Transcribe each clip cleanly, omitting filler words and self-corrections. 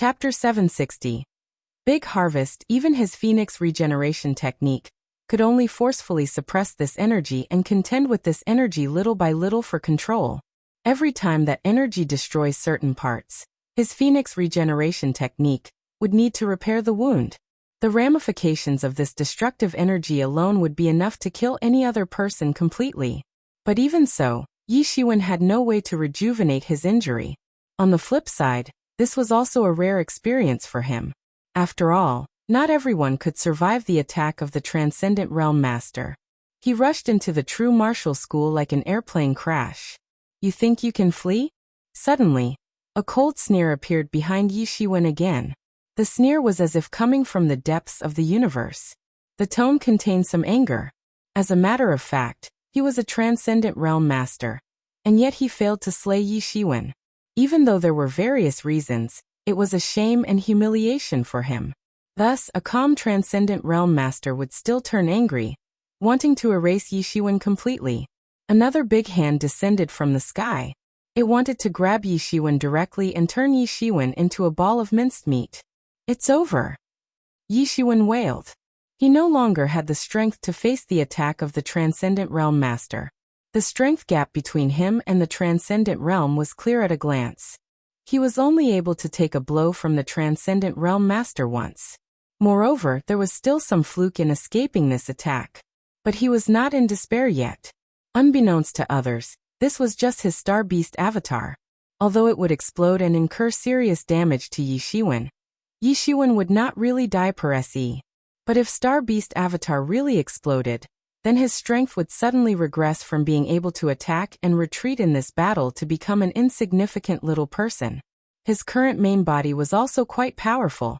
Chapter 760. Big Harvest. Even his Phoenix regeneration technique could only forcefully suppress this energy and contend with this energy little by little for control. Every time that energy destroys certain parts, his Phoenix regeneration technique would need to repair the wound. The ramifications of this destructive energy alone would be enough to kill any other person completely. But even so, Yi Shiwen had no way to rejuvenate his injury. On the flip side, this was also a rare experience for him. After all, not everyone could survive the attack of the Transcendent Realm Master. He rushed into the true martial school like an airplane crash. You think you can flee? Suddenly, a cold sneer appeared behind Yi Shiwen again. The sneer was as if coming from the depths of the universe. The tone contained some anger. As a matter of fact, he was a Transcendent Realm Master, and yet he failed to slay Yi Shiwen. Even though there were various reasons, it was a shame and humiliation for him. Thus, a calm Transcendent Realm Master would still turn angry, wanting to erase Yi Shiwen completely. Another big hand descended from the sky. It wanted to grab Yi Shiwen directly and turn Yi Shiwen into a ball of minced meat. It's over. Yi Shiwen wailed. He no longer had the strength to face the attack of the Transcendent Realm Master. The strength gap between him and the Transcendent Realm was clear at a glance. He was only able to take a blow from the Transcendent Realm Master once. Moreover, there was still some fluke in escaping this attack. But he was not in despair yet. Unbeknownst to others, this was just his Star Beast avatar. Although it would explode and incur serious damage to Yi Shiwen would not really die per se. But if Star Beast avatar really exploded, then his strength would suddenly regress from being able to attack and retreat in this battle to become an insignificant little person. His current main body was also quite powerful,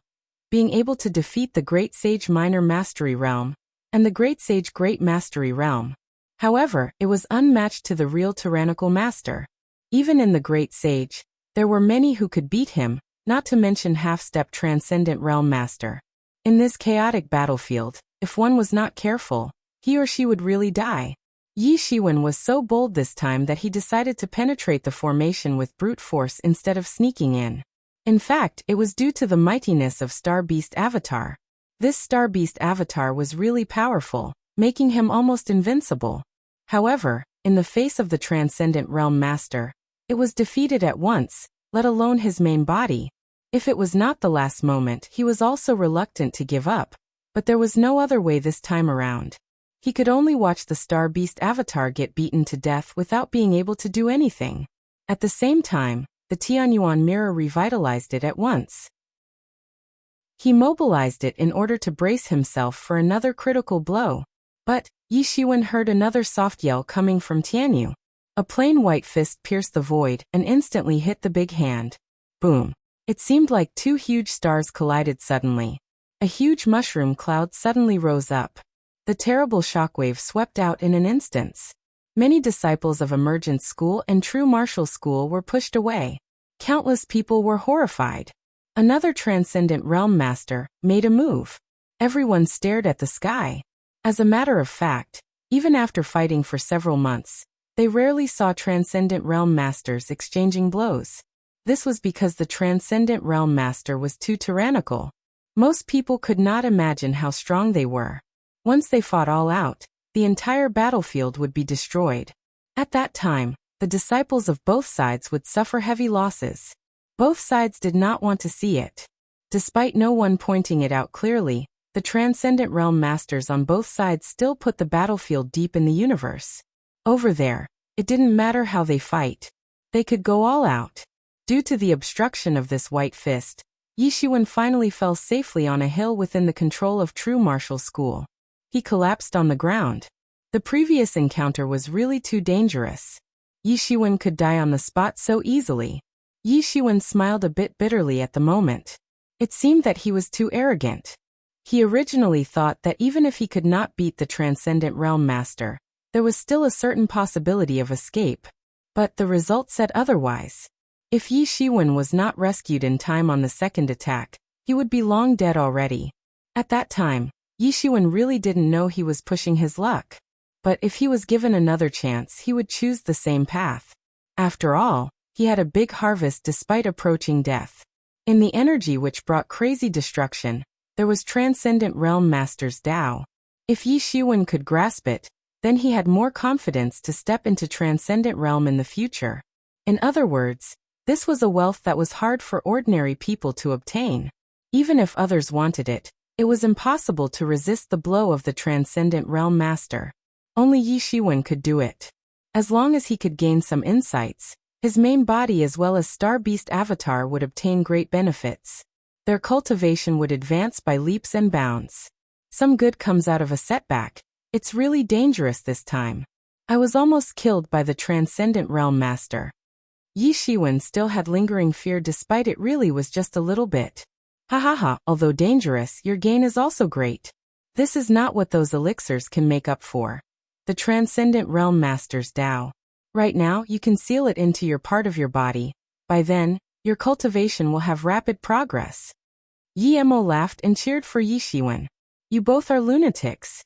being able to defeat the Great Sage Minor Mastery Realm and the Great Sage Great Mastery Realm. However, it was unmatched to the real tyrannical master. Even in the Great Sage, there were many who could beat him, not to mention half-step Transcendent Realm Master. In this chaotic battlefield, if one was not careful, he or she would really die. Yi Shiwen was so bold this time that he decided to penetrate the formation with brute force instead of sneaking in. In fact, it was due to the mightiness of Star Beast Avatar. This Star Beast Avatar was really powerful, making him almost invincible. However, in the face of the Transcendent Realm Master, it was defeated at once, let alone his main body. If it was not the last moment, he was also reluctant to give up. But there was no other way this time around. He could only watch the Star Beast Avatar get beaten to death without being able to do anything. At the same time, the Tianyuan mirror revitalized it at once. He mobilized it in order to brace himself for another critical blow. But Yi Shiwen heard another soft yell coming from Tianyu. A plain white fist pierced the void and instantly hit the big hand. Boom. It seemed like two huge stars collided suddenly. A huge mushroom cloud suddenly rose up. The terrible shockwave swept out in an instant. Many disciples of Emergence School and True Martial School were pushed away. Countless people were horrified. Another Transcendent Realm Master made a move. Everyone stared at the sky. As a matter of fact, even after fighting for several months, they rarely saw Transcendent Realm Masters exchanging blows. This was because the Transcendent Realm Master was too tyrannical. Most people could not imagine how strong they were. Once they fought all out, the entire battlefield would be destroyed. At that time, the disciples of both sides would suffer heavy losses. Both sides did not want to see it. Despite no one pointing it out clearly, the Transcendent Realm Masters on both sides still put the battlefield deep in the universe. Over there, it didn't matter how they fight. They could go all out. Due to the obstruction of this white fist, Yi Shiwen finally fell safely on a hill within the control of True Martial School. He collapsed on the ground. The previous encounter was really too dangerous. Yi Shiwen could die on the spot so easily. Yi Shiwen smiled a bit bitterly at the moment. It seemed that he was too arrogant. He originally thought that even if he could not beat the Transcendent Realm Master, there was still a certain possibility of escape. But the result said otherwise. If Yi Shiwen was not rescued in time on the second attack, he would be long dead already. At that time, Yi Shiwen really didn't know he was pushing his luck. But if he was given another chance, he would choose the same path. After all, he had a big harvest despite approaching death. In the energy which brought crazy destruction, there was Transcendent Realm Master's Tao. If Yi Shiwen could grasp it, then he had more confidence to step into Transcendent Realm in the future. In other words, this was a wealth that was hard for ordinary people to obtain. Even if others wanted it, it was impossible to resist the blow of the Transcendent Realm Master. Only Yi Shiwen could do it. As long as he could gain some insights, his main body as well as Star Beast Avatar would obtain great benefits. Their cultivation would advance by leaps and bounds. Some good comes out of a setback. It's really dangerous this time. I was almost killed by the Transcendent Realm Master. Yi Shiwen still had lingering fear despite it really was just a little bit. Ha ha ha, although dangerous, your gain is also great. This is not what those elixirs can make up for. The Transcendent Realm Master's Tao. Right now, you can seal it into your part of your body. By then, your cultivation will have rapid progress. Yi Mo laughed and cheered for Yi Shiwen. You both are lunatics.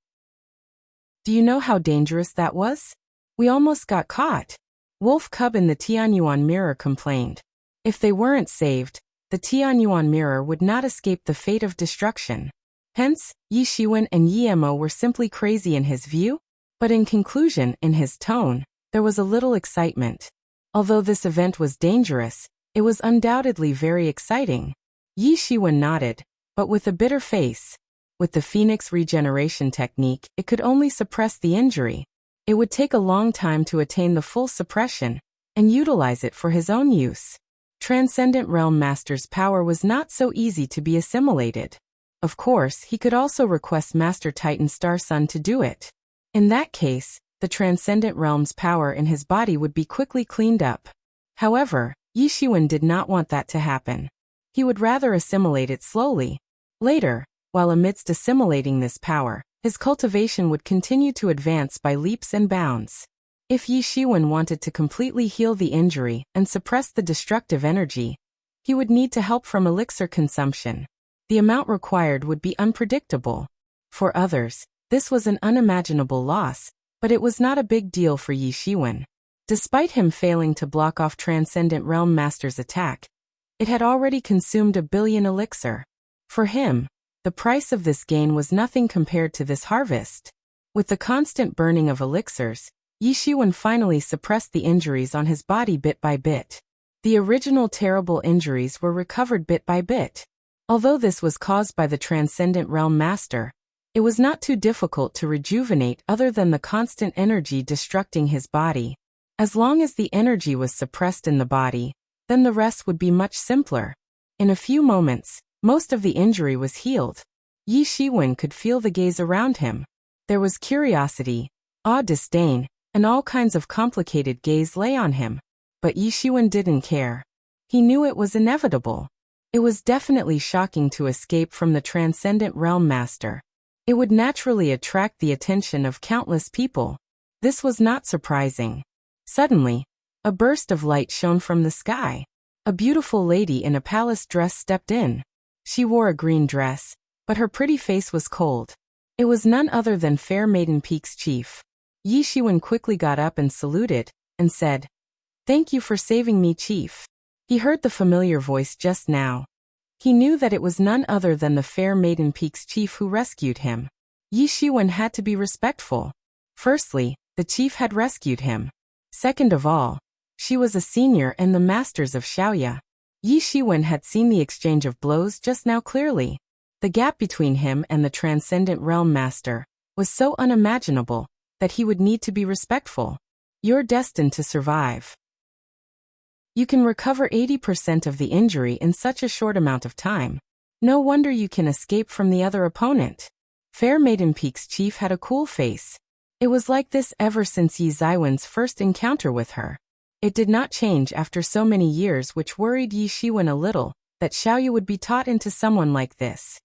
Do you know how dangerous that was? We almost got caught. Wolf Cub in the Tianyuan mirror complained. If they weren't saved, the Tianyuan mirror would not escape the fate of destruction. Hence, Yi Shiwen and Yi Mo were simply crazy in his view? But in conclusion, in his tone, there was a little excitement. Although this event was dangerous, it was undoubtedly very exciting. Yi Shiwen nodded, but with a bitter face. With the Phoenix regeneration technique, it could only suppress the injury. It would take a long time to attain the full suppression, and utilize it for his own use. Transcendent Realm Master's power was not so easy to be assimilated. Of course, he could also request Master Titan Star Sun to do it. In that case, the Transcendent Realm's power in his body would be quickly cleaned up. However, Yi Shiwen did not want that to happen. He would rather assimilate it slowly. Later, while amidst assimilating this power, his cultivation would continue to advance by leaps and bounds. If Yi Shiwen wanted to completely heal the injury and suppress the destructive energy, he would need to help from elixir consumption. The amount required would be unpredictable. For others, this was an unimaginable loss, but it was not a big deal for Yi Shiwen. Despite him failing to block off Transcendent Realm Master's attack, it had already consumed 1 billion elixir. For him, the price of this gain was nothing compared to this harvest. With the constant burning of elixirs, Yi Shiwen finally suppressed the injuries on his body bit by bit. The original terrible injuries were recovered bit by bit. Although this was caused by the Transcendent Realm Master, it was not too difficult to rejuvenate other than the constant energy destructing his body. As long as the energy was suppressed in the body, then the rest would be much simpler. In a few moments, most of the injury was healed. Yi Shiwen could feel the gaze around him. There was curiosity, awe, disdain, and all kinds of complicated gaze lay on him. But Yi Shiwen didn't care. He knew it was inevitable. It was definitely shocking to escape from the Transcendent Realm Master. It would naturally attract the attention of countless people. This was not surprising. Suddenly, a burst of light shone from the sky. A beautiful lady in a palace dress stepped in. She wore a green dress, but her pretty face was cold. It was none other than Fair Maiden Peak's chief. Yi Shiwen quickly got up and saluted, and said, "Thank you for saving me, chief." He heard the familiar voice just now. He knew that it was none other than the Fair Maiden Peak's chief who rescued him. Yi Shiwen had to be respectful. Firstly, the chief had rescued him. Second of all, she was a senior and the masters of Xiaoya. Yi Shiwen had seen the exchange of blows just now clearly. The gap between him and the Transcendent Realm Master was so unimaginable that he would need to be respectful. You're destined to survive. You can recover 80% of the injury in such a short amount of time. No wonder you can escape from the other opponent. Fair Maiden Peak's chief had a cool face. It was like this ever since Yi Zaiwen's first encounter with her. It did not change after so many years, which worried Yi Shiwen a little, that Xiaoyu would be taught into someone like this.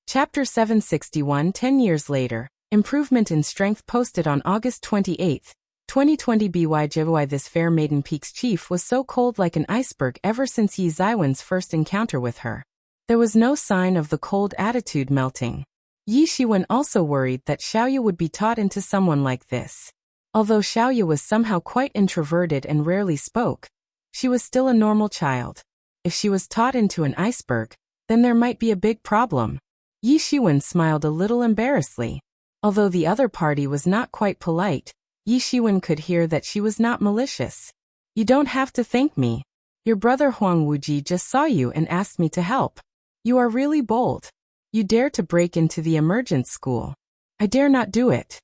Chapter 761 10 years later, improvement in strength posted on August 28, 2020 BYJY. This Fair Maiden Peak's chief was so cold like an iceberg ever since Yi Zaiwen's first encounter with her. There was no sign of the cold attitude melting. Yi Shiwen also worried that Xiaoyu would be taught into someone like this. Although Xiaoyu was somehow quite introverted and rarely spoke, She was still a normal child. If she was taught into an iceberg, then there might be a big problem. Yi Shiwen smiled a little embarrassedly. Although the other party was not quite polite, Yi Shiwen could hear that she was not malicious. You don't have to thank me. Your brother Huang Wuji just saw you and asked me to help. You are really bold. You dare to break into the emergence school. I dare not do it.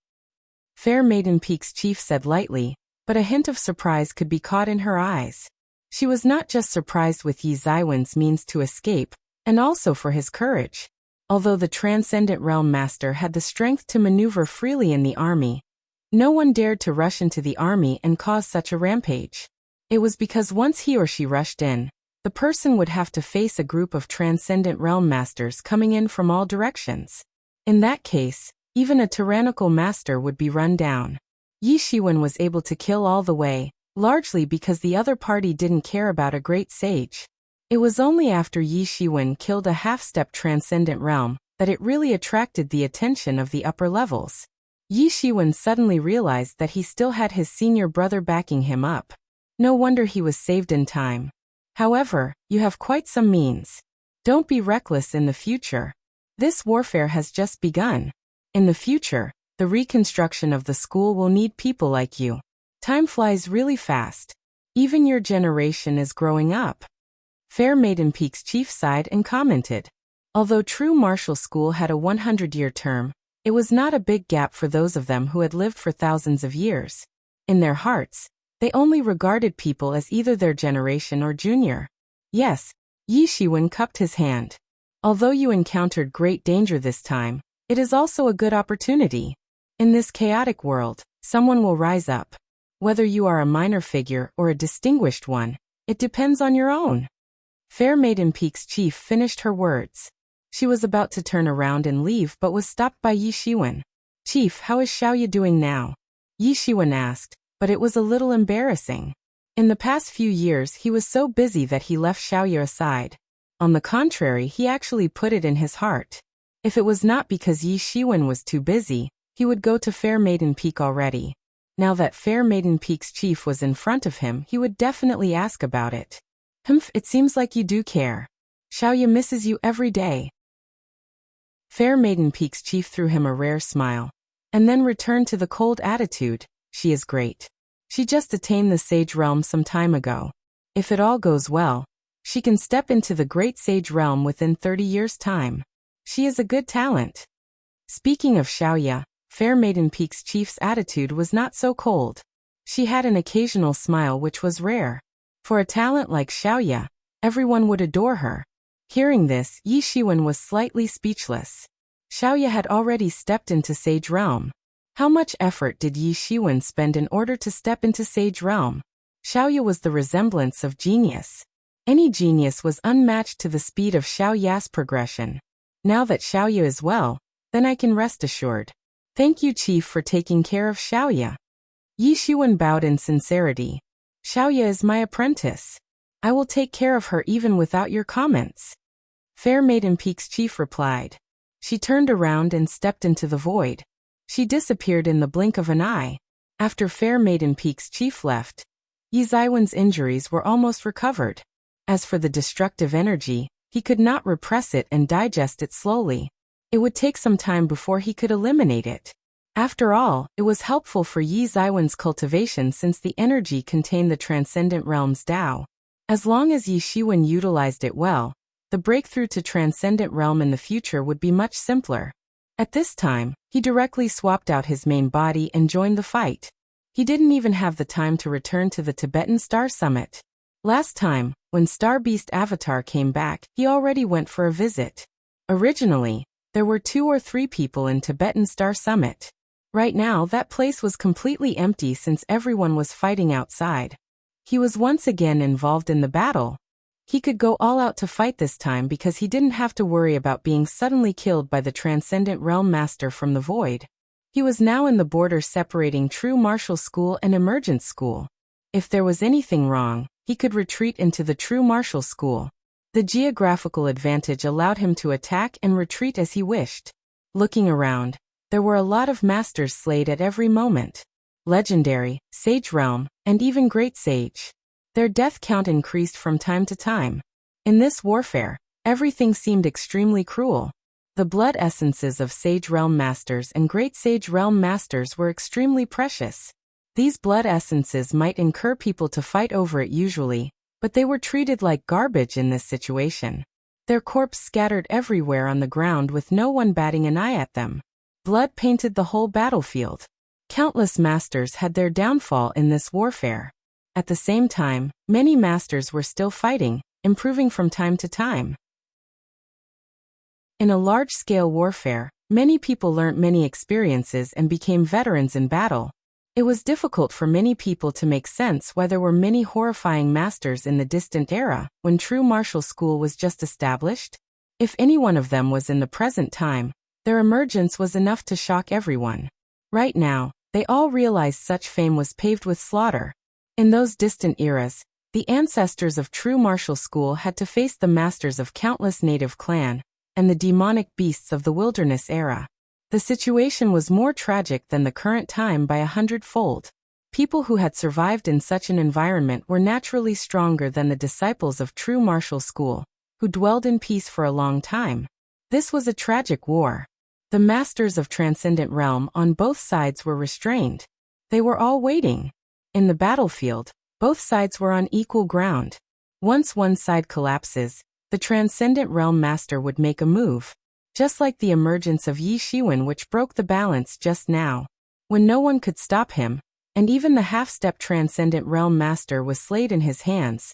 Fair Maiden Peak's chief said lightly, but a hint of surprise could be caught in her eyes. She was not just surprised with Yi Zaiwen's means to escape, and also for his courage. Although the Transcendent Realm Master had the strength to maneuver freely in the army, no one dared to rush into the army and cause such a rampage. It was because once he or she rushed in, the person would have to face a group of Transcendent Realm Masters coming in from all directions. In that case, even a tyrannical master would be run down. Yi Shiwen was able to kill all the way, largely because the other party didn't care about a great sage. It was only after Yi Shiwen killed a half-step Transcendent Realm that it really attracted the attention of the upper levels. Yi Shiwen suddenly realized that he still had his senior brother backing him up. No wonder he was saved in time. However, you have quite some means. Don't be reckless in the future. This warfare has just begun. In the future, the reconstruction of the school will need people like you. Time flies really fast. Even your generation is growing up. Fair Maiden Peak's chief sighed and commented. Although true martial school had a 100-year term, it was not a big gap for those of them who had lived for thousands of years. In their hearts, they only regarded people as either their generation or junior. Yes, Yi Shiwen cupped his hand. Although you encountered great danger this time, it is also a good opportunity. In this chaotic world, someone will rise up. Whether you are a minor figure or a distinguished one, it depends on your own. Fair Maiden Peak's chief finished her words. She was about to turn around and leave but was stopped by Yi Shiwen. Chief, how is Xiaoya doing now? Yi Shiwen asked, but it was a little embarrassing. In the past few years he was so busy that he left Xiaoya aside. On the contrary, he actually put it in his heart. If it was not because Yi Shiwen was too busy, he would go to Fair Maiden Peak already. Now that Fair Maiden Peak's chief was in front of him, he would definitely ask about it. Humph, it seems like you do care. Xiaoya misses you every day. Fair Maiden Peak's chief threw him a rare smile, and then returned to the cold attitude. She is great. She just attained the Sage Realm some time ago. If it all goes well, she can step into the Great Sage Realm within 30 years' time. She is a good talent. Speaking of Xiaoya, Fair Maiden Peak's chief's attitude was not so cold. She had an occasional smile which was rare. For a talent like Xiaoya, everyone would adore her. Hearing this, Yi Shiwen was slightly speechless. Xiaoya had already stepped into Sage Realm. How much effort did Yi Shiwen spend in order to step into Sage Realm? Xiaoya was the resemblance of genius. Any genius was unmatched to the speed of Xiaoya's progression. Now that Xiaoya is well, then I can rest assured. Thank you, Chief, for taking care of Xiaoya. Yi Shiwen bowed in sincerity. Xiaoya is my apprentice. I will take care of her even without your comments. Fair Maiden Peak's chief replied. She turned around and stepped into the void. She disappeared in the blink of an eye. After Fair Maiden Peak's chief left, Yi Zaiwen's injuries were almost recovered. As for the destructive energy, he could not repress it and digest it slowly. It would take some time before he could eliminate it. After all, it was helpful for Yi Zaiwen's cultivation since the energy contained the Transcendent Realm's Tao. As long as Yi Shiwen utilized it well, the breakthrough to Transcendent Realm in the future would be much simpler. At this time, he directly swapped out his main body and joined the fight. He didn't even have the time to return to the Tibetan Star Summit. Last time, when Star Beast Avatar came back, he already went for a visit. Originally, there were 2 or 3 people in Tibetan Star Summit. Right now, that place was completely empty since everyone was fighting outside. He was once again involved in the battle. He could go all out to fight this time because he didn't have to worry about being suddenly killed by the Transcendent Realm Master from the void. He was now in the border separating true martial school and emergent school. If there was anything wrong, he could retreat into the true martial school. The geographical advantage allowed him to attack and retreat as he wished. Looking around, there were a lot of masters slayed at every moment. Legendary, Sage Realm, and even Great Sage. Their death count increased from time to time. In this warfare, everything seemed extremely cruel. The blood essences of Sage Realm Masters and Great Sage Realm Masters were extremely precious. These blood essences might incur people to fight over it usually, but they were treated like garbage in this situation. Their corpse scattered everywhere on the ground with no one batting an eye at them. Blood painted the whole battlefield. Countless masters had their downfall in this warfare. At the same time, many masters were still fighting, improving from time to time. In a large-scale warfare, many people learnt many experiences and became veterans in battle. It was difficult for many people to make sense why there were many horrifying masters in the distant era, when true martial school was just established. If any one of them was in the present time, their emergence was enough to shock everyone. Right now, they all realized such fame was paved with slaughter. In those distant eras, the ancestors of true martial school had to face the masters of countless native clan, and the demonic beasts of the wilderness era. The situation was more tragic than the current time by 100-fold. People who had survived in such an environment were naturally stronger than the disciples of true martial school, who dwelled in peace for a long time. This was a tragic war. The masters of Transcendent Realm on both sides were restrained. They were all waiting. In the battlefield, both sides were on equal ground. Once one side collapses, the Transcendent Realm Master would make a move. Just like the emergence of Yi Shiwen, which broke the balance just now. When no one could stop him, and even the half-step Transcendent Realm Master was slayed in his hands,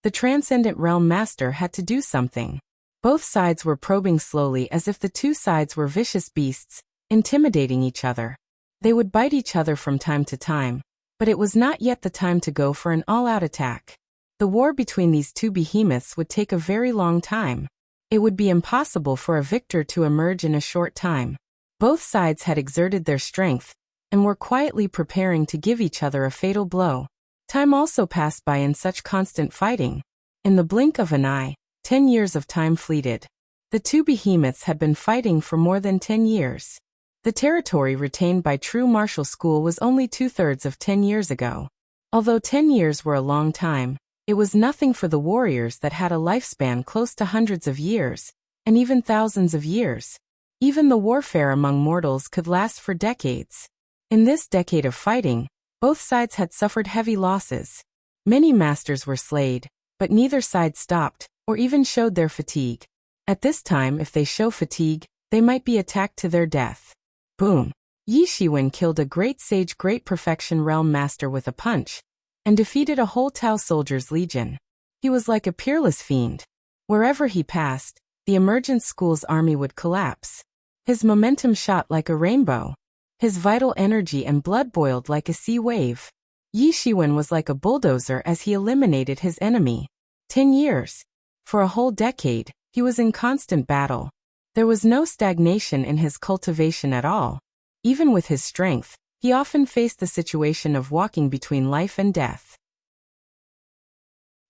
the Transcendent Realm Master had to do something. Both sides were probing slowly as if the two sides were vicious beasts, intimidating each other. They would bite each other from time to time, but it was not yet the time to go for an all-out attack. The war between these two behemoths would take a very long time. It would be impossible for a victor to emerge in a short time. Both sides had exerted their strength, and were quietly preparing to give each other a fatal blow. Time also passed by in such constant fighting. In the blink of an eye, 10 years of time fleeted. The two behemoths had been fighting for more than 10 years. The territory retained by true martial school was only 2/3 of 10 years ago. Although 10 years were a long time, it was nothing for the warriors that had a lifespan close to hundreds of years, and even thousands of years. Even the warfare among mortals could last for decades. In this decade of fighting, both sides had suffered heavy losses. Many masters were slayed, but neither side stopped, or even showed their fatigue. At this time, if they show fatigue, they might be attacked to their death. Boom! Yi Shiwen killed a great sage Great Perfection Realm Master with a punch, and defeated a whole Tao soldier's legion. He was like a peerless fiend. Wherever he passed, the Emergence School's army would collapse. His momentum shot like a rainbow. His vital energy and blood boiled like a sea wave. Yi Shiwen was like a bulldozer as he eliminated his enemy. 10 years. For a whole decade, he was in constant battle. There was no stagnation in his cultivation at all. Even with his strength, he often faced the situation of walking between life and death.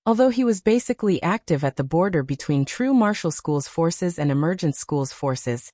Although he was basically active at the border between true martial school's forces and emergent school's forces,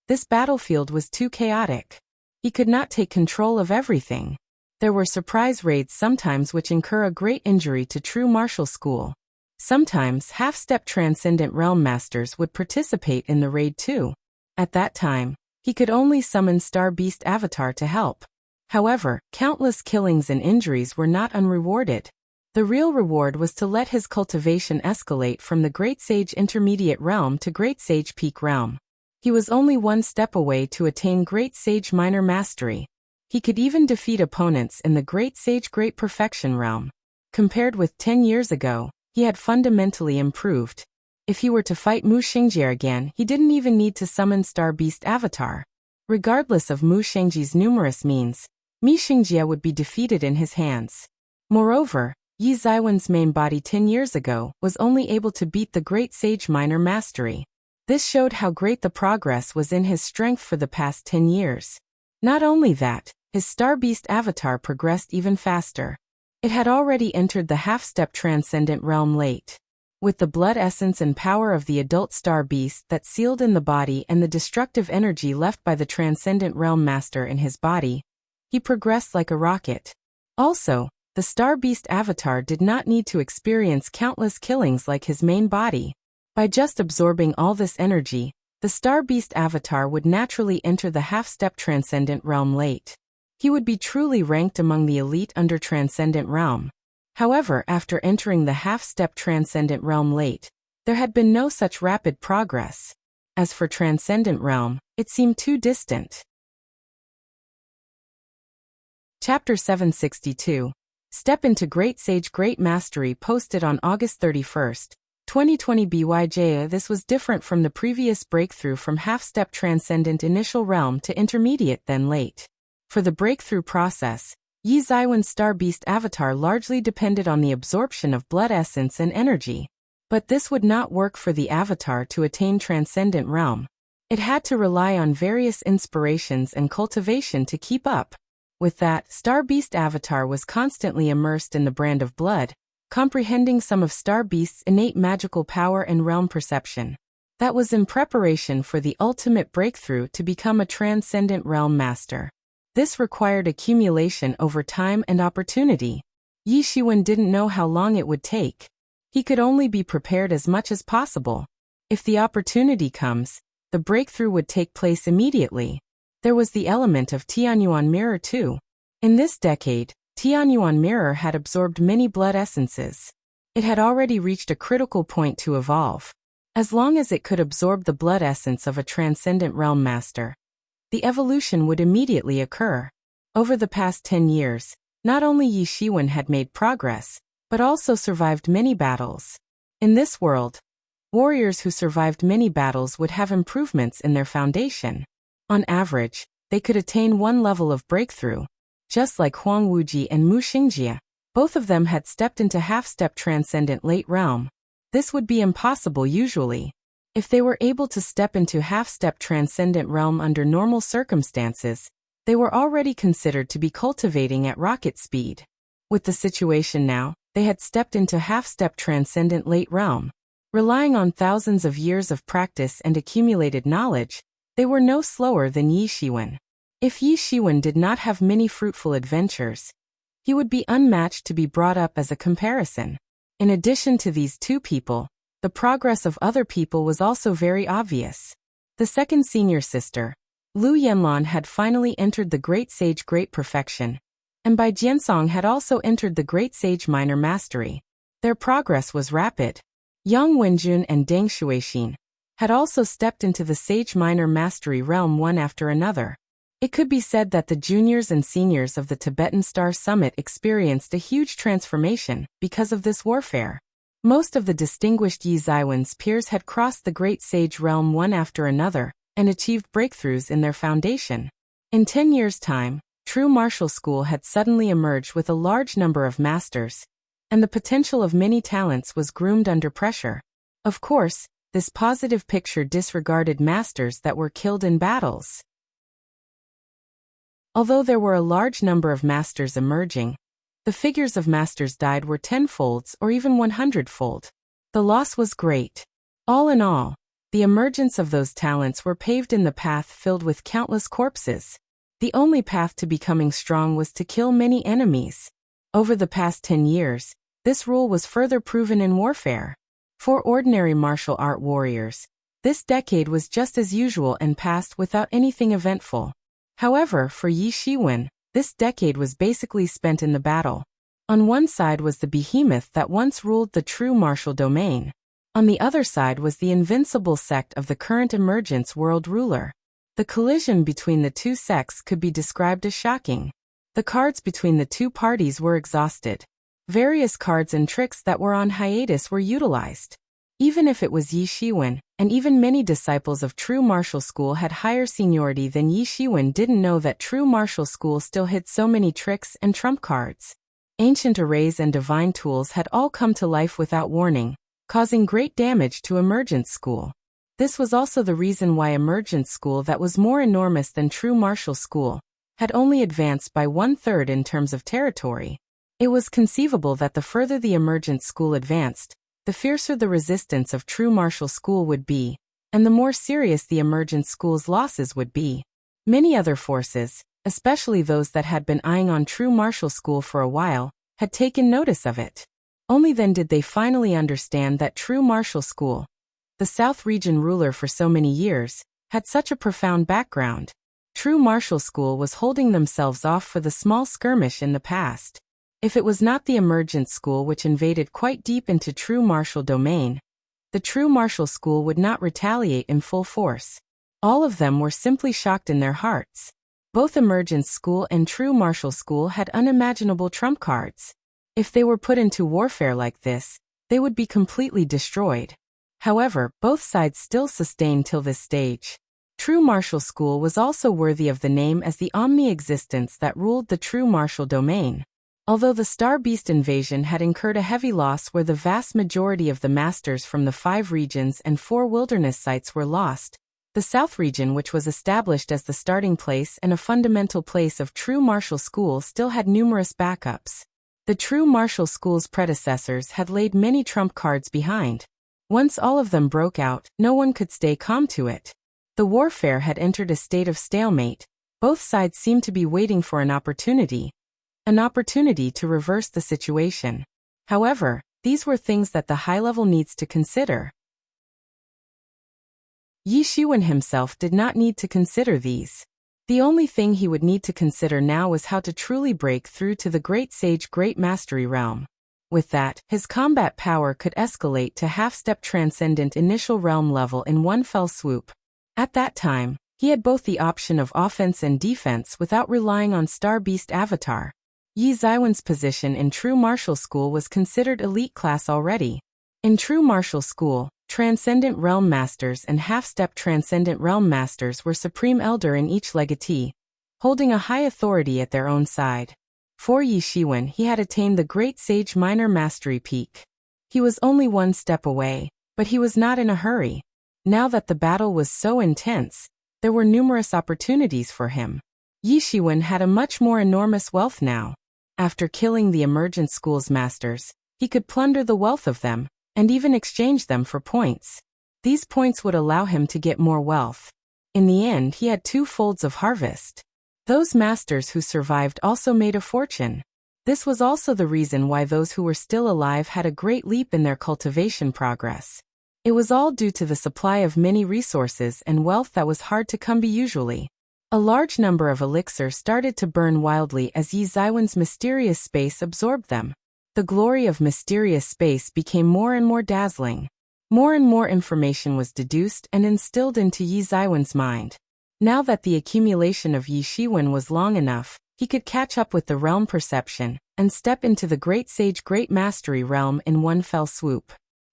this battlefield was too chaotic. He could not take control of everything. There were surprise raids sometimes which incur a great injury to true martial school. Sometimes half-step Transcendent Realm Masters would participate in the raid too. At that time, he could only summon Star Beast Avatar to help. However, countless killings and injuries were not unrewarded. The real reward was to let his cultivation escalate from the Great Sage Intermediate Realm to Great Sage Peak Realm. He was only one step away to attain Great Sage Minor Mastery. He could even defeat opponents in the Great Sage Great Perfection Realm. Compared with 10 years ago, he had fundamentally improved. If he were to fight Mu Xingjie again, he didn't even need to summon Star Beast Avatar. Regardless of Mu Xingjie's numerous means, Mi Xingjie would be defeated in his hands. Moreover, Yi Zaiwen's main body 10 years ago was only able to beat the Great Sage Minor Mastery. This showed how great the progress was in his strength for the past 10 years. Not only that, his Star Beast Avatar progressed even faster. It had already entered the half-step Transcendent Realm late. With the blood essence and power of the adult Star Beast that sealed in the body and the destructive energy left by the Transcendent Realm Master in his body, he progressed like a rocket. Also, The Star Beast avatar did not need to experience countless killings like his main body. By just absorbing all this energy, the Star Beast avatar would naturally enter the half-step Transcendent Realm late. He would be truly ranked among the elite under Transcendent Realm. However, after entering the half-step Transcendent Realm late, there had been no such rapid progress. As for Transcendent Realm, it seemed too distant. Chapter 762. Step into Great Sage Great Mastery, posted on August 31, 2020 BYJ. This was different from the previous breakthrough from half-step Transcendent Initial Realm to Intermediate then Late. For the breakthrough process, Yi Zaiwen's Star Beast avatar largely depended on the absorption of blood essence and energy. But this would not work for the avatar to attain Transcendent Realm. It had to rely on various inspirations and cultivation to keep up. With that, Star Beast avatar was constantly immersed in the brand of blood, comprehending some of Star Beast's innate magical power and realm perception. That was in preparation for the ultimate breakthrough to become a Transcendent Realm Master. This required accumulation over time and opportunity. Yi Shiwen didn't know how long it would take. He could only be prepared as much as possible. If the opportunity comes, the breakthrough would take place immediately. There was the element of Tianyuan Mirror too. In this decade, Tianyuan Mirror had absorbed many blood essences. It had already reached a critical point to evolve. As long as it could absorb the blood essence of a Transcendent Realm Master, the evolution would immediately occur. Over the past 10 years, not only Yi Shiwen had made progress, but also survived many battles. In this world, warriors who survived many battles would have improvements in their foundation. On average, they could attain one level of breakthrough. Just like Huang Wuji and Mu Xingjie, both of them had stepped into half-step Transcendent Late Realm. This would be impossible usually. If they were able to step into half-step Transcendent Realm under normal circumstances, they were already considered to be cultivating at rocket speed. With the situation now, they had stepped into half-step Transcendent Late Realm. Relying on thousands of years of practice and accumulated knowledge, they were no slower than Yi Shiwen. If Yi Shiwen did not have many fruitful adventures, he would be unmatched to be brought up as a comparison. In addition to these two people, the progress of other people was also very obvious. The second senior sister, Lu Yanlan, had finally entered the Great Sage Great Perfection, and Bai Jiansong had also entered the Great Sage Minor Mastery. Their progress was rapid. Yang Wenjun and Deng Shuixin had also stepped into the Sage Minor Mastery realm one after another. It could be said that the juniors and seniors of the Tibetan Star Summit experienced a huge transformation because of this warfare. Most of the distinguished Yi Zaiwen's peers had crossed the Great Sage realm one after another and achieved breakthroughs in their foundation. In 10 years' time, True Martial School had suddenly emerged with a large number of masters, and the potential of many talents was groomed under pressure. Of course, this positive picture disregarded masters that were killed in battles. Although there were a large number of masters emerging, the figures of masters died were 10-folds or even 100-fold. The loss was great. All in all, the emergence of those talents were paved in the path filled with countless corpses. The only path to becoming strong was to kill many enemies. Over the past 10 years, this rule was further proven in warfare. For ordinary martial art warriors, this decade was just as usual and passed without anything eventful. However, for Yi Shiwen, this decade was basically spent in the battle. On one side was the behemoth that once ruled the true martial domain. On the other side was the invincible sect of the current emergence world ruler. The collision between the two sects could be described as shocking. The cards between the two parties were exhausted. Various cards and tricks that were on hiatus were utilized. Even if it was Yi Shiwen, and even many disciples of True Martial School had higher seniority than Yi Shiwen, didn't know that True Martial School still hid so many tricks and trump cards. Ancient arrays and divine tools had all come to life without warning, causing great damage to Emergence School. This was also the reason why Emergence School, that was more enormous than True Martial School, had only advanced by 1/3 in terms of territory. It was conceivable that the further the Emergence School advanced, the fiercer the resistance of True Martial School would be, and the more serious the Emergence School's losses would be. Many other forces, especially those that had been eyeing on True Martial School for a while, had taken notice of it. Only then did they finally understand that true martial school, the South region ruler for so many years, had such a profound background. True martial school was holding themselves off for the small skirmish in the past. If it was not the emergent school which invaded quite deep into true martial domain, the true martial school would not retaliate in full force. All of them were simply shocked in their hearts. Both emergent school and true martial school had unimaginable trump cards. If they were put into warfare like this, they would be completely destroyed. However, both sides still sustained till this stage. True martial school was also worthy of the name as the omni-existence that ruled the true martial domain. Although the Star Beast invasion had incurred a heavy loss where the vast majority of the masters from the 5 regions and 4 wilderness sites were lost, the South region, which was established as the starting place and a fundamental place of true martial school, still had numerous backups. The true martial school's predecessors had laid many trump cards behind. Once all of them broke out, no one could stay calm to it. The warfare had entered a state of stalemate. Both sides seemed to be waiting for an opportunity to reverse the situation. However, these were things that the high level needs to consider. Yi Shiwen himself did not need to consider these. The only thing he would need to consider now was how to truly break through to the Great Sage Great Mastery realm. With that, his combat power could escalate to half-step transcendent initial realm level in one fell swoop. At that time, he had both the option of offense and defense without relying on Star Beast Avatar. Yi Zaiwen's position in True Martial School was considered elite class already. In True Martial School, Transcendent Realm Masters and Half-Step Transcendent Realm Masters were Supreme Elder in each legatee, holding a high authority at their own side. For Yi Shiwen, he had attained the Great Sage Minor Mastery peak. He was only one step away, but he was not in a hurry. Now that the battle was so intense, there were numerous opportunities for him. Yi Shiwen had a much more enormous wealth now. After killing the emergent school's masters, he could plunder the wealth of them, and even exchange them for points. These points would allow him to get more wealth. In the end, he had 2 folds of harvest. Those masters who survived also made a fortune. This was also the reason why those who were still alive had a great leap in their cultivation progress. It was all due to the supply of many resources and wealth that was hard to come by usually. A large number of elixirs started to burn wildly as Yi Zaiwen's mysterious space absorbed them. The glory of mysterious space became more and more dazzling. More and more information was deduced and instilled into Yi Zaiwen's mind. Now that the accumulation of Yi Shiwen was long enough, he could catch up with the realm perception and step into the Great Sage Great Mastery realm in one fell swoop.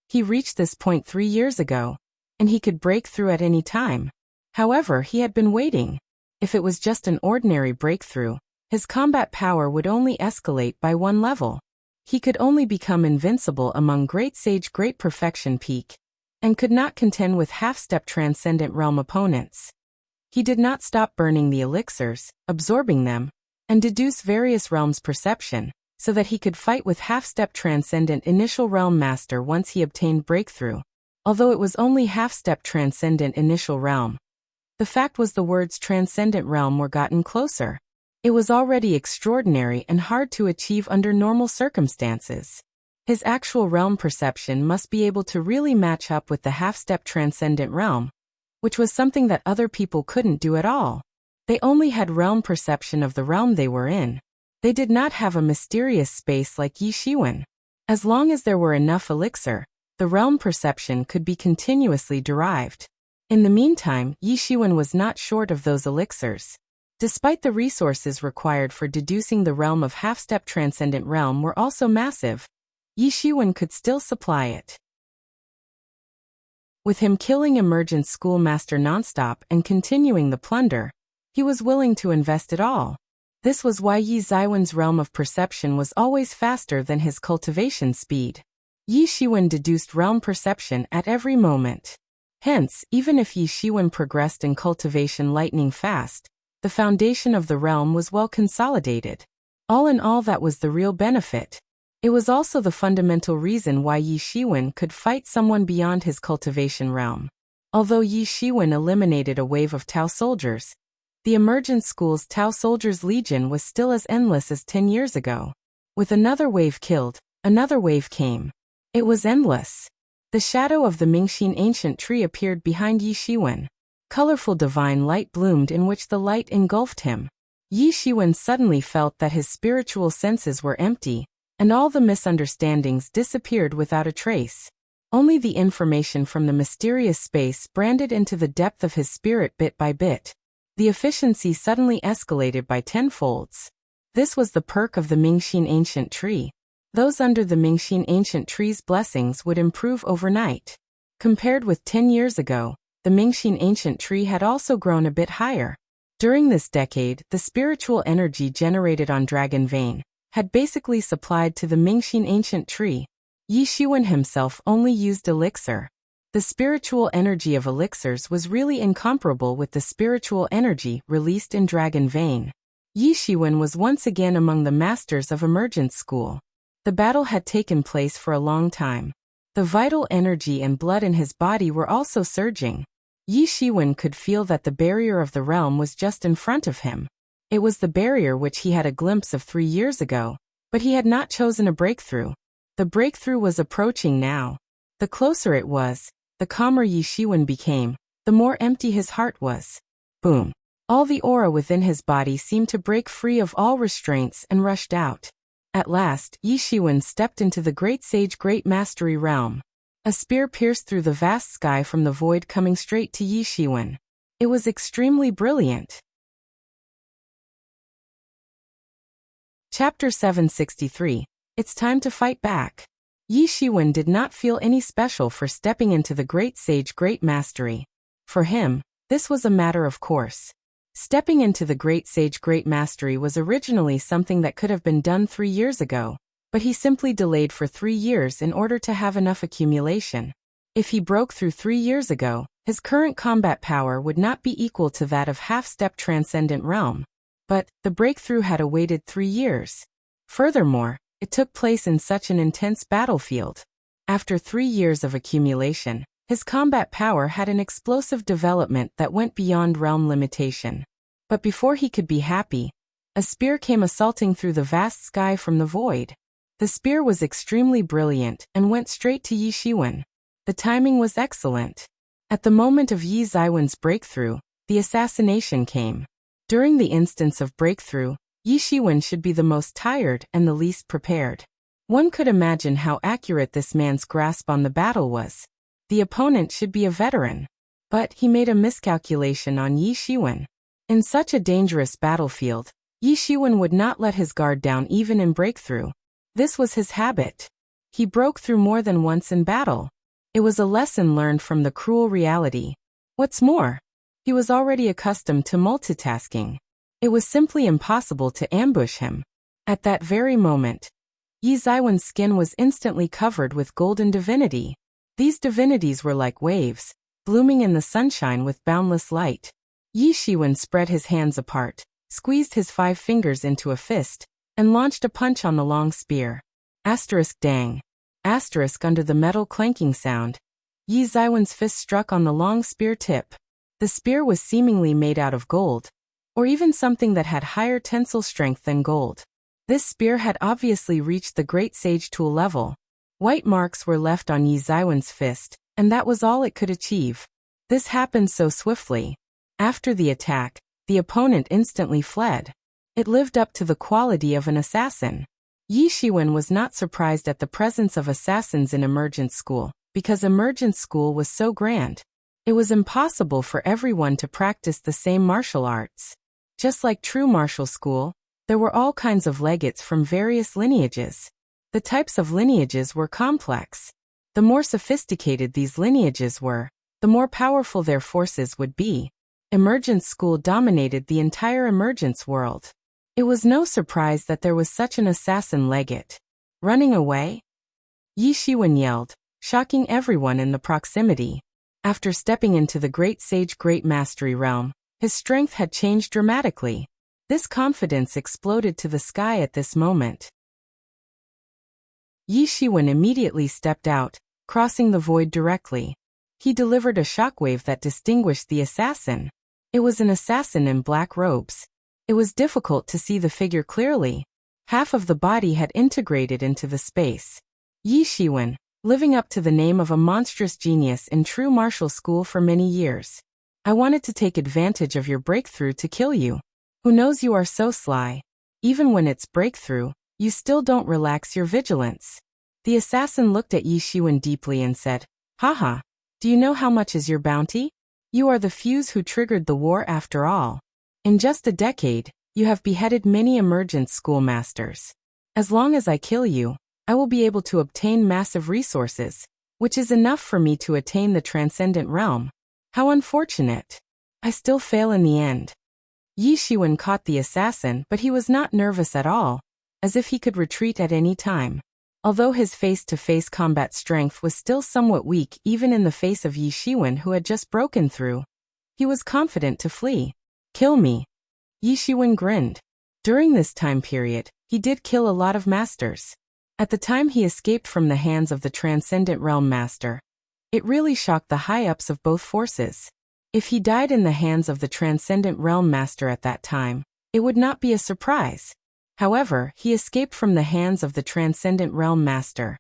He reached this point 3 years ago, and he could break through at any time. However, he had been waiting. If it was just an ordinary breakthrough, his combat power would only escalate by 1 level. He could only become invincible among Great Sage Great Perfection peak, and could not contend with half-step Transcendent Realm opponents. He did not stop burning the elixirs, absorbing them, and deduce various realms' perception, so that he could fight with half-step Transcendent Initial Realm Master once he obtained breakthrough. Although it was only half-step Transcendent Initial Realm, the fact was the words Transcendent Realm were gotten closer. It was already extraordinary and hard to achieve under normal circumstances. His actual realm perception must be able to really match up with the half-step Transcendent Realm, which was something that other people couldn't do at all. They only had realm perception of the realm they were in. They did not have a mysterious space like Yi Shiwen. As long as there were enough elixir, the realm perception could be continuously derived. In the meantime, Yi Shiwen was not short of those elixirs. Despite the resources required for deducing the realm of half-step Transcendent Realm were also massive, Yi Shiwen could still supply it. With him killing emergent schoolmaster nonstop and continuing the plunder, he was willing to invest it all. This was why Yi Zaiwen's realm of perception was always faster than his cultivation speed. Yi Shiwen deduced realm perception at every moment. Hence, even if Yi Shiwen progressed in cultivation lightning fast, the foundation of the realm was well consolidated. All in all, that was the real benefit. It was also the fundamental reason why Yi Shiwen could fight someone beyond his cultivation realm. Although Yi Shiwen eliminated a wave of Tao soldiers, the emergent school's Tao Soldiers Legion was still as endless as 10 years ago. With another wave killed, another wave came. It was endless. The shadow of the Mingxin ancient tree appeared behind Yi Shiwen. Colorful divine light bloomed in which the light engulfed him. Yi Shiwen suddenly felt that his spiritual senses were empty, and all the misunderstandings disappeared without a trace. Only the information from the mysterious space branded into the depth of his spirit bit by bit. The efficiency suddenly escalated by tenfolds. This was the perk of the Mingxin ancient tree. Those under the Mingxin ancient tree's blessings would improve overnight. Compared with 10 years ago, the Mingxin ancient tree had also grown a bit higher. During this decade, the spiritual energy generated on Dragon Vein had basically supplied to the Mingxin ancient tree. Yi Shiwen himself only used elixir. The spiritual energy of elixirs was really incomparable with the spiritual energy released in Dragon Vein. Yi Shiwen was once again among the masters of Emergence School. The battle had taken place for a long time. The vital energy and blood in his body were also surging. Yi Shiwen could feel that the barrier of the realm was just in front of him. It was the barrier which he had a glimpse of 3 years ago, but he had not chosen a breakthrough. The breakthrough was approaching now. The closer it was, the calmer Yi Shiwen became, the more empty his heart was. Boom. All the aura within his body seemed to break free of all restraints and rushed out. At last, Yi Shiwen stepped into the Great Sage Great Mastery realm. A spear pierced through the vast sky from the void coming straight to Yi Shiwen. It was extremely brilliant. Chapter 763. It's time to fight back. Yi Shiwen did not feel any special for stepping into the Great Sage Great Mastery. For him, this was a matter of course. Stepping into the Great Sage Great Mastery was originally something that could have been done 3 years ago, but he simply delayed for 3 years in order to have enough accumulation. If he broke through 3 years ago, his current combat power would not be equal to that of half-step Transcendent Realm. But the breakthrough had awaited 3 years. Furthermore, it took place in such an intense battlefield. After 3 years of accumulation, his combat power had an explosive development that went beyond realm limitation. But before he could be happy, a spear came assaulting through the vast sky from the void. The spear was extremely brilliant and went straight to Yi Shiwen. The timing was excellent. At the moment of Yi Shiwen's breakthrough, the assassination came. During the instance of breakthrough, Yi Shiwen should be the most tired and the least prepared. One could imagine how accurate this man's grasp on the battle was. The opponent should be a veteran. But he made a miscalculation on Yi Shiwen. In such a dangerous battlefield, Yi Shiwen would not let his guard down even in breakthrough. This was his habit. He broke through more than once in battle. It was a lesson learned from the cruel reality. What's more, he was already accustomed to multitasking. It was simply impossible to ambush him. At that very moment, Yi Shiwen's skin was instantly covered with golden divinity. These divinities were like waves, blooming in the sunshine with boundless light. Yi Shiwen spread his hands apart, squeezed his 5 fingers into a fist, and launched a punch on the long spear. Asterisk dang. Asterisk under the metal clanking sound. Yi Shiwen's fist struck on the long spear tip. The spear was seemingly made out of gold, or even something that had higher tensile strength than gold. This spear had obviously reached the Great Sage Tool level. White marks were left on Yi Shiwen's fist, and that was all it could achieve. This happened so swiftly. After the attack, the opponent instantly fled. It lived up to the quality of an assassin. Yi Shiwen was not surprised at the presence of assassins in Emergence School, because Emergence School was so grand. It was impossible for everyone to practice the same martial arts. Just like true martial school, there were all kinds of legates from various lineages. The types of lineages were complex. The more sophisticated these lineages were, the more powerful their forces would be. Emergence School dominated the entire Emergence world. It was no surprise that there was such an assassin legate. Running away? Yi Shiwen yelled, shocking everyone in the proximity. After stepping into the Great Sage Great Mastery realm, his strength had changed dramatically. This confidence exploded to the sky at this moment. Yi Shiwen immediately stepped out, crossing the void directly. He delivered a shockwave that distinguished the assassin. It was an assassin in black robes. It was difficult to see the figure clearly. Half of the body had integrated into the space. Yi Shiwen, living up to the name of a monstrous genius in true martial school for many years. I wanted to take advantage of your breakthrough to kill you. Who knows, you are so sly. Even when it's breakthrough, you still don't relax your vigilance. The assassin looked at Yi Shiwen deeply and said, Haha, do you know how much is your bounty? You are the fuse who triggered the war after all. In just a decade, you have beheaded many emergent schoolmasters. As long as I kill you, I will be able to obtain massive resources, which is enough for me to attain the transcendent realm. How unfortunate. I still fail in the end. Yi Shiwen caught the assassin, but he was not nervous at all, as if he could retreat at any time. Although his face-to-face combat strength was still somewhat weak even in the face of Yi Shiwen who had just broken through, he was confident to flee. Kill me. Yi Shiwen grinned. During this time period, he did kill a lot of masters. At the time he escaped from the hands of the Transcendent Realm Master, it really shocked the high-ups of both forces. If he died in the hands of the Transcendent Realm Master at that time, it would not be a surprise. However, he escaped from the hands of the Transcendent Realm Master,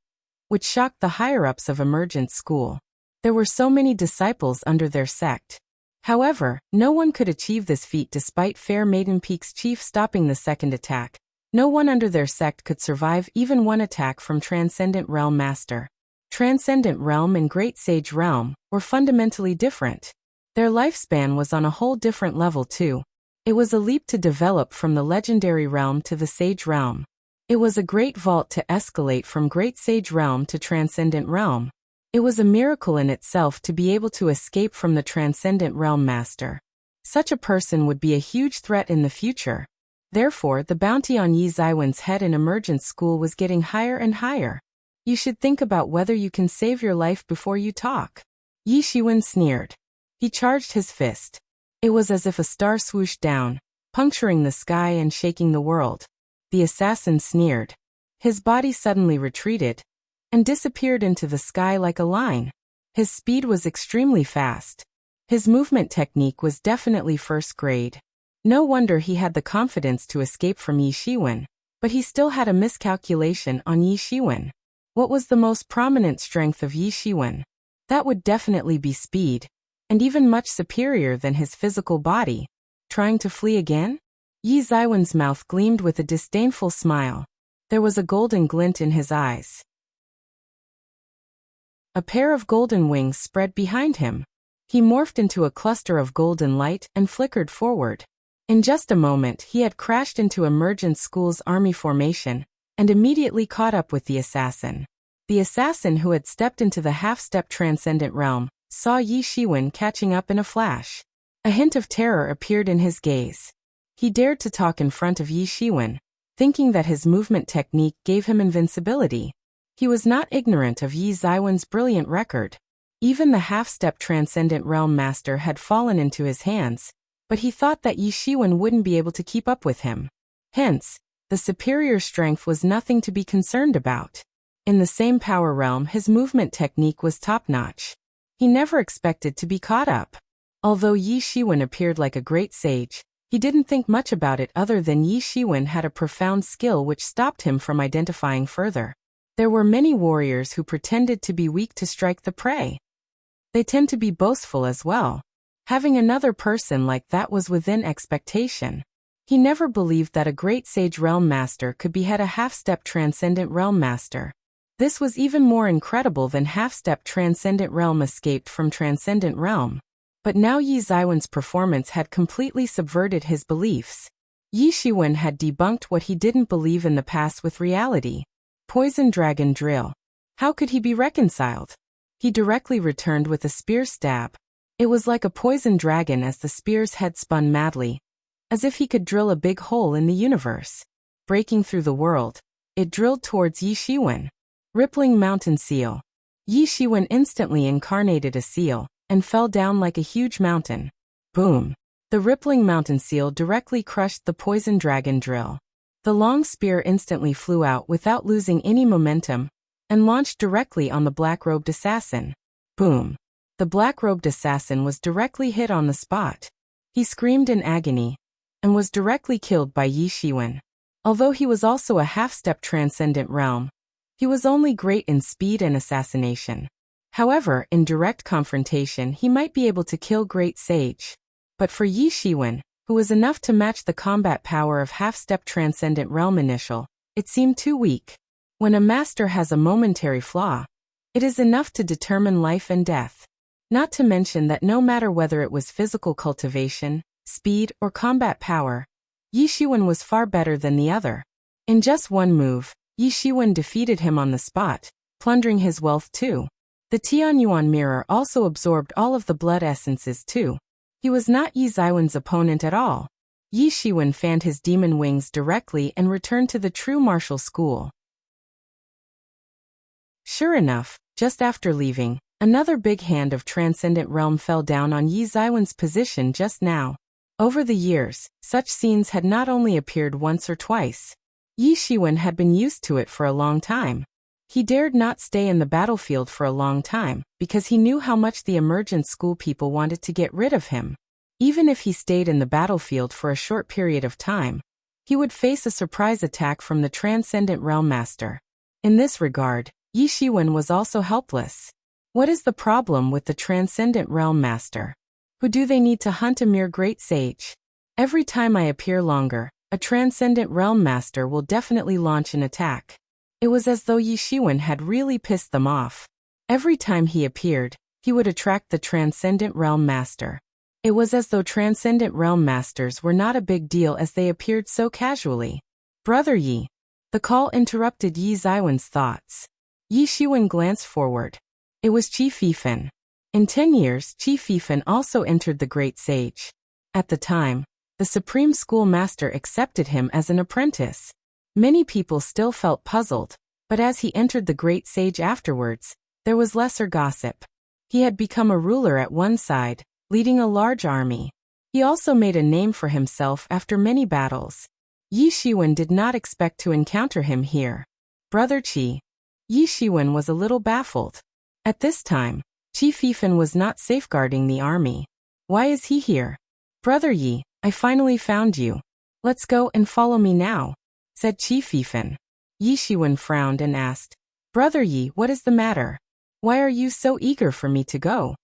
which shocked the higher-ups of Emergent School. There were so many disciples under their sect. However, no one could achieve this feat despite Fair Maiden Peak's chief stopping the second attack. No one under their sect could survive even one attack from Transcendent Realm Master. Transcendent Realm and Great Sage Realm were fundamentally different. Their lifespan was on a whole different level too. It was a leap to develop from the Legendary Realm to the Sage Realm. It was a great vault to escalate from Great Sage Realm to Transcendent Realm. It was a miracle in itself to be able to escape from the Transcendent Realm Master. Such a person would be a huge threat in the future. Therefore, the bounty on Yi Zaiwen's head in Emergent School was getting higher and higher. You should think about whether you can save your life before you talk. Yi Shiwen sneered. He charged his fist. It was as if a star swooshed down, puncturing the sky and shaking the world. The assassin sneered. His body suddenly retreated and disappeared into the sky like a line. His speed was extremely fast. His movement technique was definitely first grade. No wonder he had the confidence to escape from Yi Shiwen, but he still had a miscalculation on Yi Shiwen. What was the most prominent strength of Yi Shiwen? That would definitely be speed, and even much superior than his physical body. Trying to flee again? Yi Zaiwen's mouth gleamed with a disdainful smile. There was a golden glint in his eyes. A pair of golden wings spread behind him. He morphed into a cluster of golden light and flickered forward. In just a moment he had crashed into Emergent School's army formation, and immediately caught up with the assassin. The assassin who had stepped into the half-step Transcendent Realm saw Yi Shiwen catching up in a flash. A hint of terror appeared in his gaze. He dared to talk in front of Yi Shiwen, thinking that his movement technique gave him invincibility. He was not ignorant of Yi Zaiwen's brilliant record. Even the half-step Transcendent Realm Master had fallen into his hands, but he thought that Yi Shiwen wouldn't be able to keep up with him. Hence, the superior strength was nothing to be concerned about. In the same power realm, his movement technique was top-notch. He never expected to be caught up. Although Yi Shiwen appeared like a great sage, he didn't think much about it other than Yi Shiwen had a profound skill which stopped him from identifying further. There were many warriors who pretended to be weak to strike the prey. They tend to be boastful as well. Having another person like that was within expectation. He never believed that a great sage realm master could behead a half-step Transcendent Realm Master. This was even more incredible than half-step Transcendent Realm escaped from Transcendent Realm. But now Yi Zaiwen's performance had completely subverted his beliefs. Yi Shiwen had debunked what he didn't believe in the past with reality. Poison Dragon Drill. How could he be reconciled? He directly returned with a spear stab. It was like a poison dragon as the spear's head spun madly, as if he could drill a big hole in the universe. Breaking through the world, it drilled towards Yi Shiwen. Rippling Mountain Seal. Yi Shiwen instantly incarnated a seal, and fell down like a huge mountain. Boom! The Rippling Mountain Seal directly crushed the Poison Dragon Drill. The long spear instantly flew out without losing any momentum, and launched directly on the black-robed assassin. Boom! The black-robed assassin was directly hit on the spot. He screamed in agony, and was directly killed by Yi Shiwen. Although he was also a half-step transcendent realm, he was only great in speed and assassination. However, in direct confrontation he might be able to kill Great Sage. But for Yi Shiwen, who was enough to match the combat power of half-step transcendent realm initial, it seemed too weak. When a master has a momentary flaw, it is enough to determine life and death. Not to mention that no matter whether it was physical cultivation, speed, or combat power, Yi Shiwen was far better than the other. In just one move, Yi Shiwen defeated him on the spot, plundering his wealth too. The Tianyuan mirror also absorbed all of the blood essences too. He was not Yi Ziwen's opponent at all. Yi Shiwen fanned his demon wings directly and returned to the true martial school. Sure enough, just after leaving, another big hand of Transcendent Realm fell down on Yi Ziwen's position just now. Over the years, such scenes had not only appeared once or twice. Yi Shiwen had been used to it for a long time. He dared not stay in the battlefield for a long time, because he knew how much the emergent school people wanted to get rid of him. Even if he stayed in the battlefield for a short period of time, he would face a surprise attack from the Transcendent Realm Master. In this regard, Yi Shiwen was also helpless. What is the problem with the Transcendent Realm Master? Who do they need to hunt a mere great sage? Every time I appear longer, a Transcendent Realm Master will definitely launch an attack. It was as though Yi Shiwen had really pissed them off. Every time he appeared, he would attract the Transcendent Realm Master. It was as though Transcendent Realm Masters were not a big deal as they appeared so casually. Brother Yi. The call interrupted Yi Ziwen's thoughts. Yi Shiwen glanced forward. It was Qi Fifan. In 10 years, Qi Fifan also entered the Great Sage. At the time, the Supreme School Master accepted him as an apprentice. Many people still felt puzzled, but as he entered the Great Sage afterwards, there was lesser gossip. He had become a ruler at one side, leading a large army. He also made a name for himself after many battles. Yi Shiwen did not expect to encounter him here. Brother Qi. Yi Shiwen was a little baffled. At this time, Qi Fifan was not safeguarding the army. Why is he here? Brother Yi, I finally found you. Let's go and follow me now, said Qi Fifan. Yi Shiwen frowned and asked, Brother Yi, what is the matter? Why are you so eager for me to go?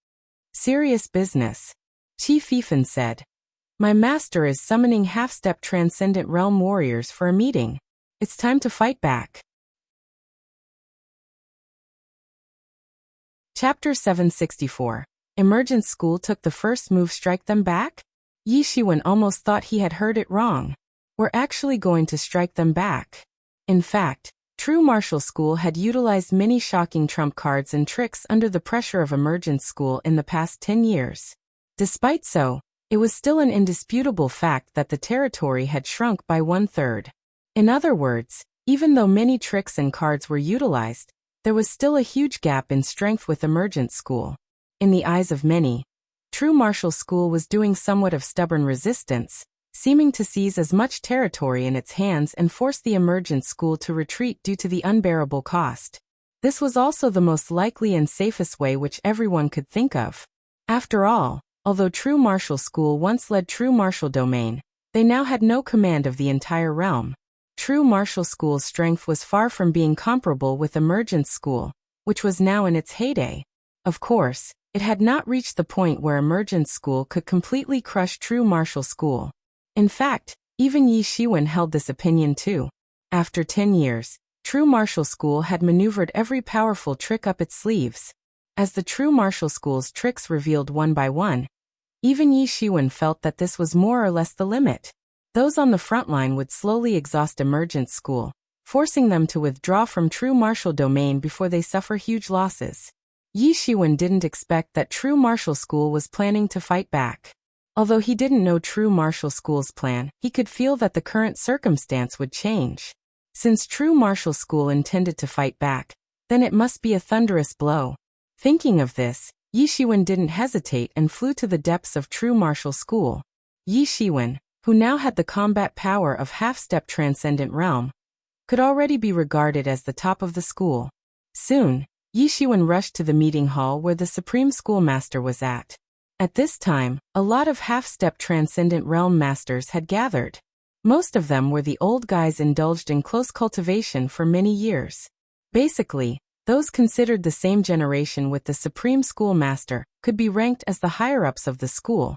Serious business. Qi Fifan said. My master is summoning half-step Transcendent Realm warriors for a meeting. It's time to fight back. Chapter 764. Emergent School took the first move. Strike them back? Yi Shiwen almost thought he had heard it wrong. We're actually going to strike them back. In fact, True Martial School had utilized many shocking trump cards and tricks under the pressure of Emergent School in the past 10 years. Despite so, it was still an indisputable fact that the territory had shrunk by 1/3. In other words, even though many tricks and cards were utilized, there was still a huge gap in strength with Emergent School. In the eyes of many, True Martial School was doing somewhat of stubborn resistance, seeming to seize as much territory in its hands and force the Emergent School to retreat due to the unbearable cost. This was also the most likely and safest way which everyone could think of. After all, although True Martial School once led True Martial Domain, they now had no command of the entire realm. True Martial School's strength was far from being comparable with Emergent School, which was now in its heyday. Of course, it had not reached the point where Emergent School could completely crush True Martial School. In fact, even Yi Shiwen held this opinion too. After 10 years, True Martial School had maneuvered every powerful trick up its sleeves. As the True Martial School's tricks revealed one by one, even Yi Shiwen felt that this was more or less the limit. Those on the front line would slowly exhaust Emergent School, forcing them to withdraw from True Martial Domain before they suffer huge losses. Yi Shiwen didn't expect that True Martial School was planning to fight back. Although he didn't know True Martial School's plan, he could feel that the current circumstance would change. Since True Martial School intended to fight back, then it must be a thunderous blow. Thinking of this, Yi Shiwen didn't hesitate and flew to the depths of True Martial School. Yi Shiwen, who now had the combat power of half-step Transcendent Realm, could already be regarded as the top of the school. Soon, Yi Shiwen rushed to the meeting hall where the Supreme School Master was at. At this time, a lot of half-step Transcendent Realm Masters had gathered. Most of them were the old guys indulged in close cultivation for many years. Basically, those considered the same generation with the supreme schoolmaster could be ranked as the higher-ups of the school,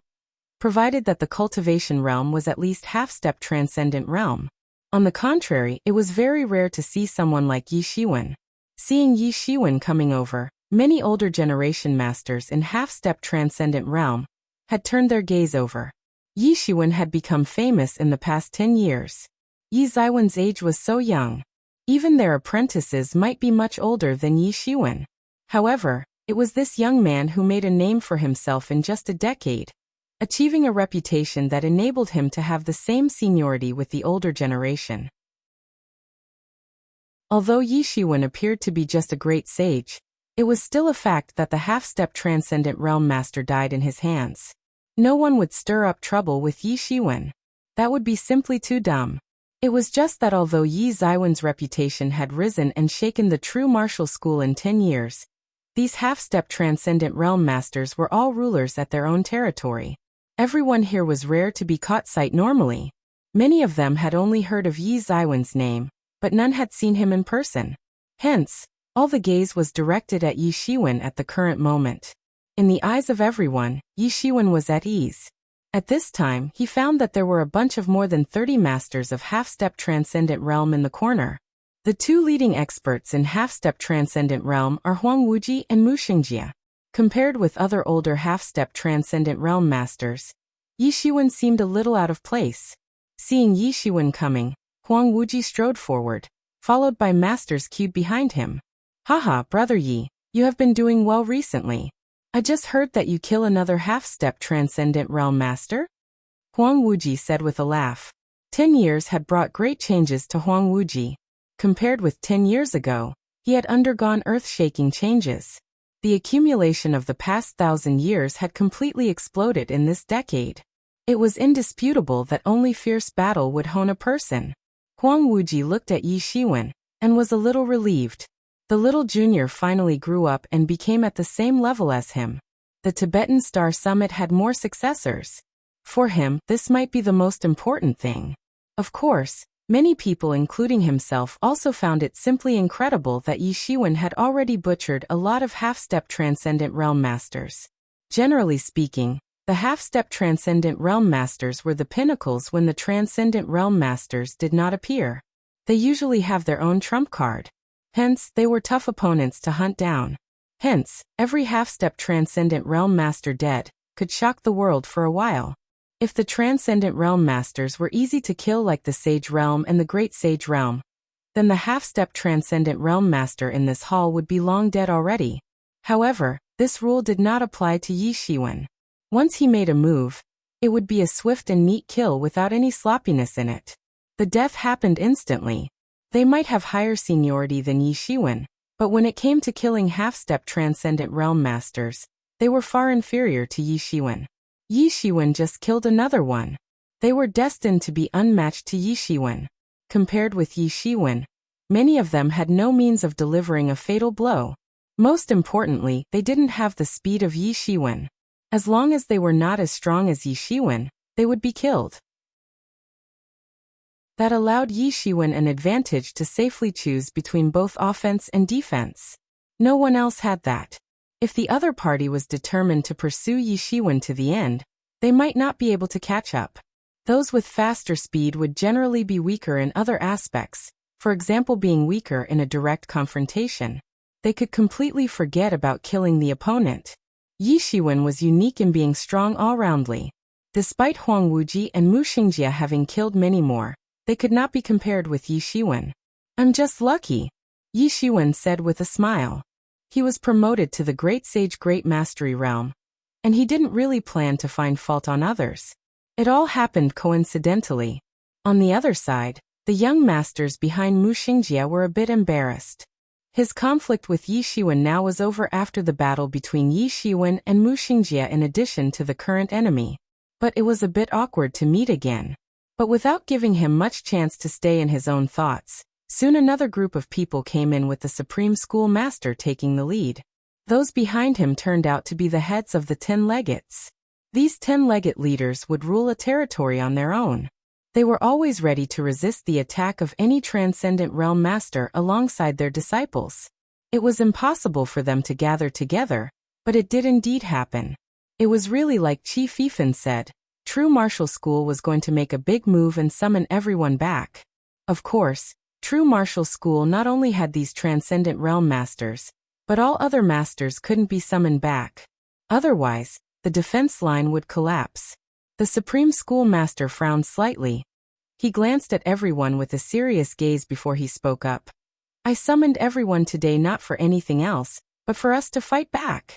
provided that the cultivation realm was at least half-step transcendent realm. On the contrary, it was very rare to see someone like Yi Shiwen. Seeing Yi Shiwen coming over, many older generation masters in half-step transcendent realm had turned their gaze over. Yi Shiwen had become famous in the past 10 years. Yi Ziwen's age was so young. Even their apprentices might be much older than Yi Shiwen. However, it was this young man who made a name for himself in just a decade, achieving a reputation that enabled him to have the same seniority with the older generation. Although Yi Shiwen appeared to be just a great sage, it was still a fact that the half-step transcendent realm master died in his hands. No one would stir up trouble with Yi Shiwen. That would be simply too dumb. It was just that although Yi Ziwen's reputation had risen and shaken the true martial school in 10 years, these half-step transcendent realm masters were all rulers at their own territory. Everyone here was rare to be caught sight normally. Many of them had only heard of Yi Ziwen's name, but none had seen him in person. Hence, all the gaze was directed at Yi Shiwen at the current moment. In the eyes of everyone, Yi Shiwen was at ease. At this time, he found that there were a bunch of more than 30 masters of half-step transcendent realm in the corner. The two leading experts in half-step transcendent realm are Huang Wuji and Wuxia. Compared with other older half-step transcendent realm masters, Yi Shiwen seemed a little out of place. Seeing Yi Shiwen coming, Huang Wuji strode forward, followed by masters queued behind him. Haha, brother Yi, you have been doing well recently. I just heard that you kill another half-step transcendent realm master? Huang Wuji said with a laugh. 10 years had brought great changes to Huang Wuji. Compared with 10 years ago, he had undergone earth-shaking changes. The accumulation of the past 1,000 years had completely exploded in this decade. It was indisputable that only fierce battle would hone a person. Huang Wuji looked at Yi Shiwen and was a little relieved. The little junior finally grew up and became at the same level as him. The Tibetan Star Summit had more successors. For him, this might be the most important thing. Of course, many people including himself also found it simply incredible that Yi Shiwen had already butchered a lot of half-step transcendent realm masters. Generally speaking, the half-step transcendent realm masters were the pinnacles when the transcendent realm masters did not appear. They usually have their own trump card. Hence, they were tough opponents to hunt down. Hence, every half-step transcendent realm master dead could shock the world for a while. If the transcendent realm masters were easy to kill like the Sage Realm and the Great Sage Realm, then the half-step transcendent realm master in this hall would be long dead already. However, this rule did not apply to Yi Shiwen. Once he made a move, it would be a swift and neat kill without any sloppiness in it. The death happened instantly. They might have higher seniority than Yi Shiwen, but when it came to killing half-step transcendent realm masters, they were far inferior to Yi Shiwen. Yi Shiwen just killed another one. They were destined to be unmatched to Yi Shiwen. Compared with Yi Shiwen, many of them had no means of delivering a fatal blow. Most importantly, they didn't have the speed of Yi Shiwen. As long as they were not as strong as Yi Shiwen, they would be killed. That allowed Yi Shiwen an advantage to safely choose between both offense and defense. No one else had that. If the other party was determined to pursue Yi Shiwen to the end, they might not be able to catch up. Those with faster speed would generally be weaker in other aspects, for example being weaker in a direct confrontation. They could completely forget about killing the opponent. Yi Shiwen was unique in being strong all-roundly. Despite Huang Wuji and Wuxia having killed many more, they could not be compared with Yi Shiwen. I'm just lucky, Yi Shiwen said with a smile. He was promoted to the Great Sage Great Mastery realm, and he didn't really plan to find fault on others. It all happened coincidentally. On the other side, the young masters behind Wuxia were a bit embarrassed. His conflict with Yi Shiwen now was over after the battle between Yi Shiwen and Wuxia in addition to the current enemy. But it was a bit awkward to meet again. But without giving him much chance to stay in his own thoughts, soon another group of people came in with the Supreme School Master taking the lead. Those behind him turned out to be the heads of the 10 legates. These 10 legate leaders would rule a territory on their own. They were always ready to resist the attack of any transcendent realm master alongside their disciples. It was impossible for them to gather together, but it did indeed happen. It was really like Qi Fifan said, true martial school was going to make a big move and summon everyone back. Of course, true martial school not only had these transcendent realm masters, but all other masters couldn't be summoned back. Otherwise, the defense line would collapse. The Supreme School Master frowned slightly. He glanced at everyone with a serious gaze before he spoke up. I summoned everyone today not for anything else, but for us to fight back.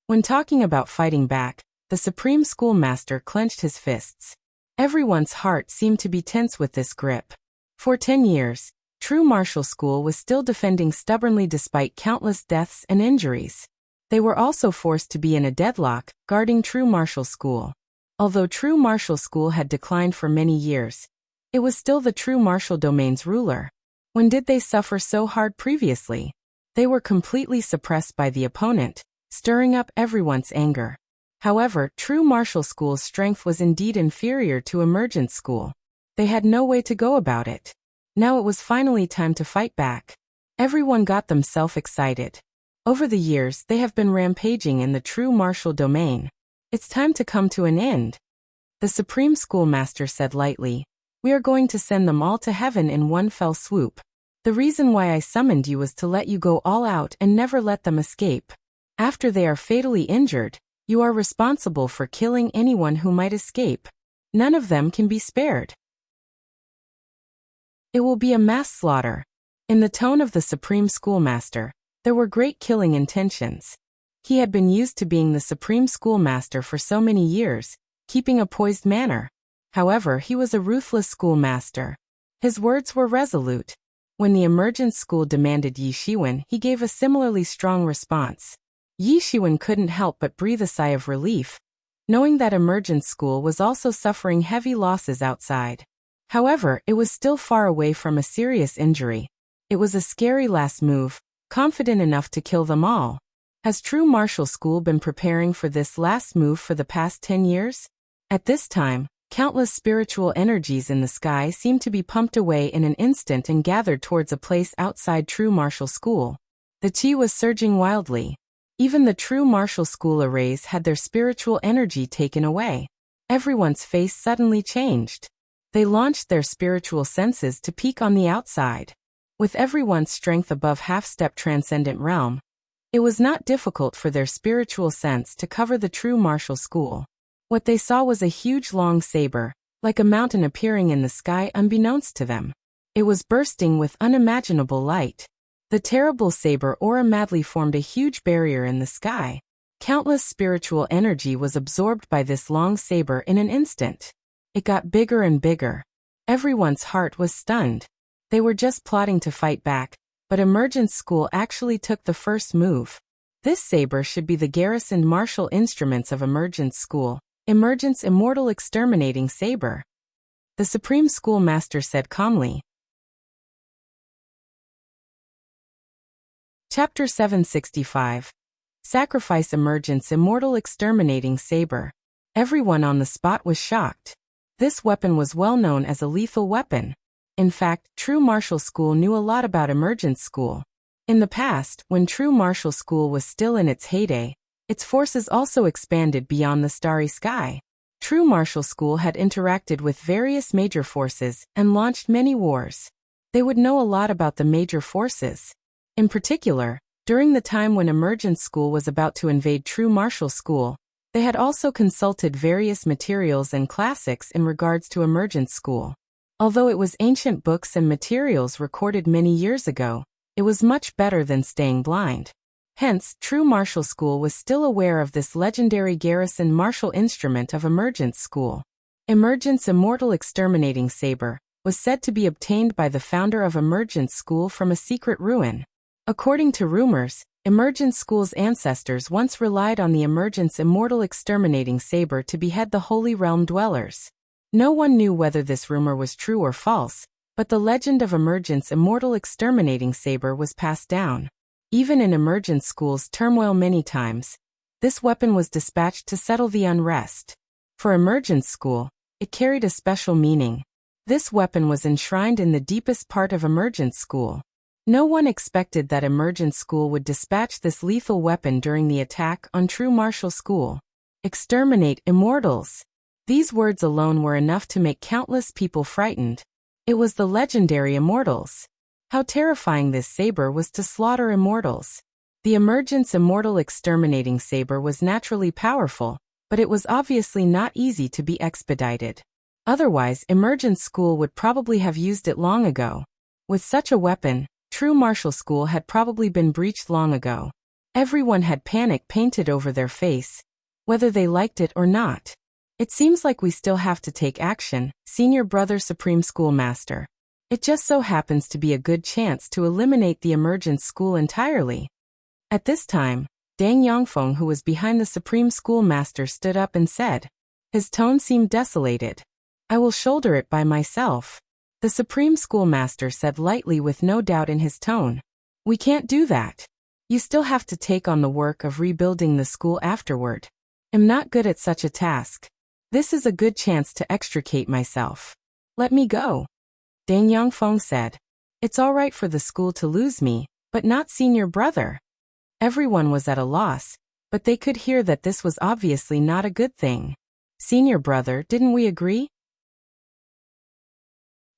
When talking about fighting back, the Supreme Schoolmaster clenched his fists. Everyone's heart seemed to be tense with this grip. For 10 years, True Martial School was still defending stubbornly despite countless deaths and injuries. They were also forced to be in a deadlock, guarding True Martial School. Although True Martial School had declined for many years, it was still the True Martial Domain's ruler. When did they suffer so hard previously? They were completely suppressed by the opponent, stirring up everyone's anger. However, True Martial School's strength was indeed inferior to Emergent School. They had no way to go about it. Now it was finally time to fight back. Everyone got themselves excited. Over the years, they have been rampaging in the True Martial Domain. It's time to come to an end. The Supreme Schoolmaster said lightly, we are going to send them all to heaven in one fell swoop. The reason why I summoned you was to let you go all out and never let them escape. After they are fatally injured, you are responsible for killing anyone who might escape. None of them can be spared. It will be a mass slaughter. In the tone of the Supreme Schoolmaster, there were great killing intentions. He had been used to being the Supreme Schoolmaster for so many years, keeping a poised manner. However, he was a ruthless schoolmaster. His words were resolute. When the Emergent School demanded Yi Shiwen, he gave a similarly strong response. Yi Shiwen couldn't help but breathe a sigh of relief, knowing that Emergent School was also suffering heavy losses outside. However, it was still far away from a serious injury. It was a scary last move, confident enough to kill them all. Has True Martial School been preparing for this last move for the past 10 years? At this time, countless spiritual energies in the sky seemed to be pumped away in an instant and gathered towards a place outside True Martial School. The chi was surging wildly. Even the True Martial School arrays had their spiritual energy taken away. Everyone's face suddenly changed. They launched their spiritual senses to peek on the outside. With everyone's strength above half-step transcendent realm, it was not difficult for their spiritual sense to cover the True Martial School. What they saw was a huge long saber, like a mountain appearing in the sky unbeknownst to them. It was bursting with unimaginable light. The terrible saber aura madly formed a huge barrier in the sky. Countless spiritual energy was absorbed by this long saber in an instant. It got bigger and bigger. Everyone's heart was stunned. They were just plotting to fight back, but Emergent School actually took the first move. This saber should be the garrisoned martial instruments of Emergent School. Emergent's immortal exterminating saber. The Supreme Schoolmaster said calmly. Chapter 765. Sacrifice Emergent's immortal exterminating saber. Everyone on the spot was shocked. This weapon was well known as a lethal weapon. In fact, True Martial School knew a lot about Emergent School. In the past, when True Martial School was still in its heyday, its forces also expanded beyond the starry sky. True Martial School had interacted with various major forces and launched many wars. They would know a lot about the major forces. In particular, during the time when Emergent School was about to invade True Martial School, they had also consulted various materials and classics in regards to Emergent School. Although it was ancient books and materials recorded many years ago, it was much better than staying blind. Hence, True Martial School was still aware of this legendary garrison martial instrument of Emergent School. Emergent's immortal exterminating saber was said to be obtained by the founder of Emergent School from a secret ruin. According to rumors, Emergent School's ancestors once relied on the Emergent's immortal exterminating saber to behead the Holy Realm dwellers. No one knew whether this rumor was true or false, but the legend of Emergent's immortal exterminating saber was passed down. Even in Emergent School's turmoil many times, this weapon was dispatched to settle the unrest. For Emergent School, it carried a special meaning. This weapon was enshrined in the deepest part of Emergence School. No one expected that Emergence School would dispatch this lethal weapon during the attack on True Martial School. Exterminate immortals. These words alone were enough to make countless people frightened. It was the legendary immortals. How terrifying this saber was to slaughter immortals. The Emergence Immortal Exterminating Saber was naturally powerful, but it was obviously not easy to be expedited. Otherwise, Emergence School would probably have used it long ago. With such a weapon, True Martial School had probably been breached long ago. Everyone had panic painted over their face, whether they liked it or not. It seems like we still have to take action, Senior Brother Supreme Schoolmaster. It just so happens to be a good chance to eliminate the Emergence School entirely. At this time, Dang Yongfeng, who was behind the Supreme Schoolmaster, stood up and said. His tone seemed desolated. I will shoulder it by myself. The Supreme Schoolmaster said lightly with no doubt in his tone. We can't do that. You still have to take on the work of rebuilding the school afterward. I'm not good at such a task. This is a good chance to extricate myself. Let me go. Dang Yongfeng said. It's all right for the school to lose me, but not Senior Brother. Everyone was at a loss, but they could hear that this was obviously not a good thing. Senior Brother, didn't we agree?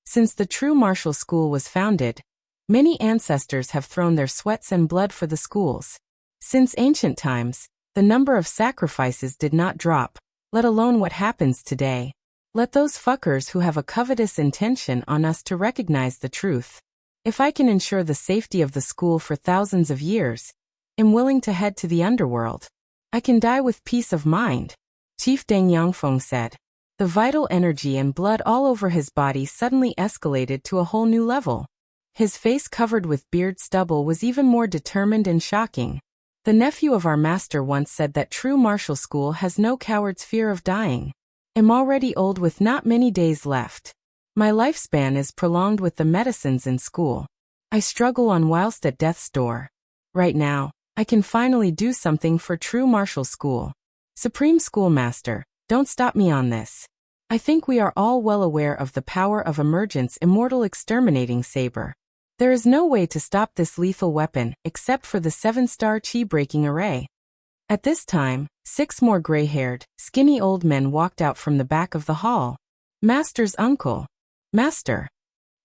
Since the True Martial School was founded, many ancestors have thrown their sweats and blood for the schools. Since ancient times, the number of sacrifices did not drop, let alone what happens today. Let those fuckers who have a covetous intention on us to recognize the truth. If I can ensure the safety of the school for thousands of years, I'm willing to head to the underworld. I can die with peace of mind, Chief Deng Yangfeng said. The vital energy and blood all over his body suddenly escalated to a whole new level. His face covered with beard stubble was even more determined and shocking. The nephew of our master once said that True Martial School has no coward's fear of dying. I'm already old with not many days left. My lifespan is prolonged with the medicines in school. I struggle on whilst at death's door. Right now, I can finally do something for True Martial School. Supreme Schoolmaster, don't stop me on this. I think we are all well aware of the power of Emergence Immortal Exterminating Saber. There is no way to stop this lethal weapon except for the 7-star chi-breaking array. At this time, 6 more gray-haired, skinny old men walked out from the back of the hall. Master's uncle. Master.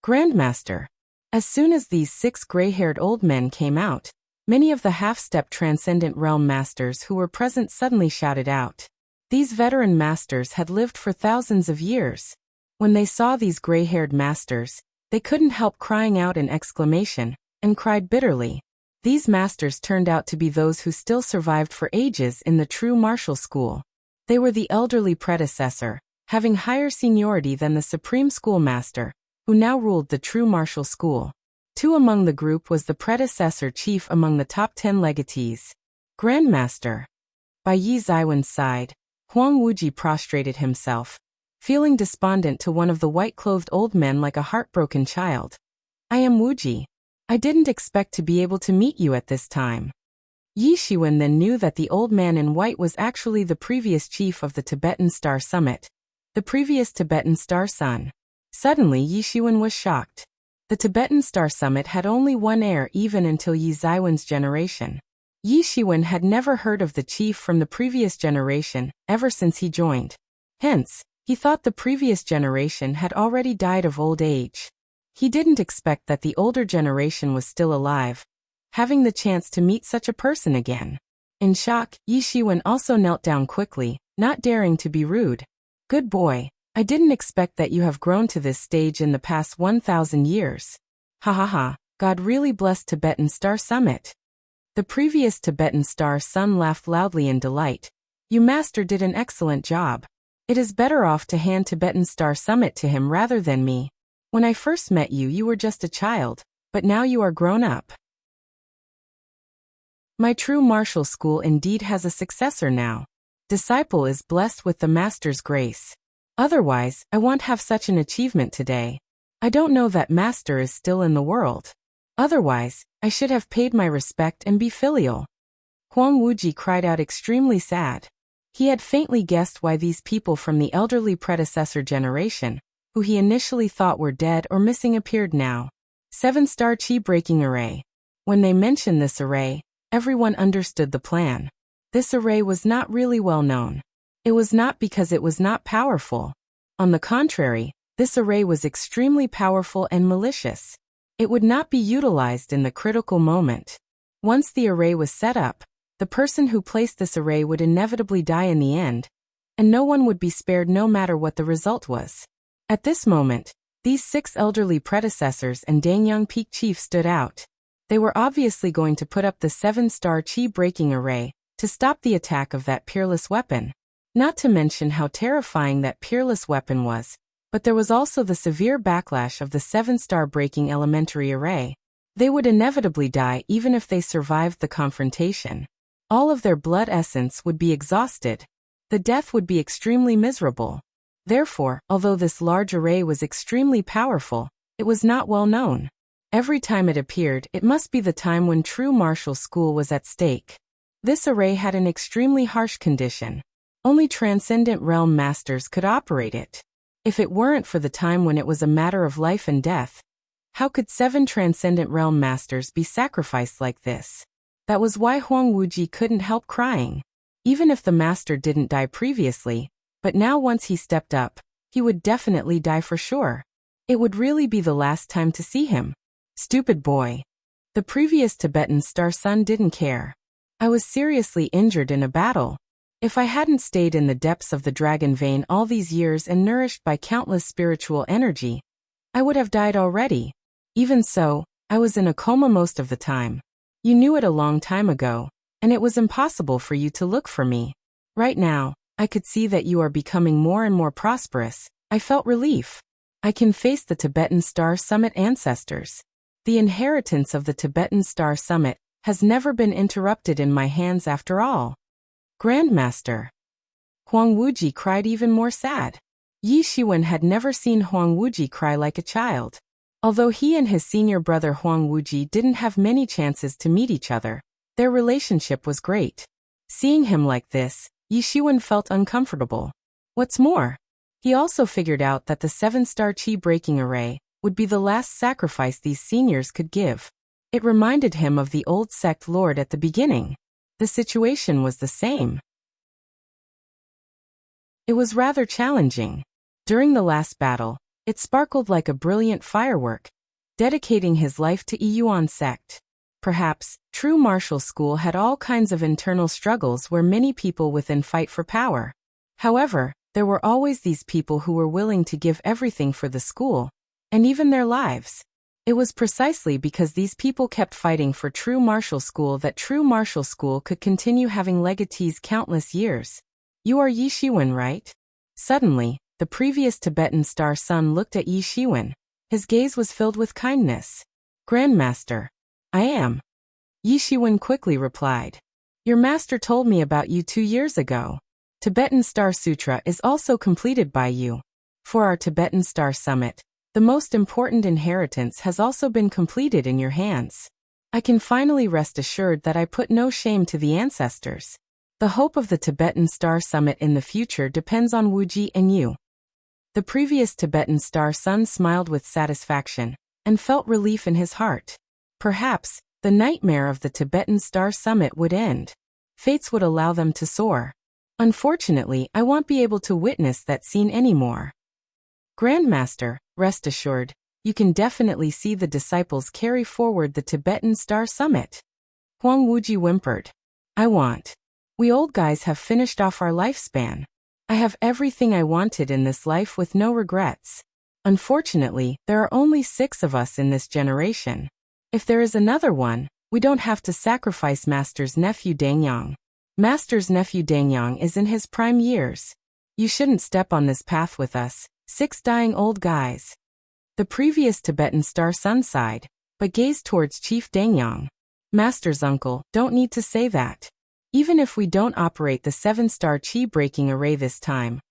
Grandmaster. As soon as these 6 gray-haired old men came out, many of the half-step Transcendent Realm Masters who were present suddenly shouted out. These veteran masters had lived for thousands of years. When they saw these gray-haired masters, they couldn't help crying out in exclamation, and cried bitterly. These masters turned out to be those who still survived for ages in the True Martial School. They were the elderly predecessor, having higher seniority than the Supreme Schoolmaster, who now ruled the True Martial School. 2 among the group was the predecessor chief among the top 10 legatees. Grandmaster. By Yi Zaiwen's side, Huang Wuji prostrated himself, feeling despondent to one of the white-clothed old men like a heartbroken child. I am Wuji. I didn't expect to be able to meet you at this time. Yi Shiwen then knew that the old man in white was actually the previous chief of the Tibetan Star Summit, the previous Tibetan Star Sun. Suddenly Yi Shiwen was shocked. The Tibetan Star Summit had only one heir even until Yi Zaiwen's generation. Yi Shiwen had never heard of the chief from the previous generation ever since he joined. Hence, he thought the previous generation had already died of old age. He didn't expect that the older generation was still alive, having the chance to meet such a person again. In shock, Yi Shiwen also knelt down quickly, not daring to be rude. Good boy, I didn't expect that you have grown to this stage in the past 1,000 years. Ha ha ha, God really blessed Tibetan Star Summit. The previous Tibetan Star Sun laughed loudly in delight. You master did an excellent job. It is better off to hand Tibetan Star Summit to him rather than me. When I first met you, you were just a child, but now you are grown up. My True Martial School indeed has a successor now. Disciple is blessed with the Master's grace. Otherwise, I won't have such an achievement today. I don't know that Master is still in the world. Otherwise, I should have paid my respect and be filial. Huang Wuji cried out extremely sad. He had faintly guessed why these people from the elderly predecessor generation, who he initially thought were dead or missing, appeared now. 7-star chi-breaking array. When they mentioned this array, everyone understood the plan. This array was not really well known. It was not because it was not powerful. On the contrary, this array was extremely powerful and malicious. It would not be utilized in the critical moment. Once the array was set up, the person who placed this array would inevitably die in the end, and no one would be spared no matter what the result was. At this moment, these 6 elderly predecessors and Dangyang Peak Chief stood out. They were obviously going to put up the 7-star chi-breaking array to stop the attack of that peerless weapon. Not to mention how terrifying that peerless weapon was, but there was also the severe backlash of the 7-star breaking elementary array. They would inevitably die even if they survived the confrontation. All of their blood essence would be exhausted. The death would be extremely miserable. Therefore, although this large array was extremely powerful, it was not well known. Every time it appeared, it must be the time when true martial school was at stake. This array had an extremely harsh condition. Only transcendent realm masters could operate it. If it weren't for the time when it was a matter of life and death, how could 7 transcendent realm masters be sacrificed like this? That was why Huang Wuji couldn't help crying. Even if the master didn't die previously, but now once he stepped up, he would definitely die for sure. It would really be the last time to see him. Stupid boy. The previous Tibetan star son didn't care. I was seriously injured in a battle. If I hadn't stayed in the depths of the dragon vein all these years and nourished by countless spiritual energy, I would have died already. Even so, I was in a coma most of the time. You knew it a long time ago, and it was impossible for you to look for me. Right now, I could see that you are becoming more and more prosperous. I felt relief. I can face the Tibetan Star Summit ancestors. The inheritance of the Tibetan Star Summit has never been interrupted in my hands after all. Grandmaster. Huang Wuji cried even more sad. Yi Shiwen had never seen Huang Wuji cry like a child. Although he and his senior brother Huang Wuji didn't have many chances to meet each other, their relationship was great. Seeing him like this, Yi Shiwen felt uncomfortable. What's more, he also figured out that the 7-star chi-breaking array would be the last sacrifice these seniors could give. It reminded him of the old sect lord at the beginning. The situation was the same. It was rather challenging. During the last battle, it sparkled like a brilliant firework, dedicating his life to Yuan sect. Perhaps, true martial school had all kinds of internal struggles where many people within fight for power. However, there were always these people who were willing to give everything for the school, and even their lives. It was precisely because these people kept fighting for true martial school that true martial school could continue having legatees countless years. You are Yi Shiwen, right? Suddenly, the previous Tibetan star son looked at Yi Shiwen. His gaze was filled with kindness. Grandmaster. I am. Yi Shiwen quickly replied. Your master told me about you 2 years ago. Tibetan Star Sutra is also completed by you. For our Tibetan Star Summit, the most important inheritance has also been completed in your hands. I can finally rest assured that I put no shame to the ancestors. The hope of the Tibetan Star Summit in the future depends on Wuji and you. The previous Tibetan Star Son smiled with satisfaction and felt relief in his heart. Perhaps, the nightmare of the Tibetan Star Summit would end. Fates would allow them to soar. Unfortunately, I won't be able to witness that scene anymore. Grandmaster, rest assured, you can definitely see the disciples carry forward the Tibetan Star Summit. Huang Wuji whimpered. I want. We old guys have finished off our lifespan. I have everything I wanted in this life with no regrets. Unfortunately, there are only 6 of us in this generation. If there is another one, we don't have to sacrifice Master's nephew Dangyang. Master's nephew Dangyang is in his prime years. You shouldn't step on this path with us, 6 dying old guys. The previous Tibetan Star Son sighed, but gazed towards Chief Dangyang. Master's uncle, don't need to say that. Even if we don't operate the 7-star chi-breaking array this time,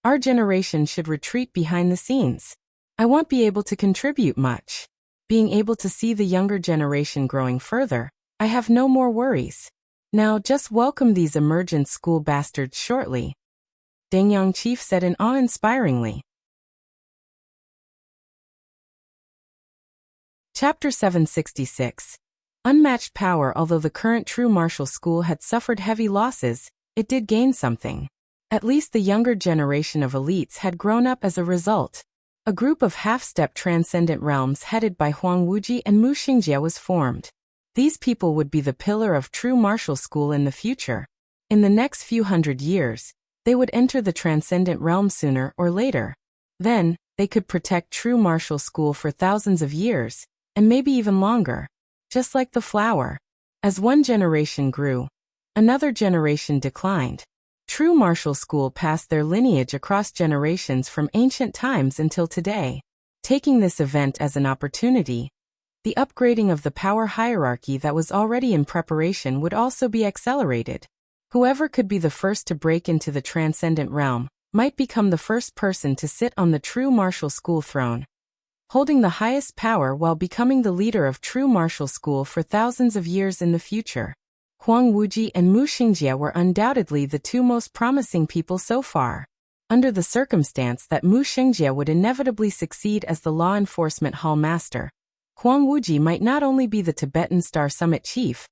our generation should retreat behind the scenes. I won't be able to contribute much. Being able to see the younger generation growing further, I have no more worries. Now just welcome these emergent school bastards shortly. Dangyang Chief said in awe-inspiringly. Chapter 766. Unmatched power. Although the current true martial school had suffered heavy losses, it did gain something. At least the younger generation of elites had grown up as a result. A group of half-step transcendent realms headed by Huang, Wuji, and Mu Xingjie was formed. These people would be the pillar of true martial school in the future. In the next few hundred years, they would enter the transcendent realm sooner or later. Then, they could protect true martial school for thousands of years, and maybe even longer. Just like the flower. As one generation grew, another generation declined. True martial school passed their lineage across generations from ancient times until today. Taking this event as an opportunity, the upgrading of the power hierarchy that was already in preparation would also be accelerated. Whoever could be the first to break into the transcendent realm might become the first person to sit on the true martial school throne, holding the highest power while becoming the leader of true martial school for thousands of years in the future. Huang, Wuji, and Mu Xingjie were undoubtedly the two most promising people so far. Under the circumstance that Mu Xingjie would inevitably succeed as the law enforcement hall master, Huang Wuji might not only be the Tibetan Star Summit chief,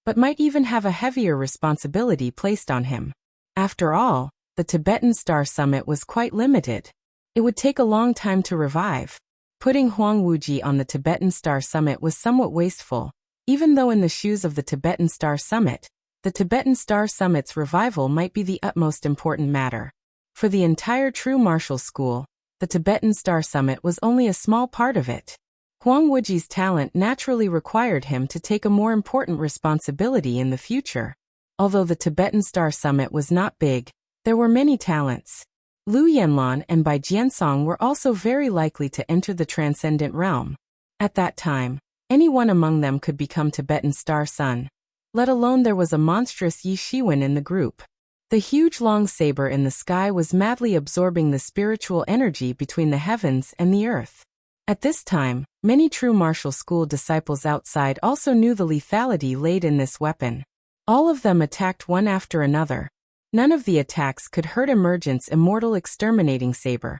but might even have a heavier responsibility placed on him. After all, the Tibetan Star Summit was quite limited. It would take a long time to revive. Putting Huang Wuji on the Tibetan Star Summit was somewhat wasteful. Even though in the shoes of the Tibetan Star Summit, the Tibetan Star Summit's revival might be the utmost important matter. For the entire true martial school, the Tibetan Star Summit was only a small part of it. Huang Wuji's talent naturally required him to take a more important responsibility in the future. Although the Tibetan Star Summit was not big, there were many talents. Lu Yanlan and Bai Jiansong were also very likely to enter the transcendent realm. At that time, any one among them could become Tibetan Star Sun. Let alone there was a monstrous Yi Shiwen in the group. The huge long saber in the sky was madly absorbing the spiritual energy between the heavens and the earth. At this time, many true martial school disciples outside also knew the lethality laid in this weapon. All of them attacked one after another. None of the attacks could hurt Emergent's immortal exterminating saber,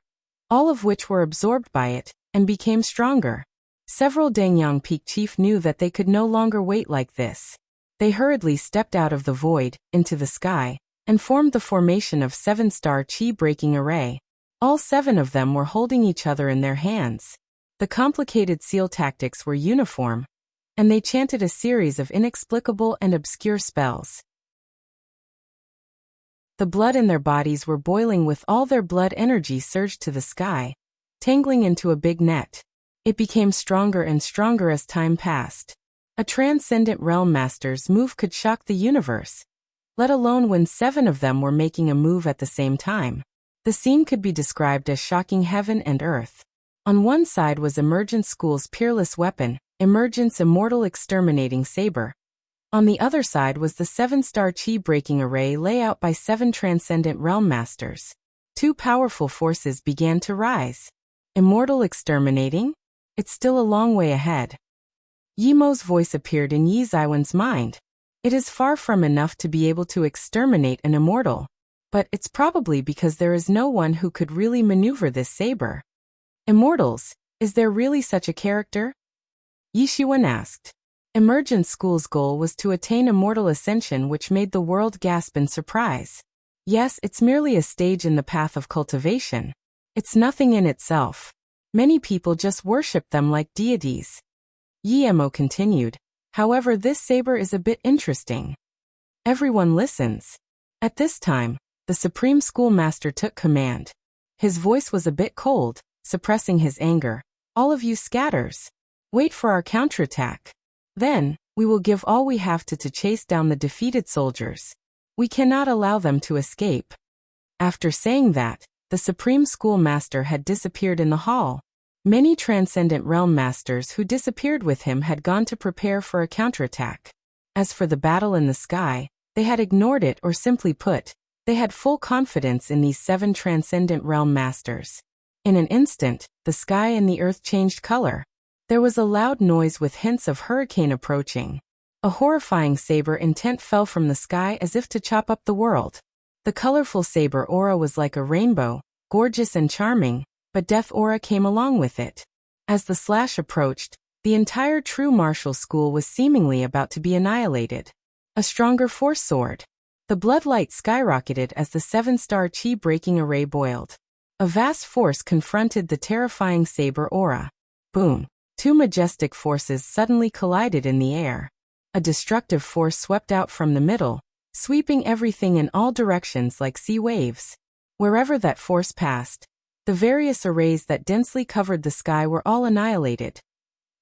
all of which were absorbed by it, and became stronger. Several Dangyang Peak chief knew that they could no longer wait like this. They hurriedly stepped out of the void, into the sky, and formed the formation of 7-star chi-breaking array. All 7 of them were holding each other in their hands. The complicated seal tactics were uniform, and they chanted a series of inexplicable and obscure spells. The blood in their bodies were boiling with all their blood energy surged to the sky, tangling into a big net. It became stronger and stronger as time passed. A transcendent realm master's move could shock the universe, let alone when 7 of them were making a move at the same time. The scene could be described as shocking heaven and earth. On one side was Emergent School's peerless weapon, Emergent's immortal exterminating saber. On the other side was the 7-star chi-breaking array laid out by 7 transcendent realm masters. 2 powerful forces began to rise. Immortal exterminating? It's still a long way ahead. Yimo's voice appeared in Yi Ziwen's mind. It is far from enough to be able to exterminate an immortal. But it's probably because there is no one who could really maneuver this saber. Immortals, is there really such a character? Yi Shiwen asked. Emergent School's goal was to attain immortal ascension, which made the world gasp in surprise. Yes, it's merely a stage in the path of cultivation. It's nothing in itself. Many people just worship them like deities. Yi Mo continued. However, this saber is a bit interesting. Everyone listens. At this time, the Supreme Schoolmaster took command. His voice was a bit cold, suppressing his anger. All of you scatters. Wait for our counterattack. Then, we will give all we have to chase down the defeated soldiers. We cannot allow them to escape. After saying that, the Supreme Schoolmaster had disappeared in the hall. Many transcendent realm masters who disappeared with him had gone to prepare for a counterattack. As for the battle in the sky, they had ignored it, or simply put, they had full confidence in these 7 transcendent realm masters. In an instant, the sky and the earth changed color. There was a loud noise with hints of hurricane approaching. A horrifying saber intent fell from the sky as if to chop up the world. The colorful saber aura was like a rainbow, gorgeous and charming, but death aura came along with it. As the slash approached, The entire true martial school was seemingly about to be annihilated. A stronger force soared. The bloodlight skyrocketed as the 7-star chi-breaking array boiled. A vast force confronted the terrifying saber aura. Boom! Two majestic forces suddenly collided in the air. A destructive force swept out from the middle, sweeping everything in all directions like sea waves. Wherever that force passed, the various arrays that densely covered the sky were all annihilated.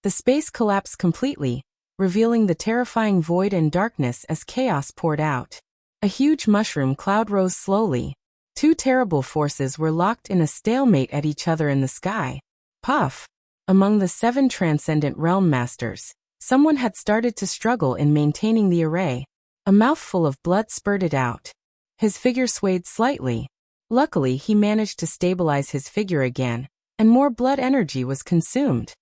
The space collapsed completely, revealing the terrifying void and darkness as chaos poured out. A huge mushroom cloud rose slowly. Two terrible forces were locked in a stalemate at each other in the sky. Puff! Among the 7 transcendent realm masters, someone had started to struggle in maintaining the array. A mouthful of blood spurted out. His figure swayed slightly. Luckily, he managed to stabilize his figure again, and more blood energy was consumed.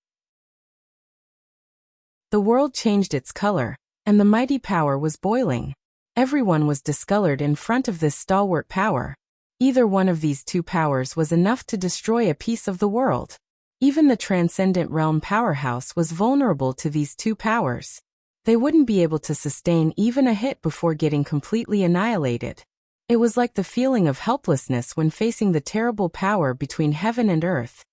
The world changed its color, and the mighty power was boiling. Everyone was discolored in front of this stalwart power. Either one of these two powers was enough to destroy a piece of the world. Even the Transcendent Realm powerhouse was vulnerable to these two powers. They wouldn't be able to sustain even a hit before getting completely annihilated. It was like the feeling of helplessness when facing the terrible power between heaven and earth.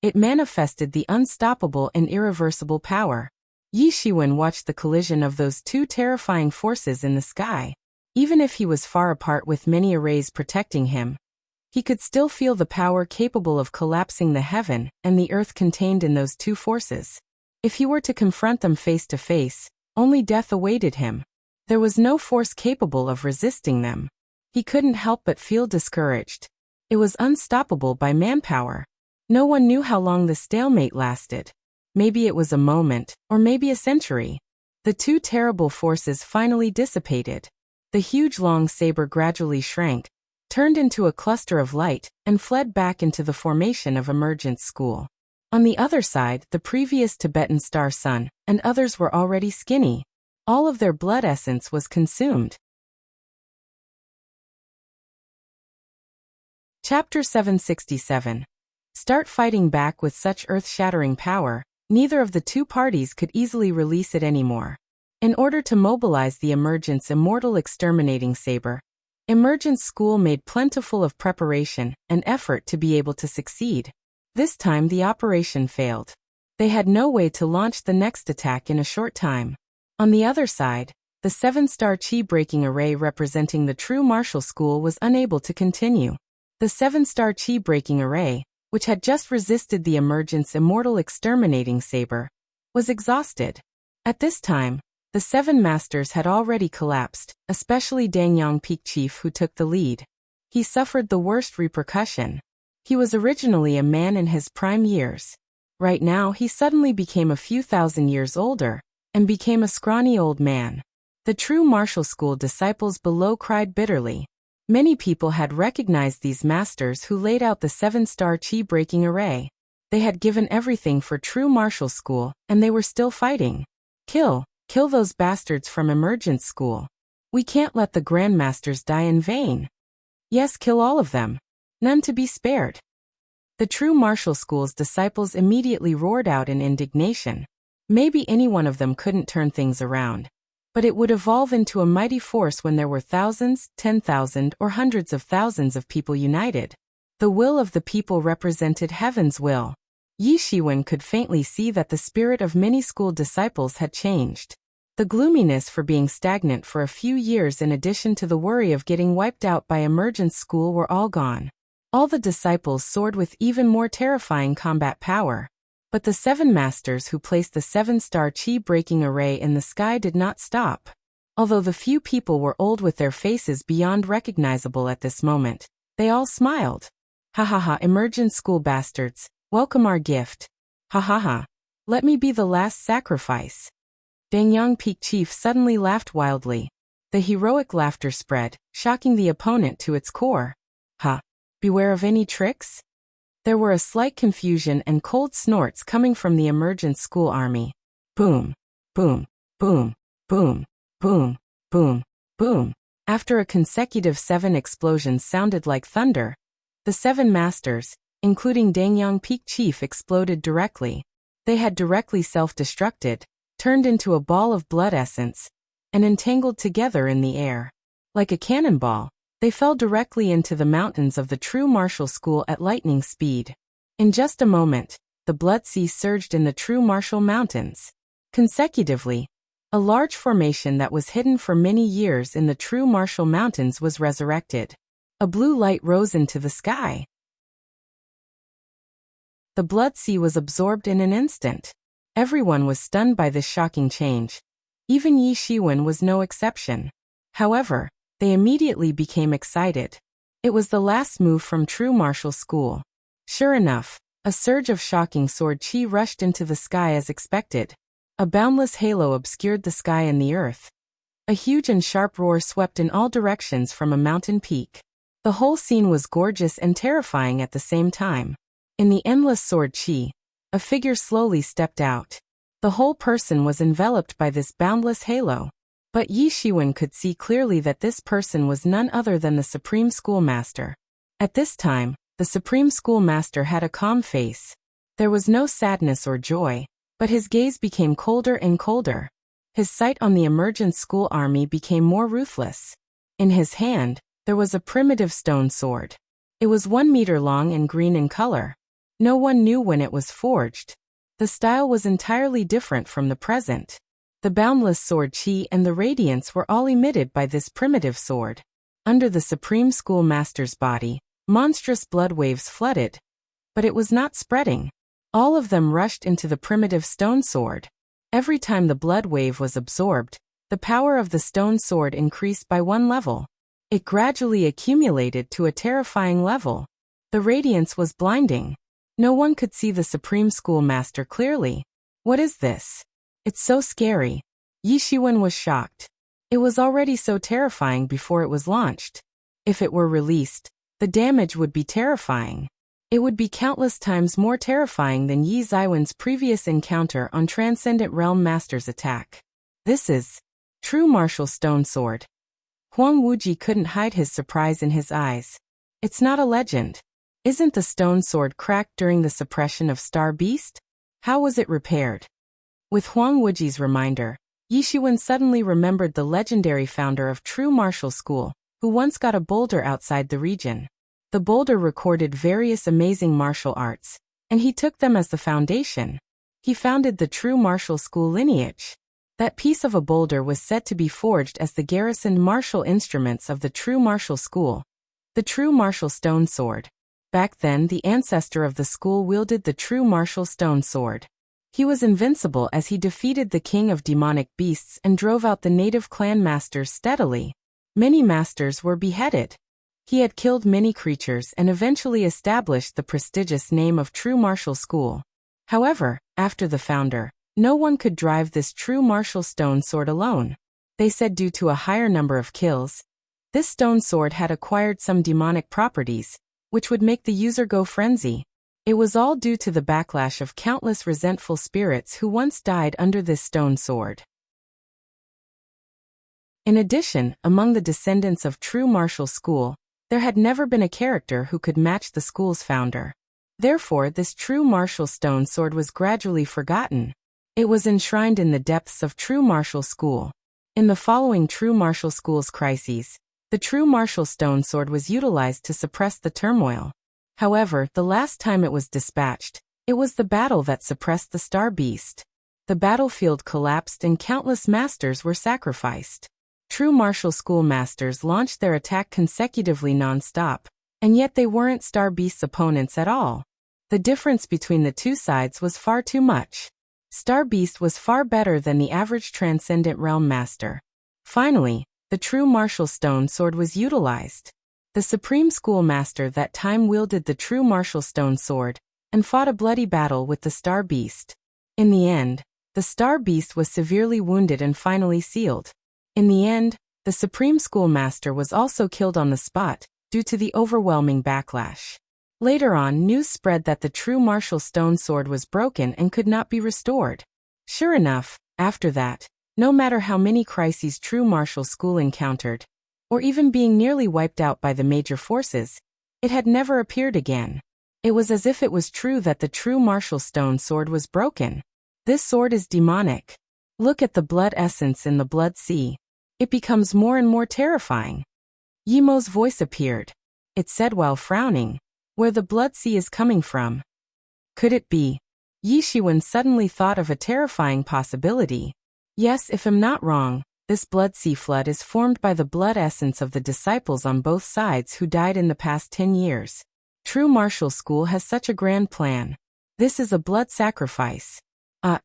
It manifested the unstoppable and irreversible power. Yi Shiwen watched the collision of those two terrifying forces in the sky. Even if he was far apart with many arrays protecting him, he could still feel the power capable of collapsing the heaven and the earth contained in those two forces. If he were to confront them face to face, only death awaited him. There was no force capable of resisting them. He couldn't help but feel discouraged. It was unstoppable by manpower. No one knew how long the stalemate lasted. Maybe it was a moment, or maybe a century. The two terrible forces finally dissipated. The huge long saber gradually shrank, turned into a cluster of light, and fled back into the formation of Emergence School. On the other side, the previous Tibetan Star Sun and others were already skinny. All of their blood essence was consumed. Chapter 767. Start fighting back with such earth-shattering power. Neither of the two parties could easily release it anymore. In order to mobilize the Emergence Immortal Exterminating Saber, Emergence School made plentiful of preparation and effort to be able to succeed. This time the operation failed. They had no way to launch the next attack in a short time. On the other side, the 7-star chi-breaking array representing the true martial school was unable to continue. The 7-star chi-breaking array, which had just resisted the Emergence Immortal Exterminating Saber, was exhausted. At this time, the 7 masters had already collapsed, especially Dangyang Peak Chief who took the lead. He suffered the worst repercussion. He was originally a man in his prime years. Right now he suddenly became a few thousand years older, and became a scrawny old man. The true martial school disciples below cried bitterly. Many people had recognized these masters who laid out the 7-star chi-breaking array. They had given everything for true martial school, and they were still fighting. Kill those bastards from Emergence School. We can't let the grandmasters die in vain. Yes, kill all of them. None to be spared. The true martial school's disciples immediately roared out in indignation. Maybe any one of them couldn't turn things around, but it would evolve into a mighty force when there were thousands, 10,000, or hundreds of thousands of people united. The will of the people represented heaven's will. Yi Shiwen could faintly see that the spirit of many school disciples had changed. The gloominess for being stagnant for a few years in addition to the worry of getting wiped out by Emergence School were all gone. All the disciples soared with even more terrifying combat power. But the 7 masters who placed the 7-star chi-breaking array in the sky did not stop. Although the few people were old with their faces beyond recognizable at this moment, they all smiled. Ha ha ha, Emergence School bastards, welcome our gift. Ha ha ha. Let me be the last sacrifice. Dangyang Peak Chief suddenly laughed wildly. The heroic laughter spread, shocking the opponent to its core. Ha! Beware of any tricks? There were a slight confusion and cold snorts coming from the Emergence School army. Boom! Boom! Boom! Boom! Boom! Boom! Boom! After a consecutive 7 explosions sounded like thunder, the 7 masters, including Dangyang Peak Chief, exploded directly. They had directly self-destructed, turned into a ball of blood essence, and entangled together in the air. Like a cannonball, they fell directly into the mountains of the true martial school at lightning speed. In just a moment, the blood sea surged in the true martial mountains. Consecutively, a large formation that was hidden for many years in the true martial mountains was resurrected. A blue light rose into the sky. The blood sea was absorbed in an instant. Everyone was stunned by this shocking change. Even Yi Shiwen was no exception. However, they immediately became excited. It was the last move from true martial school. Sure enough, a surge of shocking sword chi rushed into the sky as expected. A boundless halo obscured the sky and the earth. A huge and sharp roar swept in all directions from a mountain peak. The whole scene was gorgeous and terrifying at the same time. In the endless sword chi, a figure slowly stepped out. The whole person was enveloped by this boundless halo. But Yi Shiwen could see clearly that this person was none other than the Supreme Schoolmaster. At this time, the Supreme Schoolmaster had a calm face. There was no sadness or joy, but his gaze became colder and colder. His sight on the emergent school army became more ruthless. In his hand, there was a primitive stone sword. It was 1 meter long and green in color. No one knew when it was forged. The style was entirely different from the present. The boundless sword chi and the radiance were all emitted by this primitive sword. Under the Supreme Schoolmaster's body, monstrous blood waves flooded. But it was not spreading. All of them rushed into the primitive stone sword. Every time the blood wave was absorbed, the power of the stone sword increased by 1 level. It gradually accumulated to a terrifying level. The radiance was blinding. No one could see the Supreme Schoolmaster clearly. What is this? It's so scary. Yi Shiwen was shocked. It was already so terrifying before it was launched. If it were released, the damage would be terrifying. It would be countless times more terrifying than Yi Ziwen's previous encounter on Transcendent Realm Master's attack. This is true martial stone sword. Huang Wuji couldn't hide his surprise in his eyes. It's not a legend. Isn't the stone sword cracked during the suppression of Star Beast? How was it repaired? With Huang Wuji's reminder, Yi Shiwen suddenly remembered the legendary founder of True Martial School, who once got a boulder outside the region. The boulder recorded various amazing martial arts, and he took them as the foundation. He founded the True Martial School lineage. That piece of a boulder was said to be forged as the garrisoned martial instruments of the True Martial School. The True Martial Stone Sword. Back then, the ancestor of the school wielded the True Martial Stone Sword. He was invincible as he defeated the king of demonic beasts and drove out the native clan masters steadily. Many masters were beheaded. He had killed many creatures and eventually established the prestigious name of True Martial School. However, after the founder, no one could drive this True Martial Stone Sword alone. They said due to a higher number of kills, this stone sword had acquired some demonic properties, which would make the user go frenzy. It was all due to the backlash of countless resentful spirits who once died under this stone sword. In addition, among the descendants of True Martial School, there had never been a character who could match the school's founder. Therefore, this True Martial Stone Sword was gradually forgotten. It was enshrined in the depths of True Martial School. In the following True Martial School's crises, the True Martial Stone Sword was utilized to suppress the turmoil. However, the last time it was dispatched, it was the battle that suppressed the Star Beast. The battlefield collapsed and countless masters were sacrificed. True Martial School masters launched their attack consecutively non-stop, and yet they weren't Star Beast's opponents at all. The difference between the two sides was far too much. Star Beast was far better than the average Transcendent Realm Master. Finally, the True Martial Stone Sword was utilized. The Supreme Schoolmaster that time wielded the True Martial Stone Sword, and fought a bloody battle with the Star Beast. In the end, the Star Beast was severely wounded and finally sealed. In the end, the Supreme Schoolmaster was also killed on the spot, due to the overwhelming backlash. Later on, news spread that the True Martial Stone Sword was broken and could not be restored. Sure enough, after that, no matter how many crises True Martial School encountered, or even being nearly wiped out by the major forces, it had never appeared again. It was as if it was true that the true martial stone sword was broken. This sword is demonic. Look at the blood essence in the blood sea. It becomes more and more terrifying. Yimo's voice appeared. It said while frowning, "Where the blood sea is coming from? Could it be?" Yi Shiwen suddenly thought of a terrifying possibility. Yes, if I'm not wrong, this blood sea flood is formed by the blood essence of the disciples on both sides who died in the past 10 years. True martial school has such a grand plan. This is a blood sacrifice.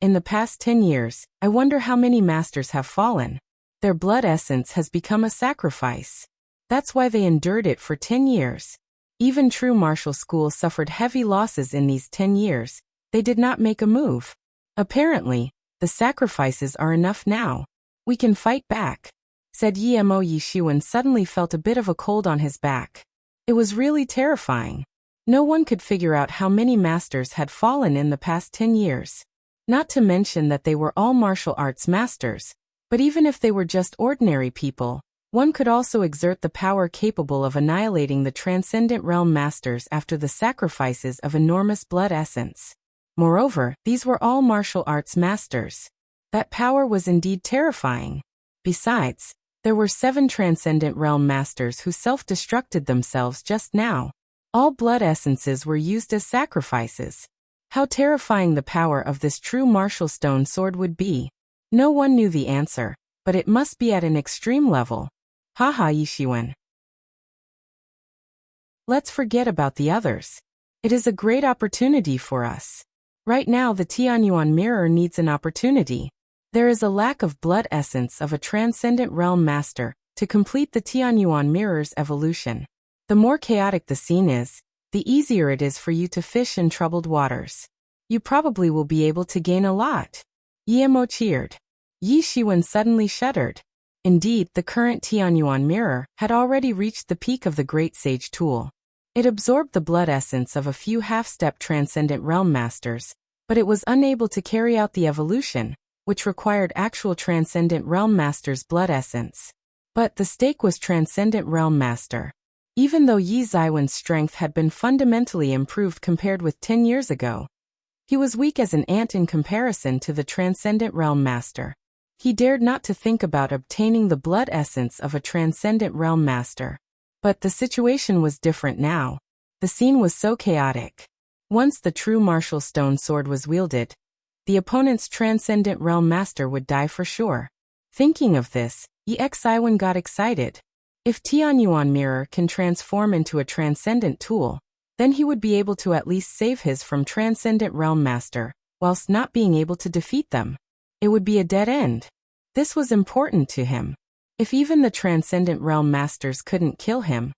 In the past 10 years, I wonder how many masters have fallen. Their blood essence has become a sacrifice. That's why they endured it for 10 years. Even true martial school suffered heavy losses in these 10 years. They did not make a move. Apparently, the sacrifices are enough now. We can fight back, said Yi Shiwen suddenly felt a bit of a cold on his back. It was really terrifying. No one could figure out how many masters had fallen in the past 10 years. Not to mention that they were all martial arts masters. But even if they were just ordinary people, one could also exert the power capable of annihilating the transcendent realm masters after the sacrifices of enormous blood essence. Moreover, these were all martial arts masters. That power was indeed terrifying. Besides, there were 7 transcendent realm masters who self-destructed themselves just now. All blood essences were used as sacrifices. How terrifying the power of this true martial stone sword would be. No one knew the answer, but it must be at an extreme level. Haha, Yi Shiwen. Let's forget about the others. It is a great opportunity for us. Right now the Tianyuan mirror needs an opportunity. There is a lack of blood essence of a transcendent realm master to complete the Tianyuan mirror's evolution. The more chaotic the scene is, the easier it is for you to fish in troubled waters. You probably will be able to gain a lot. Yimo cheered. Yi Shiwen suddenly shuddered. Indeed, the current Tianyuan mirror had already reached the peak of the Great Sage tool. It absorbed the blood essence of a few half-step transcendent realm masters, but it was unable to carry out the evolution, which required actual transcendent realm master's blood essence. But the stake was transcendent realm master. Even though Yi Ziwen's strength had been fundamentally improved compared with 10 years ago, he was weak as an ant in comparison to the transcendent realm master. He dared not to think about obtaining the blood essence of a transcendent realm master. But the situation was different now. The scene was so chaotic. Once the true martial stone sword was wielded, the opponent's transcendent realm master would die for sure. Thinking of this, Yi Ziwen got excited. If Tianyuan mirror can transform into a transcendent tool, then he would be able to at least save his from transcendent realm master, whilst not being able to defeat them. It would be a dead end. This was important to him. If even the transcendent realm masters couldn't kill him,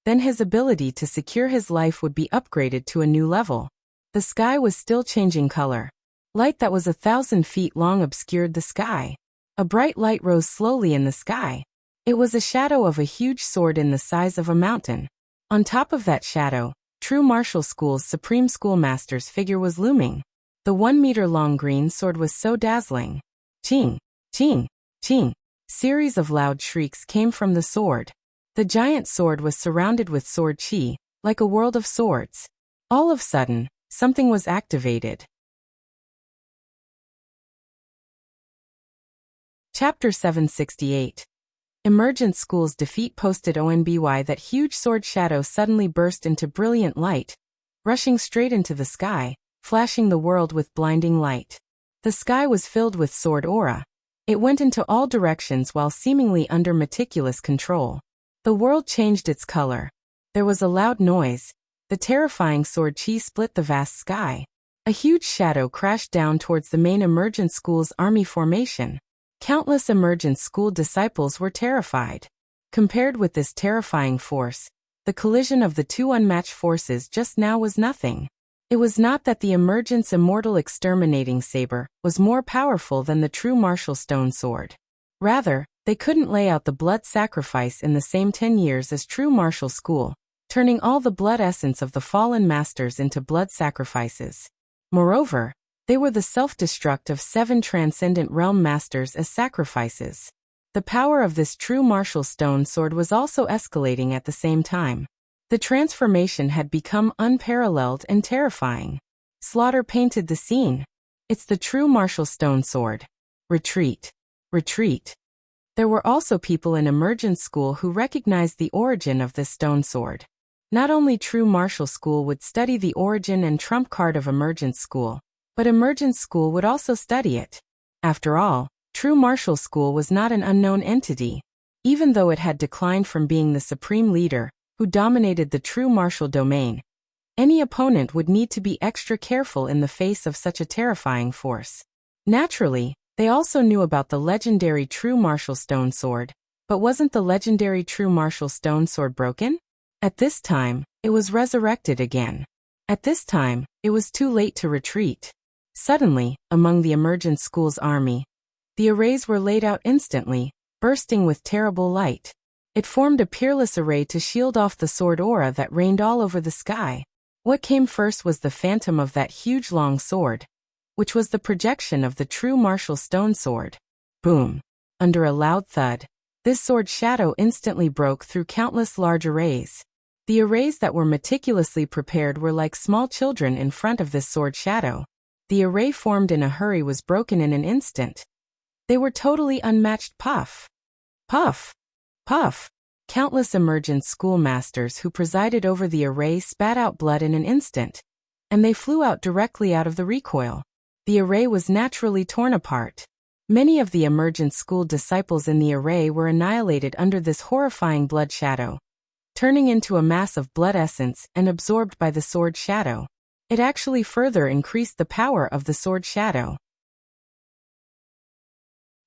then his ability to secure his life would be upgraded to a new level. The sky was still changing color. Light that was 1,000 feet long obscured the sky. A bright light rose slowly in the sky. It was a shadow of a huge sword in the size of a mountain. On top of that shadow, True Martial School's Supreme Schoolmaster's figure was looming. The 1-meter-long green sword was so dazzling. Ching, ching, ching. Series of loud shrieks came from the sword. The giant sword was surrounded with sword chi, like a world of swords. All of a sudden, something was activated. Chapter 768. Emergent School's defeat posted ONBY. That huge sword shadow suddenly burst into brilliant light, rushing straight into the sky, flashing the world with blinding light. The sky was filled with sword aura. It went into all directions while seemingly under meticulous control. The world changed its color. There was a loud noise. The terrifying sword chi split the vast sky. A huge shadow crashed down towards the main Emergent School's army formation. Countless Emergent School disciples were terrified. Compared with this terrifying force, the collision of the two unmatched forces just now was nothing. It was not that the Emergent's immortal exterminating saber was more powerful than the true martial stone sword. Rather, they couldn't lay out the blood sacrifice in the same 10 years as true martial school, turning all the blood essence of the fallen masters into blood sacrifices. Moreover, they were the self-destruct of 7 transcendent realm masters as sacrifices. The power of this true martial stone sword was also escalating at the same time. The transformation had become unparalleled and terrifying. Slaughter painted the scene. It's the true martial stone sword. Retreat. Retreat. There were also people in Emergence School who recognized the origin of this stone sword. Not only true martial school would study the origin and trump card of Emergence School, but Emergence School would also study it. After all, true martial school was not an unknown entity. Even though it had declined from being the supreme leader, who dominated the true martial domain, any opponent would need to be extra careful in the face of such a terrifying force. Naturally, they also knew about the legendary true martial stone sword, but wasn't the legendary true martial stone sword broken? At this time, it was resurrected again. At this time, it was too late to retreat. Suddenly, among the Emergence School's army, the arrays were laid out instantly, bursting with terrible light. It formed a peerless array to shield off the sword aura that reigned all over the sky. What came first was the phantom of that huge long sword, which was the projection of the true martial stone sword. Boom! Under a loud thud, this sword shadow instantly broke through countless large arrays. The arrays that were meticulously prepared were like small children in front of this sword shadow. The array formed in a hurry was broken in an instant. They were totally unmatched. Puff! Puff! Puff! Countless Emergence School masters who presided over the array spat out blood in an instant, and they flew out directly out of the recoil. The array was naturally torn apart. Many of the Emergence School disciples in the array were annihilated under this horrifying blood shadow, turning into a mass of blood essence and absorbed by the sword shadow. It actually further increased the power of the sword shadow.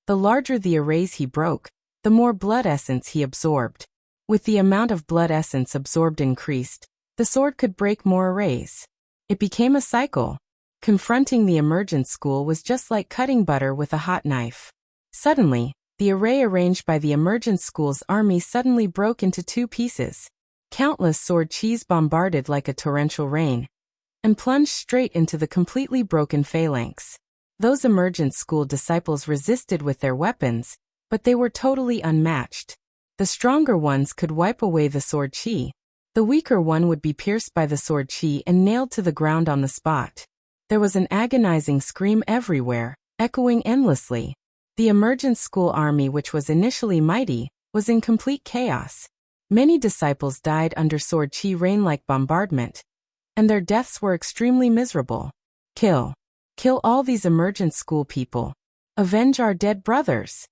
The larger the arrays he broke, the more blood essence he absorbed. With the amount of blood essence absorbed increased, the sword could break more arrays. It became a cycle. Confronting the Emergence School was just like cutting butter with a hot knife. Suddenly, the array arranged by the Emergence School's army suddenly broke into two pieces. Countless sword cheese bombarded like a torrential rain, and plunged straight into the completely broken phalanx. Those Emergence School disciples resisted with their weapons, but they were totally unmatched. The stronger ones could wipe away the sword chi. The weaker one would be pierced by the sword chi and nailed to the ground on the spot. There was an agonizing scream everywhere, echoing endlessly. The Emergence School army, which was initially mighty, was in complete chaos. Many disciples died under sword chi rain-like bombardment, and their deaths were extremely miserable. Kill. Kill all these Emergence School people. Avenge our dead brothers.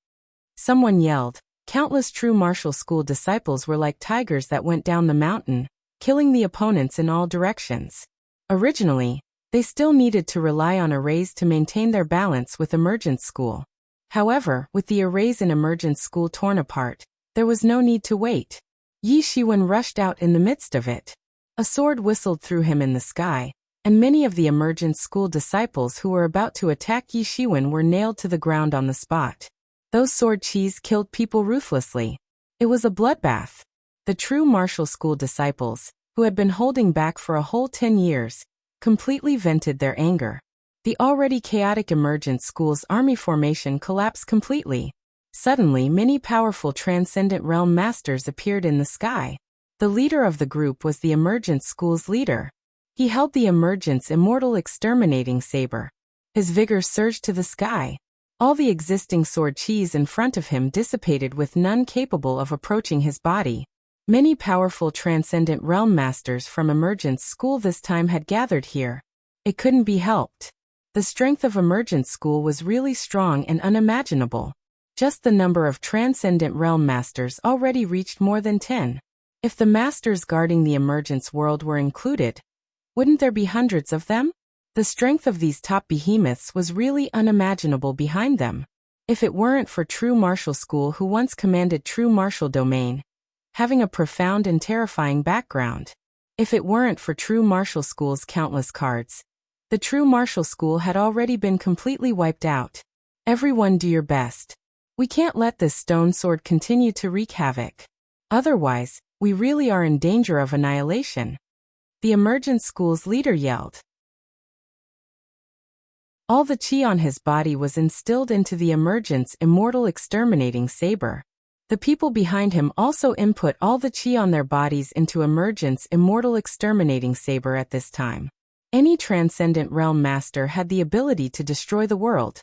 Someone yelled. Countless true martial school disciples were like tigers that went down the mountain, killing the opponents in all directions. Originally, they still needed to rely on arrays to maintain their balance with Emergence School. However, with the arrays in Emergence School torn apart, there was no need to wait. Yi Shiwen rushed out in the midst of it. A sword whistled through him in the sky, and many of the Emergence School disciples who were about to attack Yi Shiwen were nailed to the ground on the spot. Those sword chis killed people ruthlessly. It was a bloodbath. The true martial school disciples, who had been holding back for a whole 10 years, completely vented their anger. The already chaotic Emergence School's army formation collapsed completely. Suddenly, many powerful transcendent realm masters appeared in the sky. The leader of the group was the Emergence School's leader. He held the Emergence Immortal Exterminating Saber. His vigor surged to the sky. All the existing sword chis in front of him dissipated with none capable of approaching his body. Many powerful transcendent realm masters from Emergence School this time had gathered here. It couldn't be helped. The strength of Emergence School was really strong and unimaginable. Just the number of transcendent realm masters already reached more than 10. If the masters guarding the Emergence world were included, wouldn't there be hundreds of them? The strength of these top behemoths was really unimaginable behind them. If it weren't for True Martial School, who once commanded True Martial Domain, having a profound and terrifying background. If it weren't for True Martial School's countless cards, the True Martial School had already been completely wiped out. Everyone do your best. We can't let this stone sword continue to wreak havoc. Otherwise, we really are in danger of annihilation. The Emergence School's leader yelled. All the chi on his body was instilled into the Emergence Immortal Exterminating Saber. The people behind him also input all the chi on their bodies into Emergent's immortal exterminating saber at this time. Any transcendent realm master had the ability to destroy the world.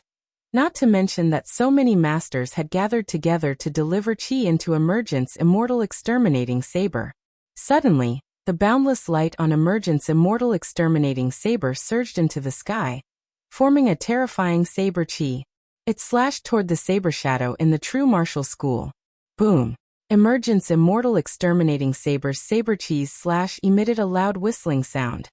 Not to mention that so many masters had gathered together to deliver chi into Emergent's immortal exterminating saber. Suddenly, the boundless light on Emergent's immortal exterminating saber surged into the sky, forming a terrifying saber chi. It slashed toward the saber shadow in the true martial school. Boom! Emergent's immortal exterminating saber's saber chi's slash emitted a loud whistling sound,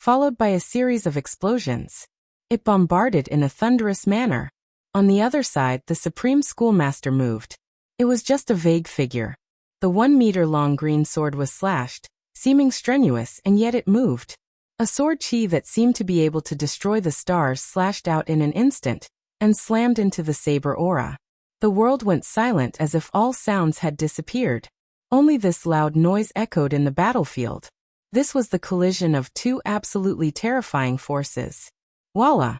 followed by a series of explosions. It bombarded in a thunderous manner. On the other side, the Supreme Schoolmaster moved. It was just a vague figure. The 1-meter-long green sword was slashed, seeming strenuous, and yet it moved. A sword chi that seemed to be able to destroy the stars slashed out in an instant, and slammed into the saber aura. The world went silent as if all sounds had disappeared. Only this loud noise echoed in the battlefield. This was the collision of two absolutely terrifying forces. Voila!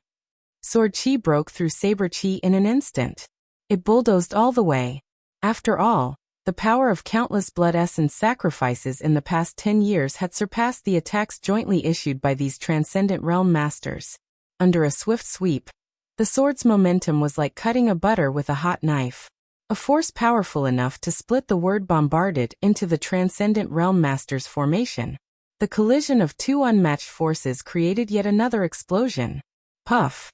Sword chi broke through saber chi in an instant. It bulldozed all the way. After all, the power of countless blood essence sacrifices in the past 10 years had surpassed the attacks jointly issued by these transcendent realm masters. Under a swift sweep, the sword's momentum was like cutting a butter with a hot knife. A force powerful enough to split the word bombarded into the transcendent realm master's formation. The collision of two unmatched forces created yet another explosion. Puff!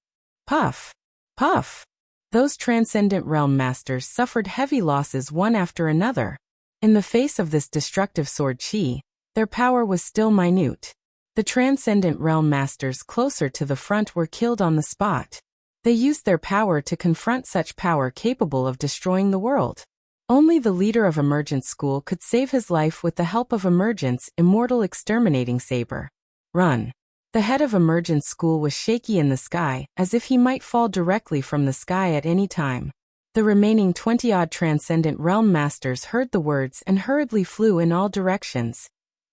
Puff! Puff! Those transcendent realm masters suffered heavy losses one after another. In the face of this destructive sword chi, their power was still minute. The transcendent realm masters closer to the front were killed on the spot. They used their power to confront such power capable of destroying the world. Only the leader of Emergent's school could save his life with the help of Emergent's immortal exterminating saber. Run! The head of Emergent's school was shaky in the sky, as if he might fall directly from the sky at any time. The remaining 20-odd transcendent realm masters heard the words and hurriedly flew in all directions,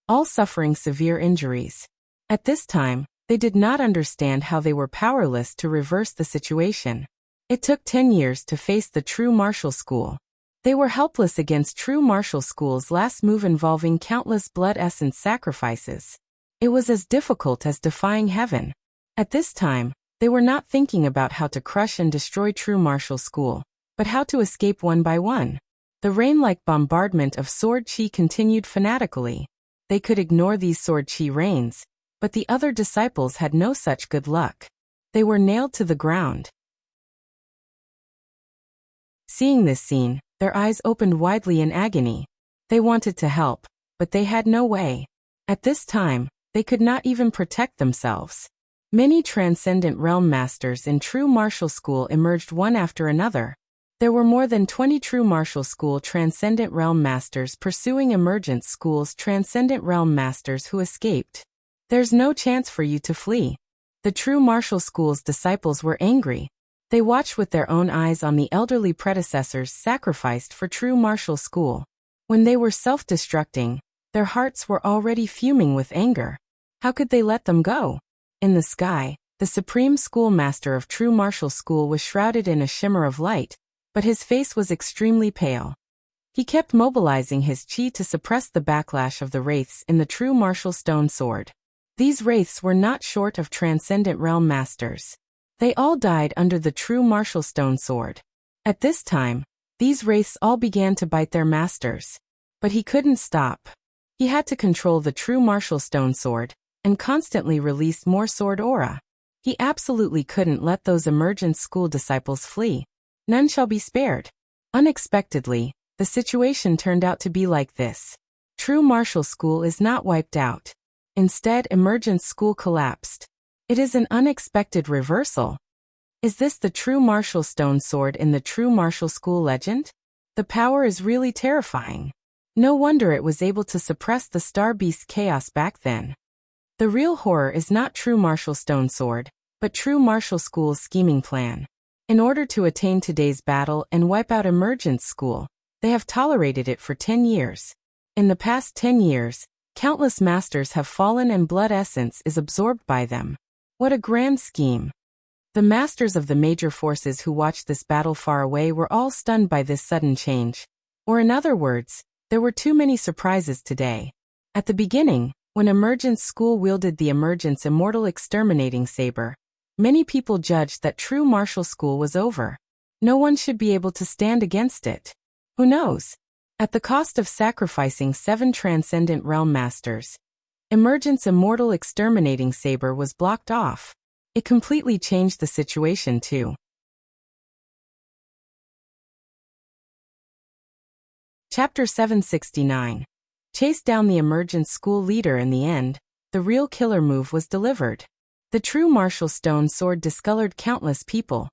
all suffering severe injuries. At this time, they did not understand how they were powerless to reverse the situation. It took 10 years to face the true martial school. They were helpless against true martial school's last move involving countless blood essence sacrifices. It was as difficult as defying heaven. At this time, they were not thinking about how to crush and destroy true martial school, but how to escape one by one. The rain-like bombardment of sword chi continued fanatically. They could ignore these sword chi rains, but the other disciples had no such good luck. They were nailed to the ground. Seeing this scene, their eyes opened widely in agony. They wanted to help, but they had no way. At this time, they could not even protect themselves. Many transcendent realm masters in true martial school emerged one after another. There were more than 20 true martial school transcendent realm masters pursuing Emergent school's transcendent realm masters who escaped. There's no chance for you to flee. The true martial school's disciples were angry. They watched with their own eyes on the elderly predecessors sacrificed for true martial school. When they were self-destructing, their hearts were already fuming with anger. How could they let them go? In the sky, the supreme schoolmaster of true martial school was shrouded in a shimmer of light, but his face was extremely pale. He kept mobilizing his chi to suppress the backlash of the wraiths in the true martial stone sword. These wraiths were not short of transcendent realm masters. They all died under the true martial stone sword. At this time, these wraiths all began to bite their masters. But he couldn't stop. He had to control the true martial stone sword, and constantly release more sword aura. He absolutely couldn't let those Emergent school disciples flee. None shall be spared. Unexpectedly, the situation turned out to be like this. True martial school is not wiped out. Instead, Emergent school collapsed. It is an unexpected reversal. Is this the true martial stone sword in the true martial school legend? The power is really terrifying. No wonder it was able to suppress the Star Beast's chaos back then. The real horror is not true martial stone sword, but true martial school's scheming plan. In order to attain today's battle and wipe out Emergent school, they have tolerated it for 10 years. In the past 10 years, countless masters have fallen and blood essence is absorbed by them. What a grand scheme. The masters of the major forces who watched this battle far away were all stunned by this sudden change. Or in other words, there were too many surprises today. At the beginning, when Emergence School wielded the Emergence Immortal Exterminating Saber, many people judged that true martial school was over. No one should be able to stand against it. Who knows? At the cost of sacrificing 7 Transcendent Realm Masters, Emergence Immortal Exterminating Saber was blocked off. It completely changed the situation too. Chapter 769. Chase down the Emergence School leader. In the end, the real killer move was delivered. The true martial stone sword discolored countless people,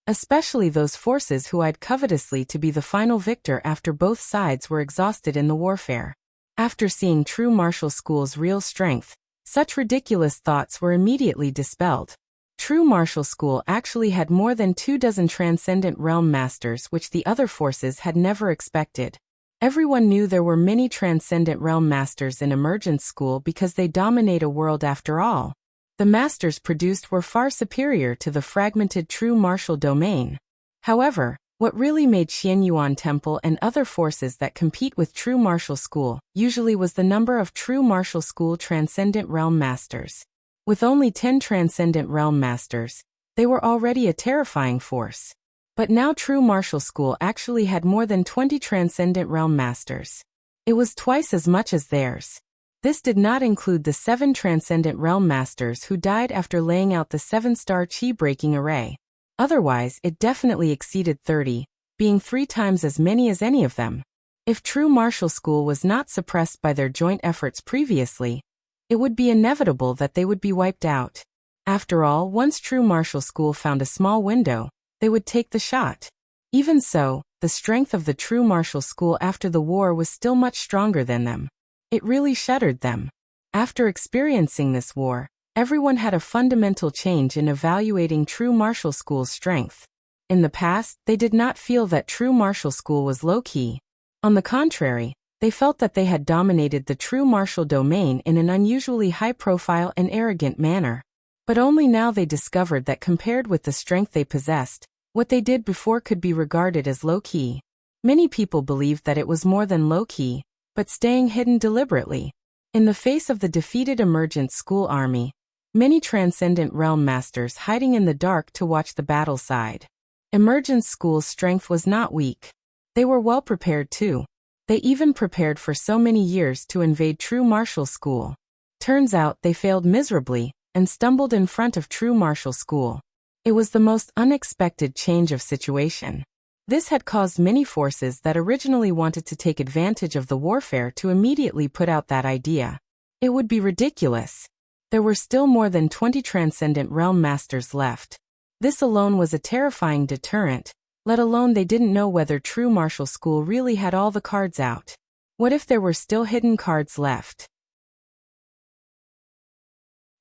especially those forces who eyed covetously to be the final victor after both sides were exhausted in the warfare. After seeing true martial school's real strength, such ridiculous thoughts were immediately dispelled. True martial school actually had more than 24 Transcendent Realm Masters, which the other forces had never expected. Everyone knew there were many Transcendent Realm Masters in Emergence School because they dominate a world after all. The masters produced were far superior to the fragmented true martial domain. However, what really made Xianyuan Temple and other forces that compete with true martial school usually was the number of true martial school Transcendent Realm Masters. With only 10 Transcendent Realm Masters, they were already a terrifying force. But now true martial school actually had more than 20 Transcendent Realm Masters. It was twice as much as theirs. This did not include the 7 Transcendent Realm Masters who died after laying out the 7-star chi-breaking array. Otherwise, it definitely exceeded 30, being 3 times as many as any of them. If true martial school was not suppressed by their joint efforts previously, it would be inevitable that they would be wiped out. After all, once true martial school found a small window, they would take the shot. Even so, the strength of the true martial school after the war was still much stronger than them. It really shuddered them. After experiencing this war, everyone had a fundamental change in evaluating true martial school's strength. In the past, they did not feel that true martial school was low-key. On the contrary, they felt that they had dominated the true martial domain in an unusually high-profile and arrogant manner. But only now they discovered that compared with the strength they possessed, what they did before could be regarded as low-key. Many people believed that it was more than low-key, but staying hidden deliberately. In the face of the defeated Emergence School army, many Transcendent Realm Masters hiding in the dark to watch the battle side. Emergence School's strength was not weak. They were well prepared too. They even prepared for so many years to invade true martial school. Turns out they failed miserably and stumbled in front of true martial school. It was the most unexpected change of situation. This had caused many forces that originally wanted to take advantage of the warfare to immediately put out that idea. It would be ridiculous. There were still more than 20 Transcendent Realm Masters left. This alone was a terrifying deterrent, let alone they didn't know whether true martial school really had all the cards out. What if there were still hidden cards left?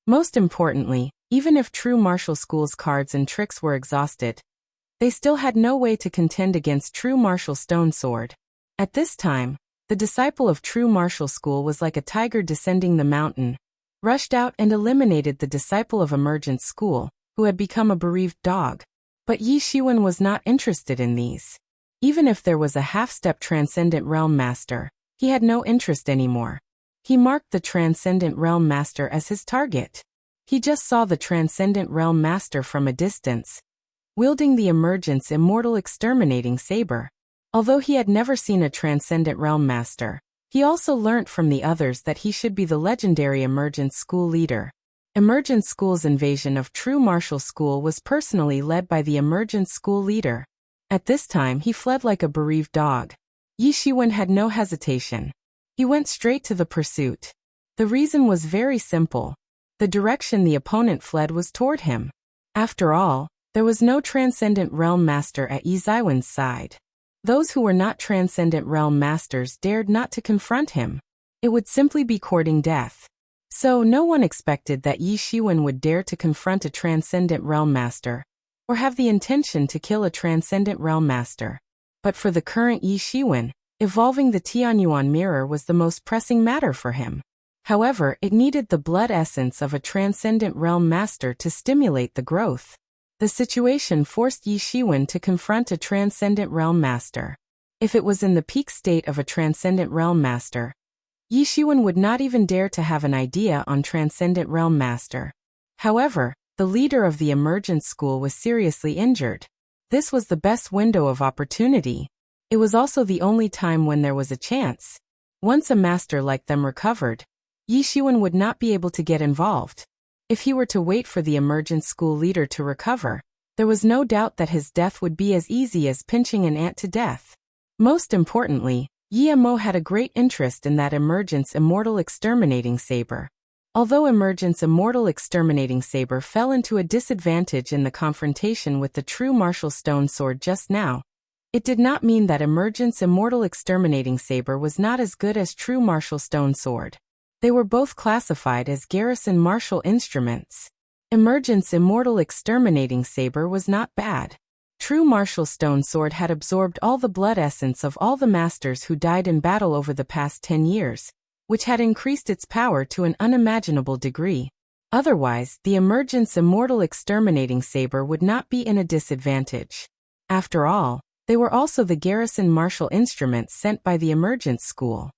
Most importantly, even if true martial school's cards and tricks were exhausted, they still had no way to contend against true martial stone sword. At this time, the disciple of true martial school was like a tiger descending the mountain, rushed out and eliminated the disciple of Emergence School, who had become a bereaved dog. But Yi Shiwen was not interested in these. Even if there was a half-step Transcendent Realm Master, he had no interest anymore. He marked the Transcendent Realm Master as his target. He just saw the Transcendent Realm Master from a distance, wielding the Emergence Immortal Exterminating Saber. Although he had never seen a Transcendent Realm Master, he also learnt from the others that he should be the legendary Emergence School leader. Emergence School's invasion of true martial school was personally led by the Emergence School leader. At this time he fled like a bereaved dog. Yi Shiwen had no hesitation. He went straight to the pursuit. The reason was very simple. The direction the opponent fled was toward him. After all, there was no Transcendent Realm Master at Yi Ziwen's side. Those who were not Transcendent Realm Masters dared not to confront him. It would simply be courting death. So no one expected that Yi Shiwen would dare to confront a Transcendent Realm Master, or have the intention to kill a Transcendent Realm Master. But for the current Yi Shiwen, evolving the Tianyuan mirror was the most pressing matter for him. However, it needed the blood essence of a Transcendent Realm Master to stimulate the growth. The situation forced Yi Shiwen to confront a Transcendent Realm Master. If it was in the peak state of a Transcendent Realm Master, Yi Shiwen would not even dare to have an idea on Transcendent Realm Master. However, the leader of the Emergence School was seriously injured. This was the best window of opportunity. It was also the only time when there was a chance. Once a master like them recovered, Yi Shiwen would not be able to get involved. If he were to wait for the Emergence School leader to recover, there was no doubt that his death would be as easy as pinching an ant to death. Most importantly, Yi Mo had a great interest in that Emergence Immortal Exterminating Saber. Although Emergence Immortal Exterminating Saber fell into a disadvantage in the confrontation with the true Martial Stone Sword just now, it did not mean that Emergence Immortal Exterminating Saber was not as good as true Martial Stone Sword. They were both classified as garrison martial instruments. Emergence Immortal Exterminating Saber was not bad. True Martial Stone Sword had absorbed all the blood essence of all the masters who died in battle over the past 10 years, which had increased its power to an unimaginable degree. Otherwise, the Emergence Immortal Exterminating Saber would not be in a disadvantage. After all, they were also the garrison martial instruments sent by the Emergence School.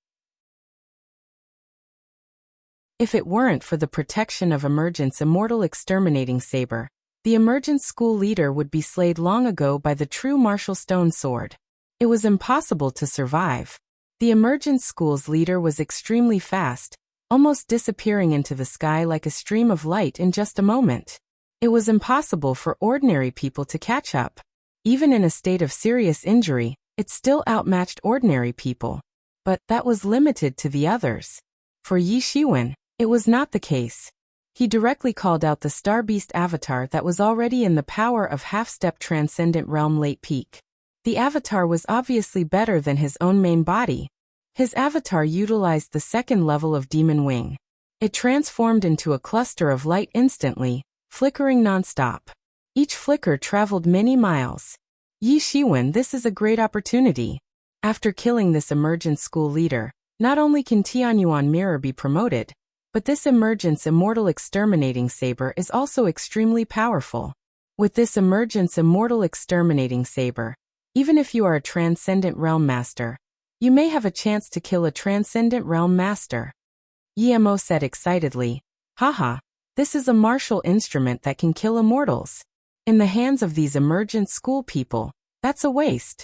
If it weren't for the protection of Emergence Immortal Exterminating Saber, the Emergence School leader would be slayed long ago by the true Martial Stone Sword. It was impossible to survive. The Emergence School's leader was extremely fast, almost disappearing into the sky like a stream of light in just a moment. It was impossible for ordinary people to catch up. Even in a state of serious injury, it still outmatched ordinary people. But that was limited to the others. For Yi Shiwen, it was not the case. He directly called out the Star Beast avatar that was already in the power of half-step Transcendent Realm late peak. The avatar was obviously better than his own main body. His avatar utilized the second level of Demon Wing. It transformed into a cluster of light instantly, flickering non-stop. Each flicker traveled many miles. Yi Shiwen, this is a great opportunity. After killing this Emergence School leader, not only can Tianyuan Mirror be promoted, but this Emergence Immortal Exterminating Saber is also extremely powerful. With this Emergence Immortal Exterminating Saber, even if you are a Transcendent Realm Master, you may have a chance to kill a Transcendent Realm Master. Yi Mo said excitedly, haha, this is a martial instrument that can kill immortals. In the hands of these Emergence School people, that's a waste.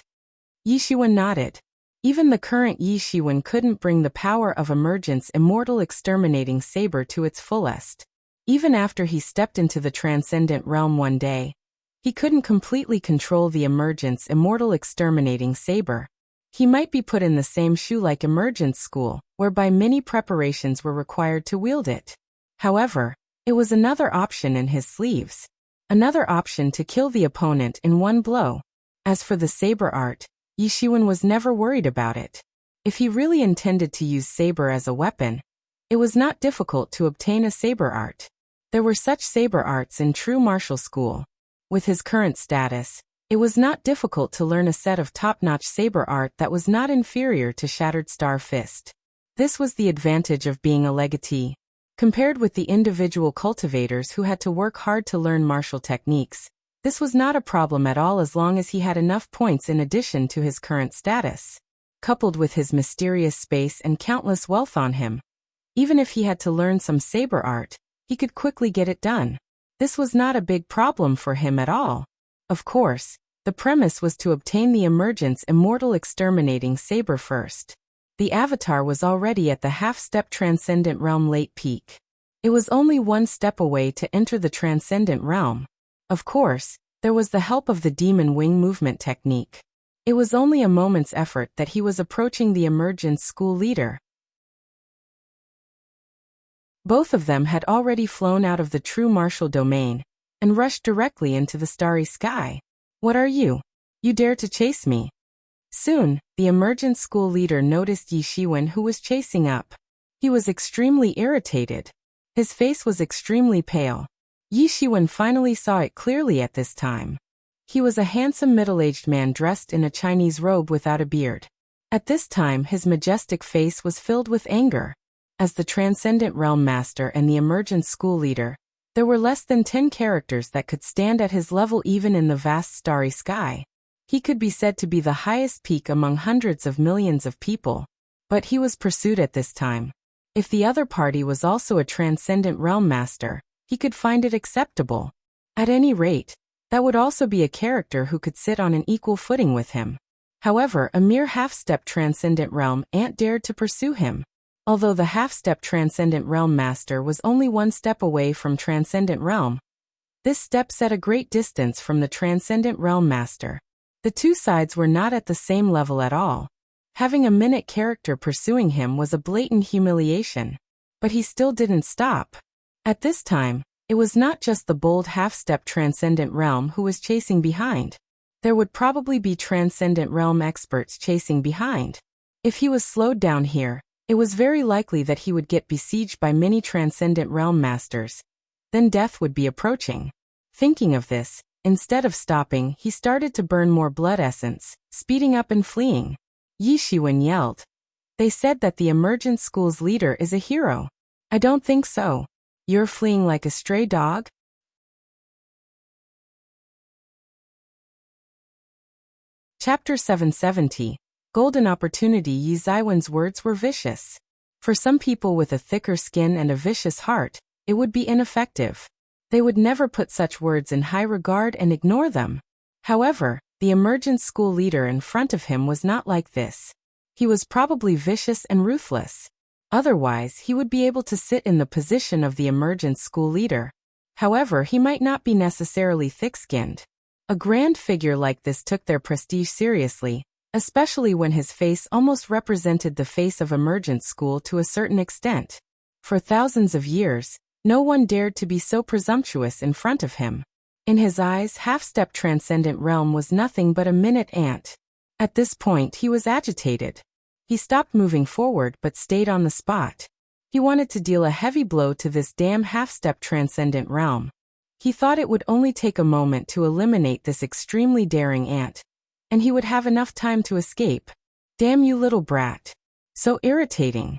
Yi Shiwen nodded. Even the current Yi Shiwen couldn't bring the power of Emergence Immortal Exterminating Saber to its fullest. Even after he stepped into the Transcendent Realm one day, he couldn't completely control the Emergence Immortal Exterminating Saber. He might be put in the same shoe like Emergence School, whereby many preparations were required to wield it. However, it was another option in his sleeves. Another option to kill the opponent in one blow. As for the saber art, Yi Shiwen was never worried about it. If he really intended to use saber as a weapon, it was not difficult to obtain a saber art. There were such saber arts in true martial school. With his current status, it was not difficult to learn a set of top-notch saber art that was not inferior to Shattered Star Fist. This was the advantage of being a legatee. Compared with the individual cultivators who had to work hard to learn martial techniques, this was not a problem at all as long as he had enough points in addition to his current status. Coupled with his mysterious space and countless wealth on him, even if he had to learn some saber art, he could quickly get it done. This was not a big problem for him at all. Of course, the premise was to obtain the Emergence Immortal Exterminating Saber first. The avatar was already at the half-step Transcendent Realm late peak. It was only one step away to enter the Transcendent Realm. Of course, there was the help of the Demon Wing movement technique. It was only a moment's effort that he was approaching the Emergence School leader. Both of them had already flown out of the true martial domain and rushed directly into the starry sky. What are you? You dare to chase me? Soon, the Emergence School leader noticed Yi Shiwen, who was chasing up. He was extremely irritated. His face was extremely pale. Yi Shiwen finally saw it clearly at this time. He was a handsome middle-aged man dressed in a Chinese robe without a beard. At this time his majestic face was filled with anger. As the Transcendent Realm Master and the Emergence School leader, there were less than 10 characters that could stand at his level even in the vast starry sky. He could be said to be the highest peak among hundreds of millions of people. But he was pursued at this time. If the other party was also a transcendent realm master, he could find it acceptable. At any rate, that would also be a character who could sit on an equal footing with him. However, a mere half-step transcendent realm ant dared to pursue him. Although the half-step transcendent realm master was only one step away from transcendent realm, this step set a great distance from the transcendent realm master. The two sides were not at the same level at all. Having a minute character pursuing him was a blatant humiliation. But he still didn't stop. At this time, it was not just the bold half-step transcendent realm who was chasing behind. There would probably be transcendent realm experts chasing behind. If he was slowed down here, it was very likely that he would get besieged by many transcendent realm masters. Then death would be approaching. Thinking of this, instead of stopping, he started to burn more blood essence, speeding up and fleeing. Yi Shiwen yelled. They said that the emergent school's leader is a hero. I don't think so. You're fleeing like a stray dog? Chapter 770. Golden Opportunity. Yi Ziwen's words were vicious. For some people with a thicker skin and a vicious heart, it would be ineffective. They would never put such words in high regard and ignore them. However, the emergent school leader in front of him was not like this. He was probably vicious and ruthless. Otherwise, he would be able to sit in the position of the emergent school leader. However, he might not be necessarily thick-skinned. A grand figure like this took their prestige seriously, especially when his face almost represented the face of emergent school to a certain extent. For thousands of years, no one dared to be so presumptuous in front of him. In his eyes, half-step transcendent realm was nothing but a minute ant. At this point, he was agitated. He stopped moving forward but stayed on the spot. He wanted to deal a heavy blow to this damn half-step transcendent realm. He thought it would only take a moment to eliminate this extremely daring ant, and he would have enough time to escape. Damn you little brat. So irritating.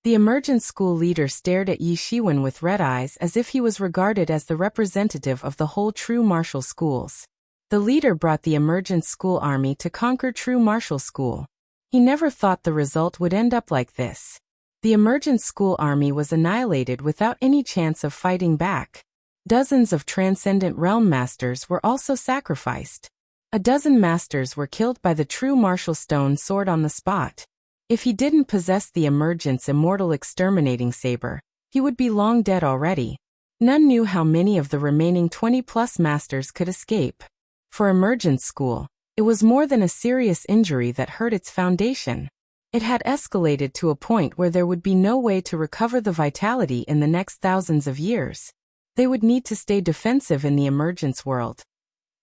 The emergent school leader stared at Yi Shiwen with red eyes as if he was regarded as the representative of the whole true martial schools. The leader brought the emergent school army to conquer true martial school. He never thought the result would end up like this. The emergent school army was annihilated without any chance of fighting back. Dozens of transcendent realm masters were also sacrificed. A dozen masters were killed by the true martial stone sword on the spot. If he didn't possess the emergent's immortal exterminating saber, he would be long dead already. None knew how many of the remaining 20-plus masters could escape. For emergent school, it was more than a serious injury that hurt its foundation. It had escalated to a point where there would be no way to recover the vitality in the next thousands of years. They would need to stay defensive in the emergence world.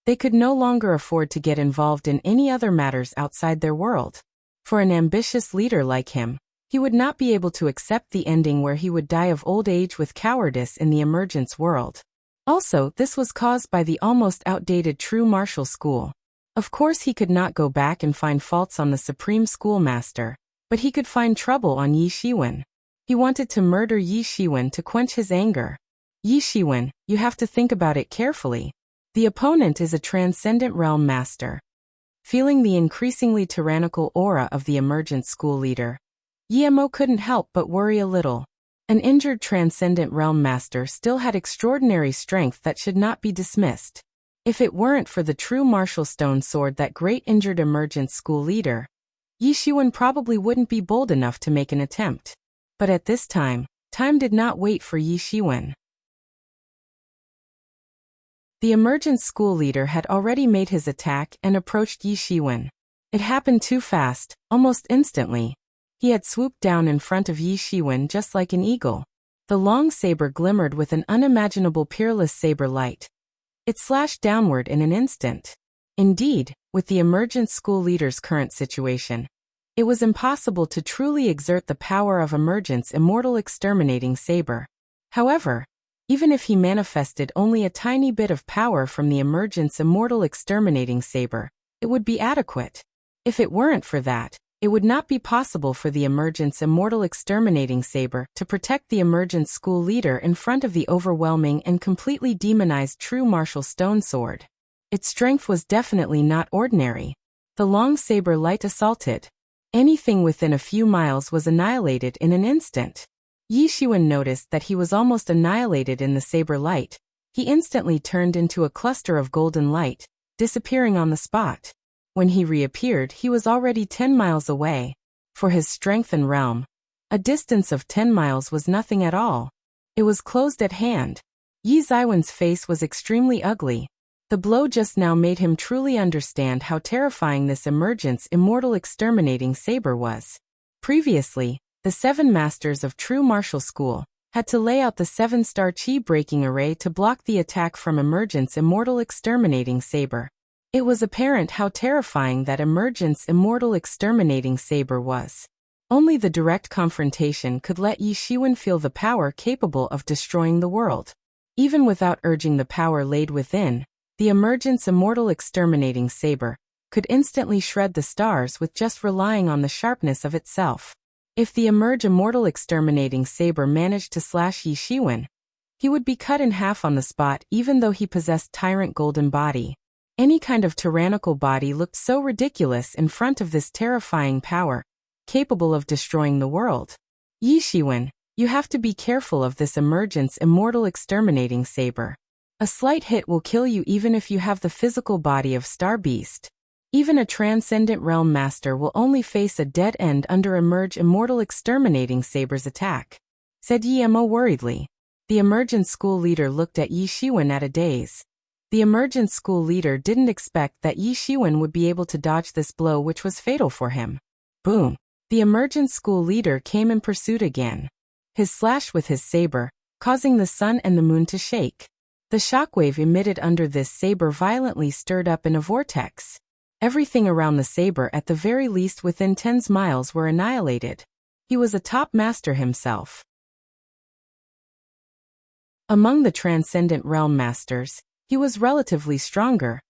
They could no longer afford to get involved in any other matters outside their world. For an ambitious leader like him, he would not be able to accept the ending where he would die of old age with cowardice in the emergence world. Also, this was caused by the almost outdated true martial school. Of course, he could not go back and find faults on the supreme schoolmaster, but he could find trouble on Yi Shiwen. He wanted to murder Yi Shiwen to quench his anger. Yi Shiwen, you have to think about it carefully. The opponent is a transcendent realm master. Feeling the increasingly tyrannical aura of the emergent school leader, Yemo couldn't help but worry a little. An injured transcendent realm master still had extraordinary strength that should not be dismissed. If it weren't for the true martial stone sword that great injured emergent school leader, Yi Shiwen probably wouldn't be bold enough to make an attempt. But at this time did not wait for Yi Shiwen. The emergent school leader had already made his attack and approached Yi Shiwen. It happened too fast, almost instantly. He had swooped down in front of Yi Shiwen just like an eagle. The long saber glimmered with an unimaginable peerless saber light. It slashed downward in an instant. Indeed, with the emergent school leader's current situation, it was impossible to truly exert the power of emergent's immortal exterminating saber. However, even if he manifested only a tiny bit of power from the emergent's immortal exterminating saber, it would be adequate. If it weren't for that, it would not be possible for the emergent's immortal exterminating saber to protect the emergent school leader in front of the overwhelming and completely demonized true martial stone sword. Its strength was definitely not ordinary. The long saber light assaulted. Anything within a few miles was annihilated in an instant. Yi Shiwen noticed that he was almost annihilated in the saber light. He instantly turned into a cluster of golden light, disappearing on the spot. When he reappeared, he was already 10 miles away. For his strength and realm, a distance of 10 miles was nothing at all. It was closed at hand. Yi Ziwen's face was extremely ugly. The blow just now made him truly understand how terrifying this emergence immortal exterminating saber was. Previously, the 7 masters of true martial school had to lay out the 7-star chi-breaking array to block the attack from emergence immortal exterminating saber. It was apparent how terrifying that emergence immortal exterminating saber was. Only the direct confrontation could let Yi Shiwen feel the power capable of destroying the world. Even without urging the power laid within, the emergence immortal exterminating saber could instantly shred the stars with just relying on the sharpness of itself. If the emerge immortal exterminating saber managed to slash Yi Shiwen, he would be cut in half on the spot even though he possessed tyrant golden body. Any kind of tyrannical body looked so ridiculous in front of this terrifying power, capable of destroying the world. Yi Shiwen, you have to be careful of this emergence immortal exterminating saber. A slight hit will kill you even if you have the physical body of Star Beast. Even a transcendent realm master will only face a dead end under emerge immortal exterminating saber's attack, said Yi Mo worriedly. The emergence school leader looked at Yi Shiwen at a daze. The emergence school leader didn't expect that Yi Shiwen would be able to dodge this blow which was fatal for him. Boom! The emergence school leader came in pursuit again. His slash with his saber, causing the sun and the moon to shake. The shockwave emitted under this saber violently stirred up in a vortex. Everything around the saber at the very least within 10 miles were annihilated. He was a top master himself. Among the transcendent realm masters, he was relatively stronger.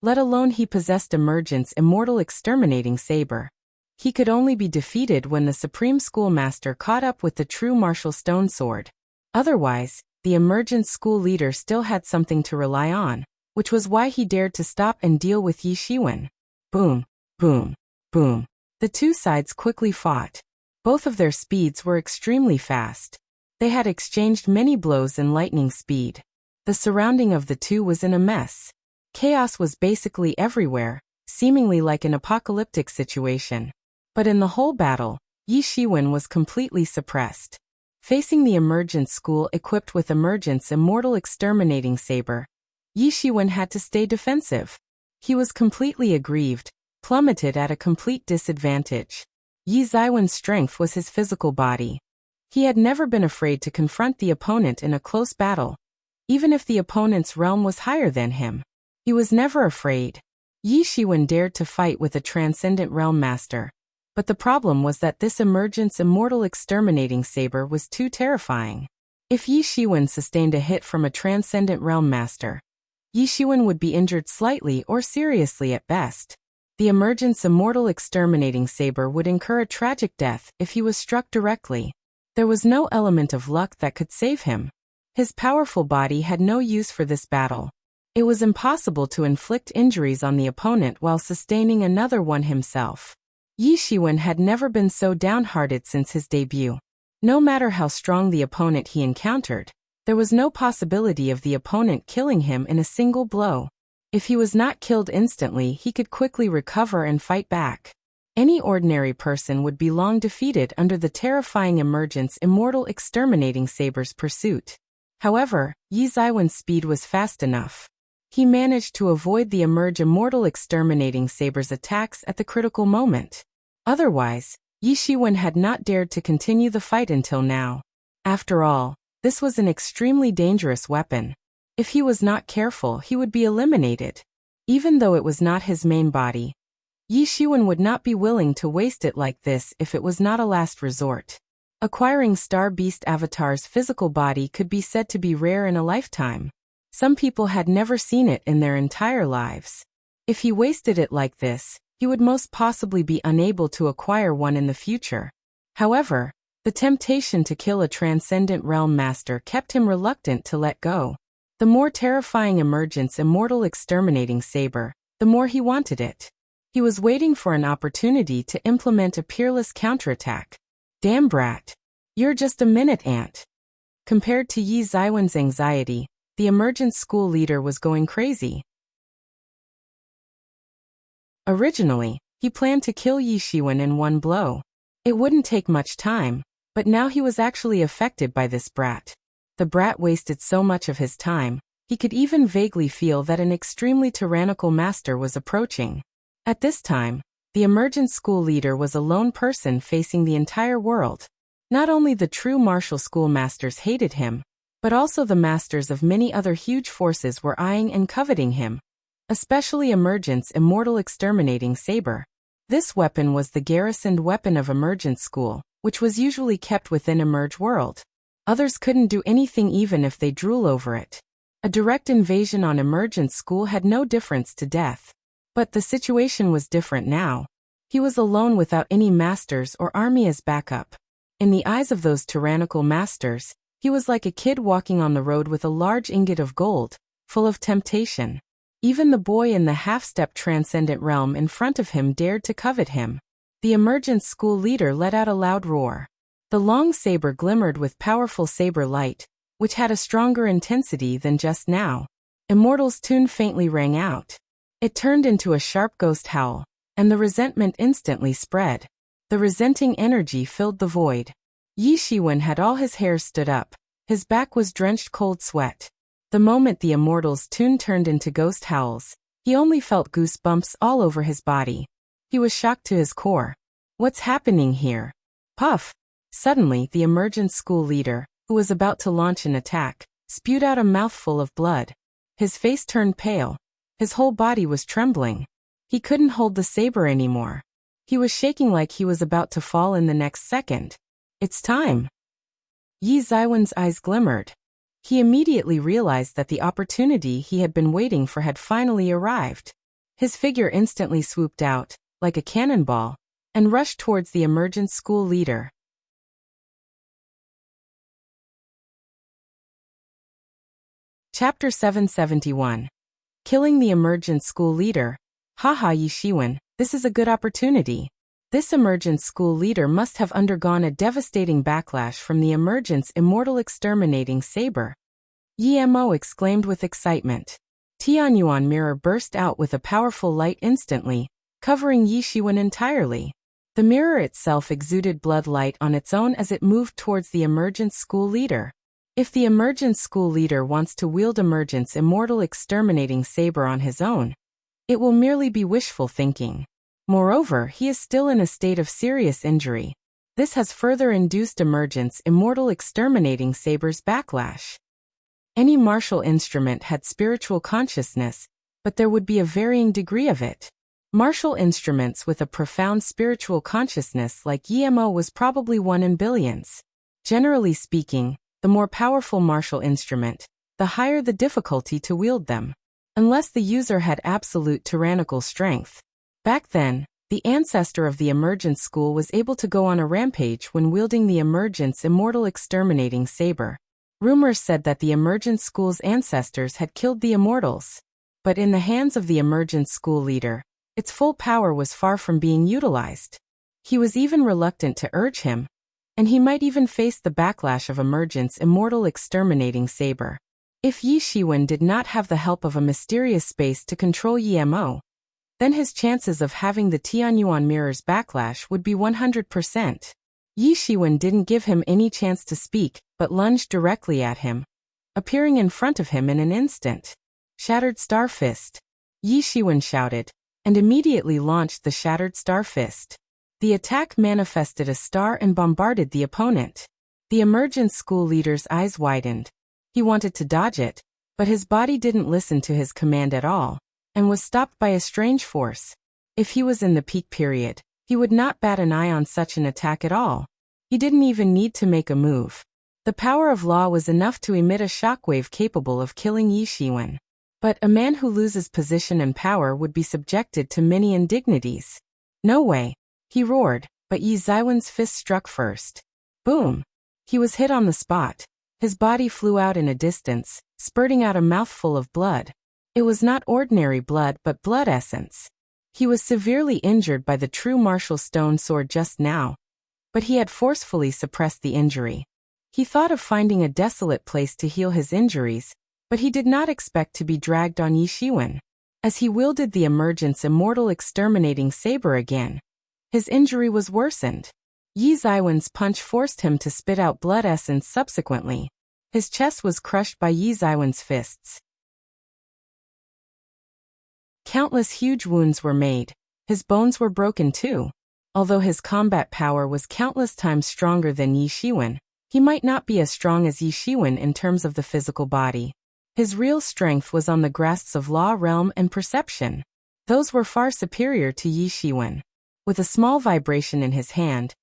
Let alone he possessed emergence immortal exterminating saber. He could only be defeated when the supreme schoolmaster caught up with the true martial stone sword. Otherwise, the emergence school leader still had something to rely on, which was why he dared to stop and deal with Yi Shiwen. Boom, boom, boom. The two sides quickly fought. Both of their speeds were extremely fast. They had exchanged many blows in lightning speed. The surrounding of the two was in a mess. Chaos was basically everywhere, seemingly like an apocalyptic situation. But in the whole battle, Yi Shiwen was completely suppressed. Facing the emergence school equipped with emergence immortal exterminating saber, Yi Shiwen had to stay defensive. He was completely aggrieved, plummeted at a complete disadvantage. Yi Ziwen's strength was his physical body. He had never been afraid to confront the opponent in a close battle, even if the opponent's realm was higher than him. He was never afraid. Yi Shiwen dared to fight with a transcendent realm master. But the problem was that this emergence immortal exterminating saber was too terrifying. If Yi Shiwen sustained a hit from a transcendent realm master, Yi Shiwen would be injured slightly or seriously at best. The emergence immortal exterminating saber would incur a tragic death if he was struck directly. There was no element of luck that could save him. His powerful body had no use for this battle. It was impossible to inflict injuries on the opponent while sustaining another one himself. Yi Shiwen had never been so downhearted since his debut. No matter how strong the opponent he encountered, there was no possibility of the opponent killing him in a single blow. If he was not killed instantly, he could quickly recover and fight back. Any ordinary person would be long defeated under the terrifying emergence immortal exterminating saber's pursuit. However, Yi Ziwen's speed was fast enough. He managed to avoid the emerge immortal exterminating saber's attacks at the critical moment. Otherwise, Yi Shiwen had not dared to continue the fight until now. After all, this was an extremely dangerous weapon. If he was not careful, he would be eliminated. Even though it was not his main body, Yi Shiwen would not be willing to waste it like this if it was not a last resort. Acquiring Star Beast Avatar's physical body could be said to be rare in a lifetime. Some people had never seen it in their entire lives. If he wasted it like this, he would most possibly be unable to acquire one in the future. However, the temptation to kill a transcendent realm master kept him reluctant to let go. The more terrifying emergence immortal exterminating saber, the more he wanted it. He was waiting for an opportunity to implement a peerless counterattack. Damn brat. You're just a minute ant. Compared to Yi Zaiwen's anxiety, the emergence school leader was going crazy. Originally, he planned to kill Yi Shiwen in one blow. It wouldn't take much time, but now he was actually affected by this brat. The brat wasted so much of his time, he could even vaguely feel that an extremely tyrannical master was approaching. At this time, the emergent school leader was a lone person facing the entire world. Not only the true martial school masters hated him, but also the masters of many other huge forces were eyeing and coveting him. Especially Emergent's immortal exterminating saber. This weapon was the garrisoned weapon of Emergent School, which was usually kept within Emerge World. Others couldn't do anything even if they drool over it. A direct invasion on Emergent School had no difference to death. But the situation was different now. He was alone without any masters or army as backup. In the eyes of those tyrannical masters, he was like a kid walking on the road with a large ingot of gold, full of temptation. Even the boy in the half-step transcendent realm in front of him dared to covet him. The emergent school leader let out a loud roar. The long saber glimmered with powerful saber light, which had a stronger intensity than just now. Immortal's tune faintly rang out. It turned into a sharp ghost howl, and the resentment instantly spread. The resenting energy filled the void. Yi Shiwen had all his hairs stood up. His back was drenched cold sweat. The moment the immortal's tune turned into ghost howls, he only felt goosebumps all over his body. He was shocked to his core. What's happening here? Puff! Suddenly, the emergent school leader, who was about to launch an attack, spewed out a mouthful of blood. His face turned pale. His whole body was trembling. He couldn't hold the saber anymore. He was shaking like he was about to fall in the next second. It's time! Yi Zaiwen's eyes glimmered. He immediately realized that the opportunity he had been waiting for had finally arrived. His figure instantly swooped out, like a cannonball, and rushed towards the emergent school leader. Chapter 771. Killing the emergent school leader. Haha Yi Shiwen, this is a good opportunity. This emergent school leader must have undergone a devastating backlash from the emergent's immortal exterminating saber. Yi Mo exclaimed with excitement. Tianyuan mirror burst out with a powerful light instantly, covering Yi Shiwen entirely. The mirror itself exuded blood light on its own as it moved towards the emergent school leader. If the emergent school leader wants to wield emergent's immortal exterminating saber on his own, it will merely be wishful thinking. Moreover, he is still in a state of serious injury. This has further induced emergent's immortal exterminating saber's backlash. Any martial instrument had spiritual consciousness, but there would be a varying degree of it. Martial instruments with a profound spiritual consciousness like Yi Mo was probably one in billions. Generally speaking, the more powerful martial instrument, the higher the difficulty to wield them. Unless the user had absolute tyrannical strength. Back then, the ancestor of the emergent school was able to go on a rampage when wielding the emergent's immortal exterminating saber. Rumors said that the emergent school's ancestors had killed the immortals. But in the hands of the emergent school leader, its full power was far from being utilized. He was even reluctant to urge him, and he might even face the backlash of emergent's immortal exterminating saber. If Yi Shiwen did not have the help of a mysterious space to control Yi Mo, then his chances of having the Tianyuan mirror's backlash would be 100%. Yi Shiwen didn't give him any chance to speak, but lunged directly at him, appearing in front of him in an instant. Shattered Star Fist. Yi Shiwen shouted, and immediately launched the Shattered Star Fist. The attack manifested a star and bombarded the opponent. The emergent school leader's eyes widened. He wanted to dodge it, but his body didn't listen to his command at all, and was stopped by a strange force. If he was in the peak period, he would not bat an eye on such an attack at all. He didn't even need to make a move. The power of law was enough to emit a shockwave capable of killing Yi Shiwen. But a man who loses position and power would be subjected to many indignities. No way. He roared, but Yi Zaiwen's fist struck first. Boom! He was hit on the spot. His body flew out in a distance, spurting out a mouthful of blood. It was not ordinary blood but blood essence. He was severely injured by the true martial stone sword just now, but he had forcefully suppressed the injury. He thought of finding a desolate place to heal his injuries, but he did not expect to be dragged on Yi Shiwen. As he wielded the emergence immortal exterminating saber again, his injury was worsened. Yi Ziwen's punch forced him to spit out blood essence subsequently. His chest was crushed by Yi Ziwen's fists. Countless huge wounds were made. His bones were broken too. Although his combat power was countless times stronger than Yi Shiwen, he might not be as strong as Yi Shiwen in terms of the physical body. His real strength was on the grasps of law, realm, and perception. Those were far superior to Yi Shiwen. With a small vibration in his hand,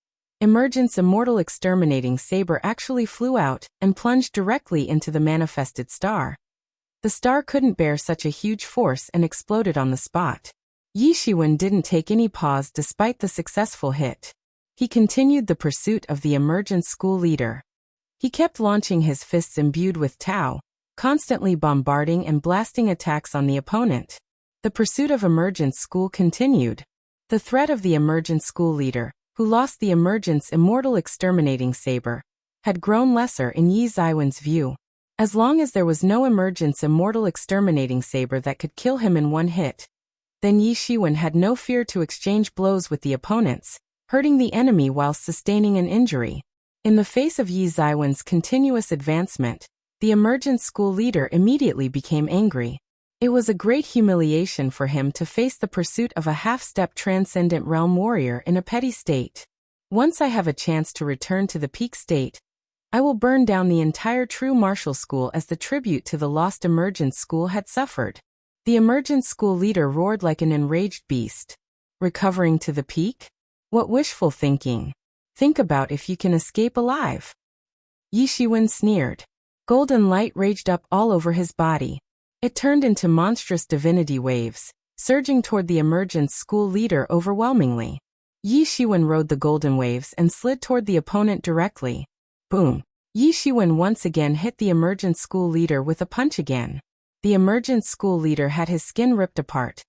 Emergence immortal exterminating saber actually flew out and plunged directly into the manifested star. The star couldn't bear such a huge force and exploded on the spot. Yi Shiwen didn't take any pause despite the successful hit. He continued the pursuit of the emergence school leader. He kept launching his fists imbued with Tao, constantly bombarding and blasting attacks on the opponent. The pursuit of emergence school continued. The threat of the emergence school leader, who lost the emergence immortal exterminating saber, had grown lesser in Yi Ziwen's view. As long as there was no emergence immortal exterminating saber that could kill him in one hit, then Yi Shiwen had no fear to exchange blows with the opponents, hurting the enemy whilst sustaining an injury. In the face of Yi Ziwen's continuous advancement, the emergence school leader immediately became angry. It was a great humiliation for him to face the pursuit of a half-step transcendent realm warrior in a petty state. Once I have a chance to return to the peak state, I will burn down the entire true martial school as the tribute to the lost emergence school had suffered. The emergence school leader roared like an enraged beast. Recovering to the peak? What wishful thinking. Think about if you can escape alive. Yi Shiwen sneered. Golden light raged up all over his body. It turned into monstrous divinity waves, surging toward the emergence school leader overwhelmingly. Yi Shiwen rode the golden waves and slid toward the opponent directly. Boom! Yi Shiwen once again hit the emergence school leader with a punch again. The emergence school leader had his skin ripped apart.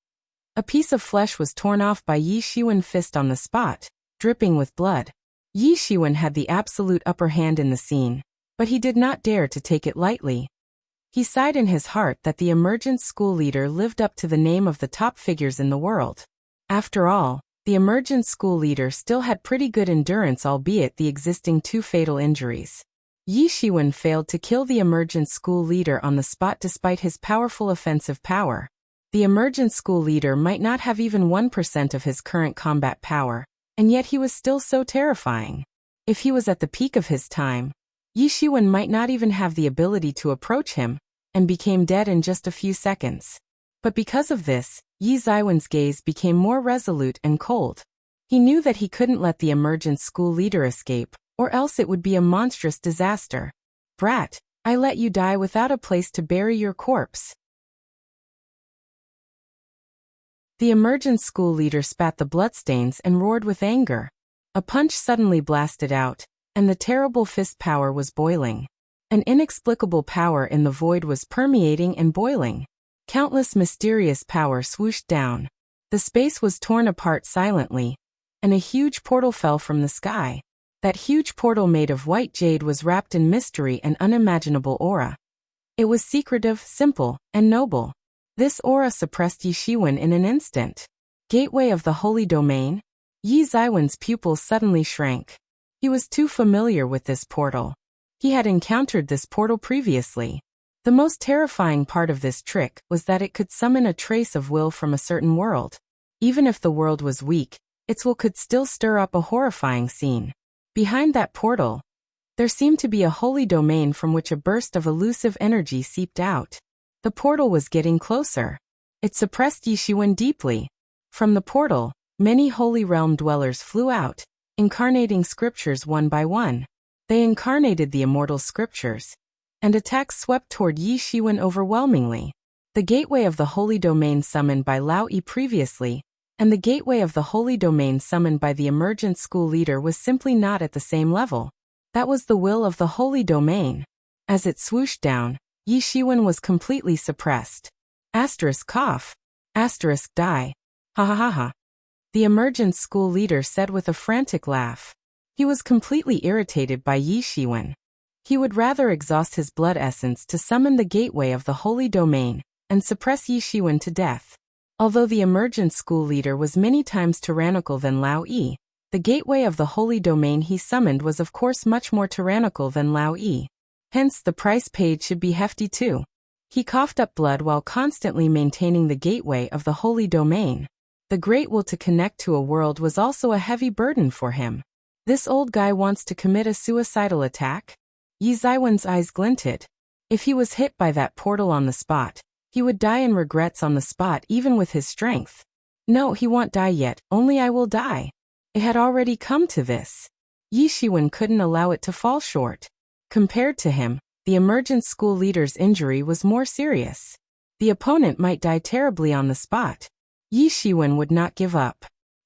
A piece of flesh was torn off by Yi Shiwen's fist on the spot, dripping with blood. Yi Shiwen had the absolute upper hand in the scene, but he did not dare to take it lightly. He sighed in his heart that the emergence school leader lived up to the name of the top figures in the world. After all, the emergence school leader still had pretty good endurance albeit the existing two fatal injuries. Yi Shiwen failed to kill the emergence school leader on the spot despite his powerful offensive power. The emergence school leader might not have even 1% of his current combat power, and yet he was still so terrifying. If he was at the peak of his time, Yi Shiwen might not even have the ability to approach him, and became dead in just a few seconds. But because of this, Yi Ziwen's gaze became more resolute and cold. He knew that he couldn't let the emergence school leader escape, or else it would be a monstrous disaster. Brat, I let you die without a place to bury your corpse. The emergence school leader spat the bloodstains and roared with anger. A punch suddenly blasted out, and the terrible fist power was boiling. An inexplicable power in the void was permeating and boiling. Countless mysterious power swooshed down. The space was torn apart silently, and a huge portal fell from the sky. That huge portal made of white jade was wrapped in mystery and unimaginable aura. It was secretive, simple, and noble. This aura suppressed Yi Shiwen in an instant. Gateway of the Holy Domain? Yi Ziwen's pupils suddenly shrank. He was too familiar with this portal. He had encountered this portal previously. The most terrifying part of this trick was that it could summon a trace of will from a certain world. Even if the world was weak, its will could still stir up a horrifying scene. Behind that portal, there seemed to be a holy domain from which a burst of elusive energy seeped out. The portal was getting closer. It suppressed Yi Shiwen deeply. From the portal, many holy realm dwellers flew out, incarnating scriptures one by one. They incarnated the immortal scriptures, and attacks swept toward Yi Shiwen overwhelmingly. The gateway of the holy domain summoned by Lao Yi previously, and the gateway of the holy domain summoned by the emergent school leader was simply not at the same level. That was the will of the holy domain. As it swooshed down, Yi Shiwen was completely suppressed. Cough. Die. Ha ha ha ha. The emergence school leader said with a frantic laugh. He was completely irritated by Yi Shiwen. He would rather exhaust his blood essence to summon the gateway of the holy domain and suppress Yi Shiwen to death. Although the emergence school leader was many times tyrannical than Lao Yi, the gateway of the holy domain he summoned was of course much more tyrannical than Lao Yi. Hence the price paid should be hefty too. He coughed up blood while constantly maintaining the gateway of the holy domain. The great will to connect to a world was also a heavy burden for him. This old guy wants to commit a suicidal attack? Yi Zaiwen's eyes glinted. If he was hit by that portal on the spot, he would die in regrets on the spot even with his strength. No, he won't die yet, only I will die. It had already come to this. Yi Shiwen couldn't allow it to fall short. Compared to him, the emergence school leader's injury was more serious. The opponent might die terribly on the spot. Yi Shiwen would not give up.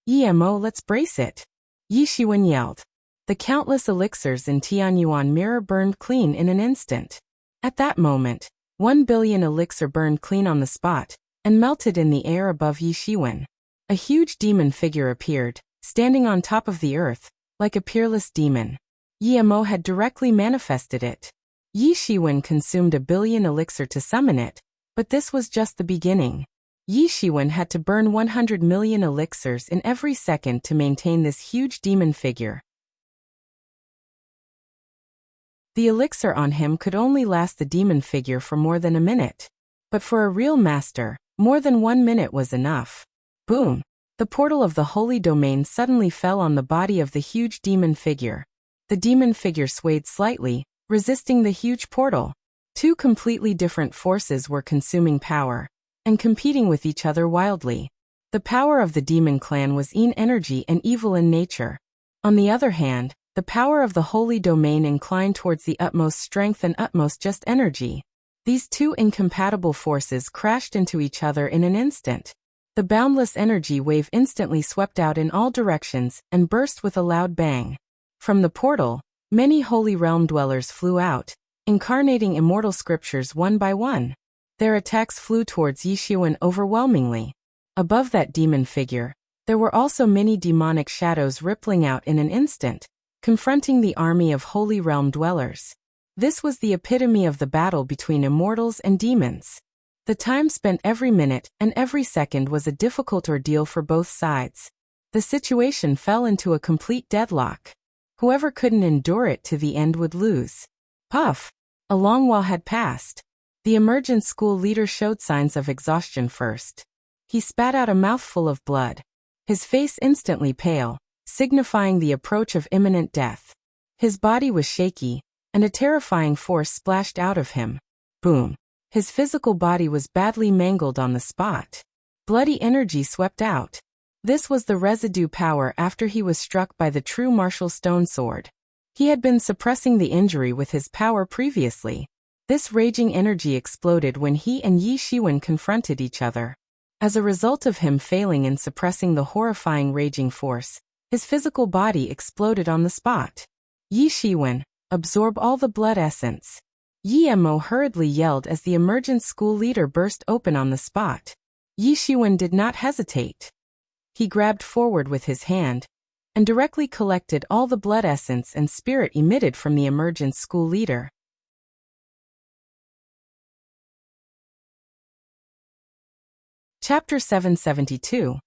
Yemo, let's brace it. Yi Shiwen yelled. The countless elixirs in Tianyuan mirror burned clean in an instant. At that moment, 1 billion elixir burned clean on the spot and melted in the air above Yi Shiwen. A huge demon figure appeared, standing on top of the earth, like a peerless demon. Yemo had directly manifested it. Yi Shiwen consumed 1 billion elixir to summon it, but this was just the beginning. Yi Shiwen had to burn 100 million elixirs in every second to maintain this huge demon figure. The elixir on him could only last the demon figure for more than a minute. But for a real master, more than 1 minute was enough. Boom! The portal of the holy domain suddenly fell on the body of the huge demon figure. The demon figure swayed slightly, resisting the huge portal. Two completely different forces were consuming power and competing with each other wildly. The power of the demon clan was yin energy and evil in nature. On the other hand, the power of the holy domain inclined towards the utmost strength and utmost just energy. These two incompatible forces crashed into each other in an instant. The boundless energy wave instantly swept out in all directions and burst with a loud bang. From the portal, many holy realm dwellers flew out, incarnating immortal scriptures one by one. Their attacks flew towards Yi Shiwen overwhelmingly. Above that demon figure, there were also many demonic shadows rippling out in an instant, confronting the army of holy realm dwellers. This was the epitome of the battle between immortals and demons. The time spent every minute and every second was a difficult ordeal for both sides. The situation fell into a complete deadlock. Whoever couldn't endure it to the end would lose. Puff! A long while had passed. The emergent school leader showed signs of exhaustion first. He spat out a mouthful of blood. His face instantly pale, signifying the approach of imminent death. His body was shaky, and a terrifying force splashed out of him. Boom! His physical body was badly mangled on the spot. Bloody energy swept out. This was the residue power after he was struck by the true martial stone sword. He had been suppressing the injury with his power previously. This raging energy exploded when he and Yi Shiwen confronted each other. As a result of him failing in suppressing the horrifying raging force, his physical body exploded on the spot. Yi Shiwen, absorb all the blood essence. Yi Mo hurriedly yelled as the emergent school leader burst open on the spot. Yi Shiwen did not hesitate. He grabbed forward with his hand and directly collected all the blood essence and spirit emitted from the emergent school leader. Chapter 772.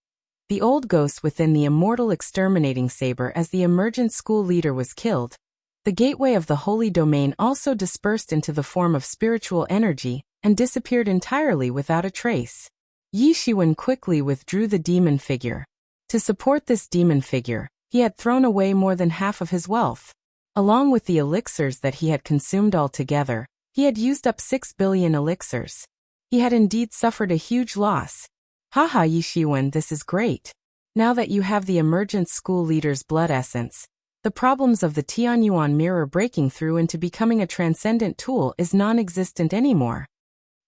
The old ghost within the immortal exterminating saber. As the emergent school leader was killed, the gateway of the holy domain also dispersed into the form of spiritual energy and disappeared entirely without a trace. Yi Shiwen quickly withdrew the demon figure. To support this demon figure, he had thrown away more than half of his wealth. Along with the elixirs that he had consumed altogether, he had used up 6 billion elixirs. He had indeed suffered a huge loss. Haha, Yi Shiwen, this is great. Now that you have the emergent school leader's blood essence, the problems of the Tianyuan mirror breaking through into becoming a transcendent tool is non-existent anymore.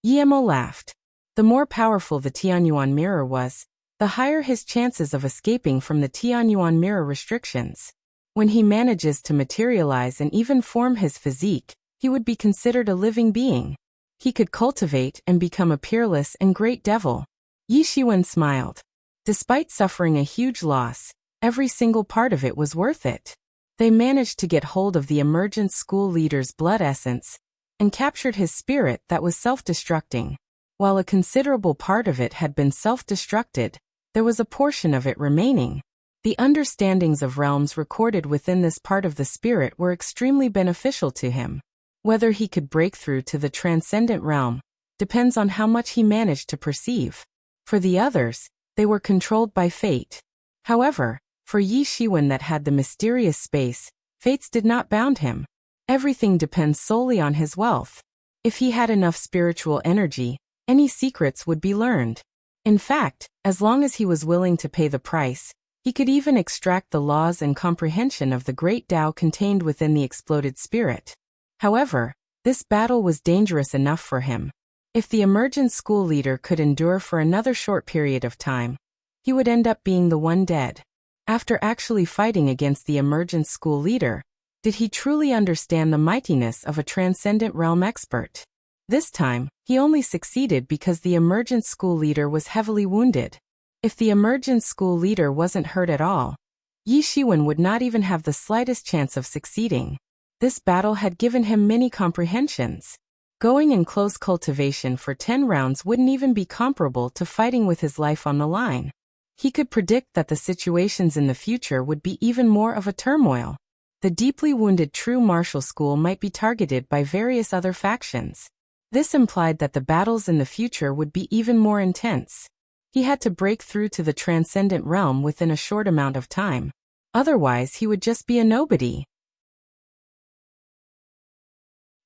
Yemo laughed. The more powerful the Tianyuan mirror was, the higher his chances of escaping from the Tianyuan mirror restrictions. When he manages to materialize and even form his physique, he would be considered a living being. He could cultivate and become a peerless and great devil. Yi Shiwen smiled. Despite suffering a huge loss, every single part of it was worth it. They managed to get hold of the emergent school leader's blood essence and captured his spirit that was self-destructing. While a considerable part of it had been self-destructed, there was a portion of it remaining. The understandings of realms recorded within this part of the spirit were extremely beneficial to him. Whether he could break through to the transcendent realm depends on how much he managed to perceive. For the others, they were controlled by fate. However, for Yi Shiwen that had the mysterious space, fates did not bound him. Everything depends solely on his wealth. If he had enough spiritual energy, any secrets would be learned. In fact, as long as he was willing to pay the price, he could even extract the laws and comprehension of the great Tao contained within the exploded spirit. However, this battle was dangerous enough for him. If the emergent school leader could endure for another short period of time, he would end up being the one dead. After actually fighting against the emergent school leader, did he truly understand the mightiness of a transcendent realm expert? This time, he only succeeded because the emergent school leader was heavily wounded. If the emergent school leader wasn't hurt at all, Yi Shiwen would not even have the slightest chance of succeeding. This battle had given him many comprehensions. Going in close cultivation for 10 rounds wouldn't even be comparable to fighting with his life on the line. He could predict that the situations in the future would be even more of a turmoil. The deeply wounded true martial school might be targeted by various other factions. This implied that the battles in the future would be even more intense. He had to break through to the transcendent realm within a short amount of time. Otherwise, he would just be a nobody.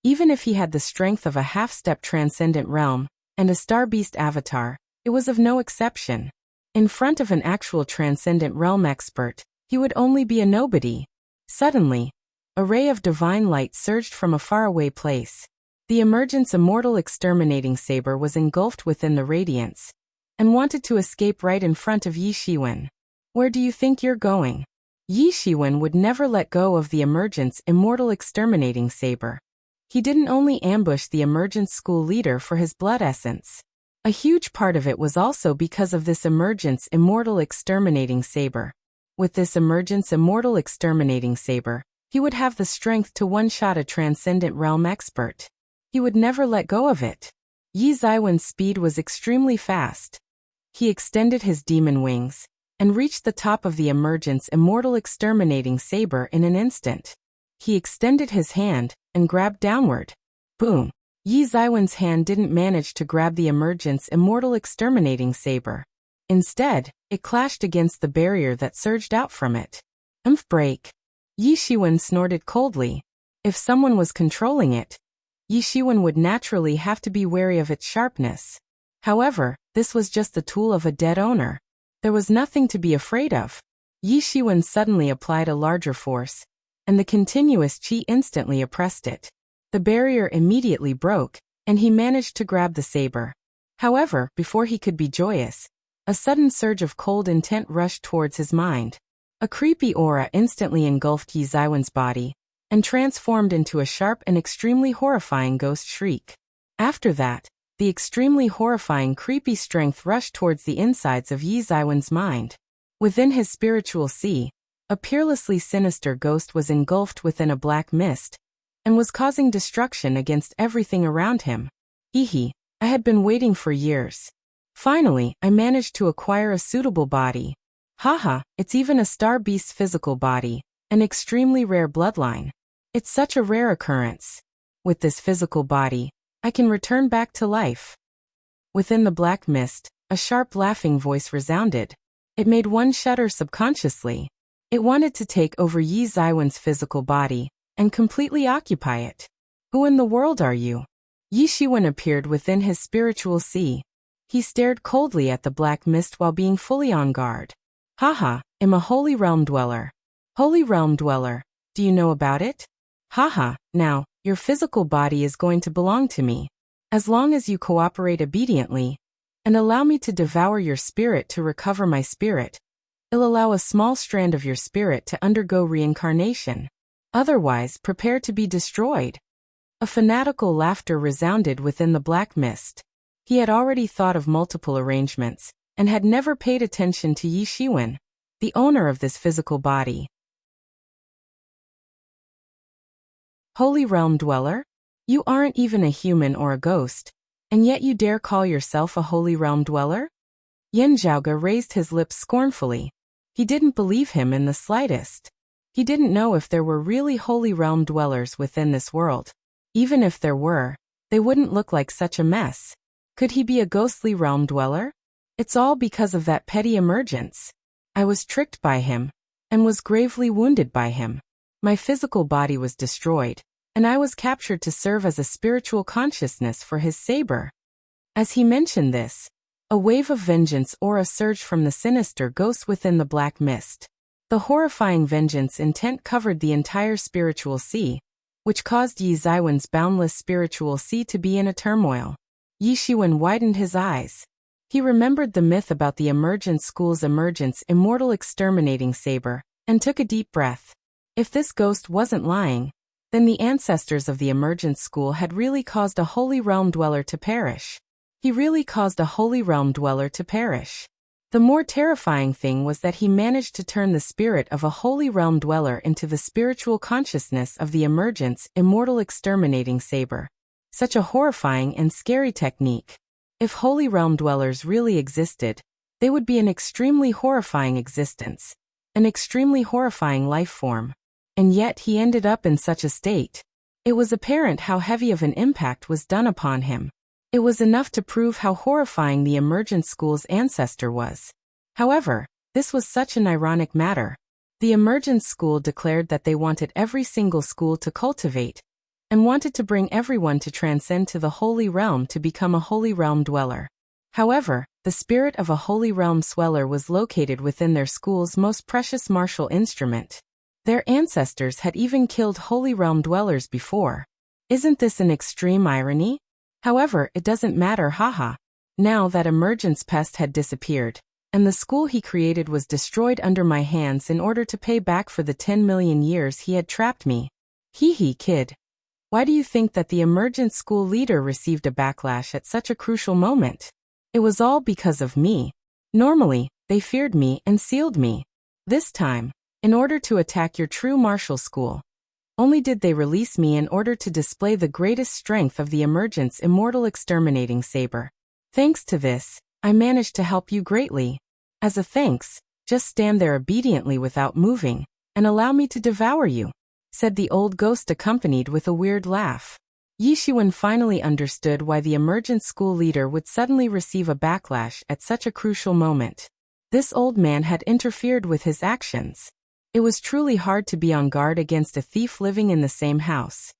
Even if he had the strength of a half-step transcendent realm and a star beast avatar, it was of no exception. In front of an actual transcendent realm expert, he would only be a nobody. Suddenly, a ray of divine light surged from a faraway place. The emergent's immortal exterminating saber was engulfed within the radiance and wanted to escape right in front of Yi Shiwen. Where do you think you're going? Yi Shiwen would never let go of the emergent's immortal exterminating saber. He didn't only ambush the emergent school leader for his blood essence. A huge part of it was also because of this emergent's immortal exterminating saber. With this emergent's immortal exterminating saber, he would have the strength to one-shot a transcendent realm expert. He would never let go of it. Yi Zaiwen's speed was extremely fast. He extended his demon wings and reached the top of the emergent's immortal exterminating saber in an instant. He extended his hand and grabbed downward. Boom! Yi Zaiwen's hand didn't manage to grab the emergent's immortal exterminating saber. Instead, it clashed against the barrier that surged out from it. Break! Yi Shiwen snorted coldly. If someone was controlling it, Yi Shiwen would naturally have to be wary of its sharpness. However, this was just the tool of a dead owner. There was nothing to be afraid of. Yi Shiwen suddenly applied a larger force, and the continuous qi instantly oppressed it. The barrier immediately broke, and he managed to grab the saber. However, before he could be joyous, a sudden surge of cold intent rushed towards his mind. A creepy aura instantly engulfed Yi Zaiwen's body, and transformed into a sharp and extremely horrifying ghost shriek. After that, the extremely horrifying creepy strength rushed towards the insides of Yi Zaiwen's mind. Within his spiritual sea, a peerlessly sinister ghost was engulfed within a black mist, and was causing destruction against everything around him. Hehe, I had been waiting for years. Finally, I managed to acquire a suitable body. Haha, it's even a star beast's physical body, an extremely rare bloodline. It's such a rare occurrence. With this physical body, I can return back to life. Within the black mist, a sharp laughing voice resounded. It made one shudder subconsciously. It wanted to take over Yi Zaiwen's physical body and completely occupy it. Who in the world are you? Yi Shiwen appeared within his spiritual sea. He stared coldly at the black mist while being fully on guard. Haha, I'm a holy realm dweller. Holy realm dweller, do you know about it? Haha, now, your physical body is going to belong to me. As long as you cooperate obediently, and allow me to devour your spirit to recover my spirit, it'll allow a small strand of your spirit to undergo reincarnation. Otherwise, prepare to be destroyed. A fanatical laughter resounded within the black mist. He had already thought of multiple arrangements, and had never paid attention to Yi Shiwen, the owner of this physical body. Holy Realm Dweller? You aren't even a human or a ghost, and yet you dare call yourself a Holy Realm Dweller? Yin Zhaoge raised his lips scornfully. He didn't believe him in the slightest. He didn't know if there were really Holy Realm Dwellers within this world. Even if there were, they wouldn't look like such a mess. Could he be a ghostly realm dweller? It's all because of that petty emergence. I was tricked by him, and was gravely wounded by him. My physical body was destroyed, and I was captured to serve as a spiritual consciousness for his saber. As he mentioned this, a wave of vengeance aura surged from the sinister ghost within the black mist. The horrifying vengeance intent covered the entire spiritual sea, which caused Yi Ziwen's boundless spiritual sea to be in a turmoil. Yi Shiwen widened his eyes. He remembered the myth about the Emergence School's immortal exterminating saber, and took a deep breath. If this ghost wasn't lying, then the ancestors of the Emergence School had really caused a Holy Realm Dweller to perish. He really caused a Holy Realm Dweller to perish. The more terrifying thing was that he managed to turn the spirit of a Holy Realm Dweller into the spiritual consciousness of the immortal exterminating saber. Such a horrifying and scary technique. If Holy Realm Dwellers really existed, they would be an extremely horrifying existence, an extremely horrifying life form. And yet he ended up in such a state. It was apparent how heavy of an impact was done upon him. It was enough to prove how horrifying the Emergence School's ancestor was. However, this was such an ironic matter. The Emergence School declared that they wanted every single school to cultivate, and wanted to bring everyone to transcend to the Holy Realm to become a Holy Realm Dweller. However, the spirit of a Holy Realm Sweller was located within their school's most precious martial instrument. Their ancestors had even killed Holy Realm Dwellers before. Isn't this an extreme irony? However, it doesn't matter, haha. Now that Emergence Pest had disappeared, and the school he created was destroyed under my hands in order to pay back for the 10 million years he had trapped me. Hee hee, kid. Why do you think that the Emergence School leader received a backlash at such a crucial moment? It was all because of me. Normally, they feared me and sealed me. This time, in order to attack your true martial school, only did they release me in order to display the greatest strength of the immortal exterminating saber. Thanks to this, I managed to help you greatly. As a thanks, just stand there obediently without moving, and allow me to devour you, said the old ghost accompanied with a weird laugh. Yi Shiwen finally understood why the Emergence School leader would suddenly receive a backlash at such a crucial moment. This old man had interfered with his actions. It was truly hard to be on guard against a thief living in the same house.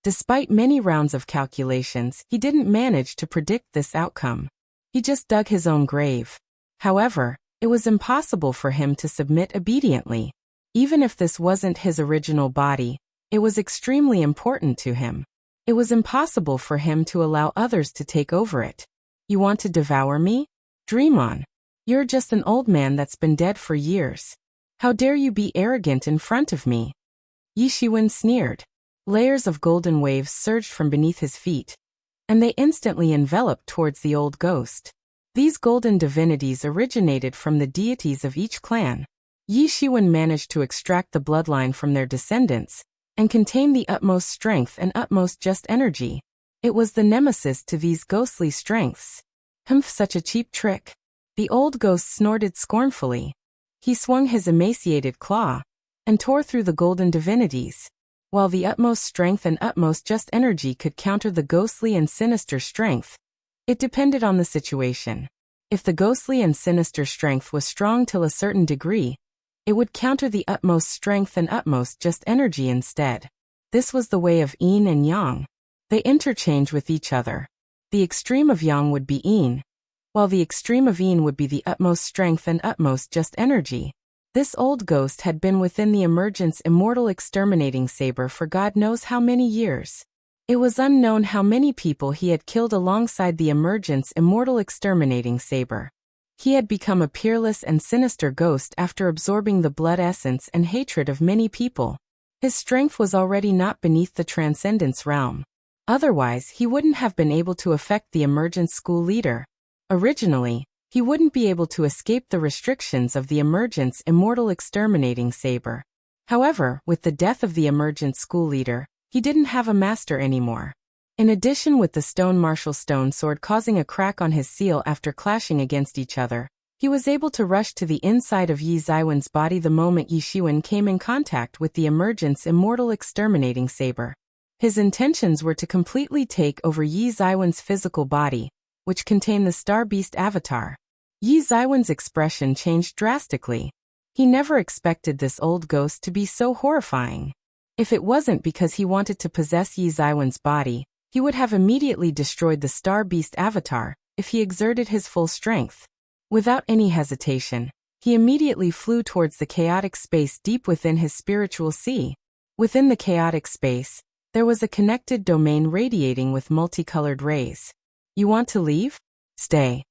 Despite many rounds of calculations, he didn't manage to predict this outcome. He just dug his own grave. However, it was impossible for him to submit obediently. Even if this wasn't his original body, it was extremely important to him. It was impossible for him to allow others to take over it. You want to devour me? Dream on. You're just an old man that's been dead for years. How dare you be arrogant in front of me? Yi Shiwen sneered. Layers of golden waves surged from beneath his feet, and they instantly enveloped towards the old ghost. These golden divinities originated from the deities of each clan. Yi Shiwen managed to extract the bloodline from their descendants, and contain the utmost strength and utmost just energy. It was the nemesis to these ghostly strengths. Humph, such a cheap trick. The old ghost snorted scornfully. He swung his emaciated claw, and tore through the golden divinities. While the utmost strength and utmost just energy could counter the ghostly and sinister strength, it depended on the situation. If the ghostly and sinister strength was strong till a certain degree, it would counter the utmost strength and utmost just energy instead. This was the way of yin and yang. They interchange with each other. The extreme of yang would be yin, while the extreme of yin would be the utmost strength and utmost just energy. This old ghost had been within the immortal exterminating saber for God knows how many years. It was unknown how many people he had killed alongside the immortal exterminating saber. He had become a peerless and sinister ghost after absorbing the blood essence and hatred of many people. His strength was already not beneath the transcendence realm. Otherwise, he wouldn't have been able to affect the emergent school leader. Originally, he wouldn't be able to escape the restrictions of the emergent's immortal exterminating saber. However, with the death of the emergent school leader, he didn't have a master anymore. In addition, with the stone martial stone sword causing a crack on his seal after clashing against each other, he was able to rush to the inside of Yi Zaiwen's body the moment Yi Shiwen came in contact with the emergent's immortal exterminating saber. His intentions were to completely take over Yi Zaiwen's physical body, which contained the Star Beast avatar. Yi Zaiwen's expression changed drastically. He never expected this old ghost to be so horrifying. If it wasn't because he wanted to possess Yi Zaiwen's body, he would have immediately destroyed the Star Beast avatar if he exerted his full strength. Without any hesitation, he immediately flew towards the chaotic space deep within his spiritual sea. Within the chaotic space, there was a connected domain radiating with multicolored rays. "You want to leave? Stay."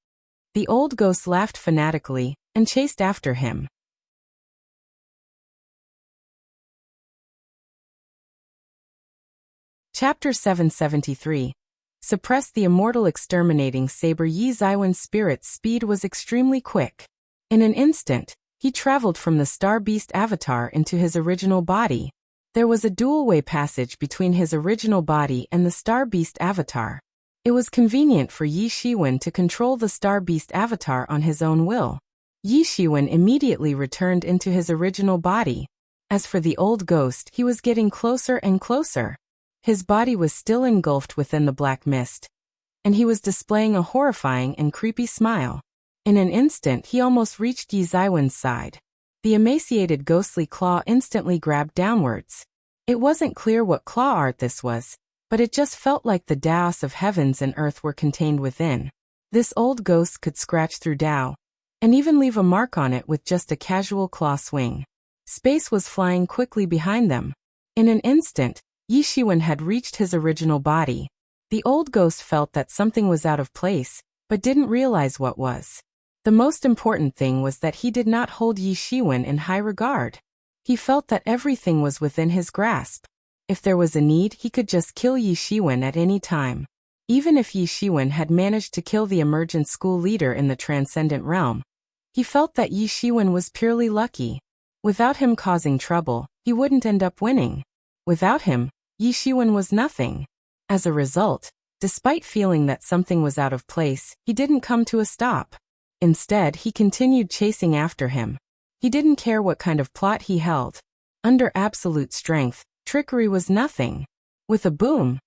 The old ghost laughed fanatically and chased after him. Chapter 773. Suppress the immortal exterminating saber. Yi Zaiwen's spirit's speed was extremely quick. In an instant, he traveled from the Star Beast avatar into his original body. There was a dual-way passage between his original body and the Star Beast avatar. It was convenient for Yi Shiwen to control the Star Beast avatar on his own will. Yi Shiwen immediately returned into his original body. As for the old ghost, he was getting closer and closer. His body was still engulfed within the black mist, and he was displaying a horrifying and creepy smile. In an instant, he almost reached Yi Zaiwen's side. The emaciated ghostly claw instantly grabbed downwards. It wasn't clear what claw art this was, but it just felt like the Taos of heavens and earth were contained within. This old ghost could scratch through Tao, and even leave a mark on it with just a casual claw swing. Space was flying quickly behind them. In an instant, Yi Shiwen had reached his original body. The old ghost felt that something was out of place, but didn't realize what was. The most important thing was that he did not hold Yi Shiwen in high regard. He felt that everything was within his grasp. If there was a need, he could just kill Yi Shiwen at any time. Even if Yi Shiwen had managed to kill the emergent school leader in the transcendent realm, he felt that Yi Shiwen was purely lucky. Without him causing trouble, he wouldn't end up winning. Without him, Yi Shiwen was nothing. As a result, despite feeling that something was out of place, he didn't come to a stop. Instead, he continued chasing after him. He didn't care what kind of plot he held. Under absolute strength, trickery was nothing. With a boom,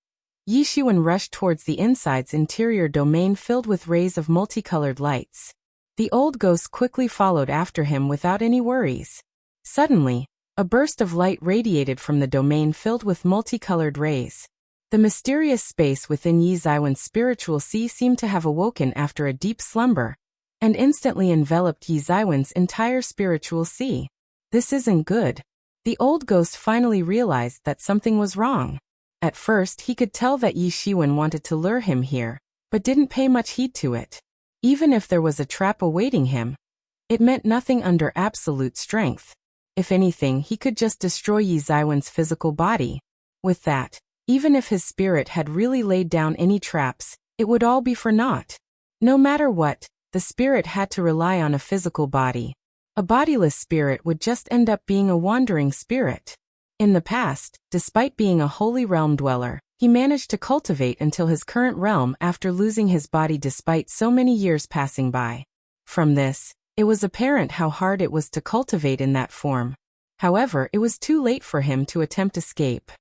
Yi Shiwen rushed towards the inside's interior domain filled with rays of multicolored lights. The old ghost quickly followed after him without any worries. Suddenly, a burst of light radiated from the domain filled with multicolored rays. The mysterious space within Yi Zaiwen's spiritual sea seemed to have awoken after a deep slumber, and instantly enveloped Yi Zaiwen's entire spiritual sea. This isn't good. The old ghost finally realized that something was wrong. At first, he could tell that Yi Shiwen wanted to lure him here, but didn't pay much heed to it. Even if there was a trap awaiting him, it meant nothing under absolute strength. If anything, he could just destroy Yi Zaiwen's physical body. With that, even if his spirit had really laid down any traps, it would all be for naught. No matter what, the spirit had to rely on a physical body. A bodiless spirit would just end up being a wandering spirit. In the past, despite being a holy realm dweller, he managed to cultivate until his current realm after losing his body despite so many years passing by. From this, it was apparent how hard it was to cultivate in that form. However, it was too late for him to attempt escape.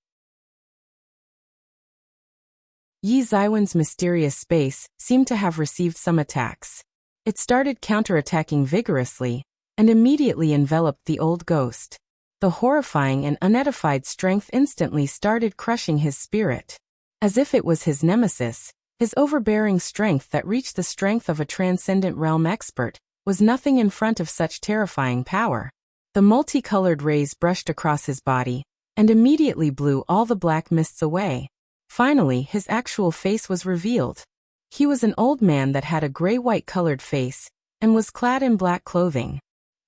Yi Zaiwen's mysterious space seemed to have received some attacks. It started counterattacking vigorously, and immediately enveloped the old ghost. The horrifying and unedified strength instantly started crushing his spirit. As if it was his nemesis, his overbearing strength that reached the strength of a transcendent realm expert was nothing in front of such terrifying power. The multicolored rays brushed across his body, and immediately blew all the black mists away. Finally, his actual face was revealed. He was an old man that had a gray-white colored face, and was clad in black clothing.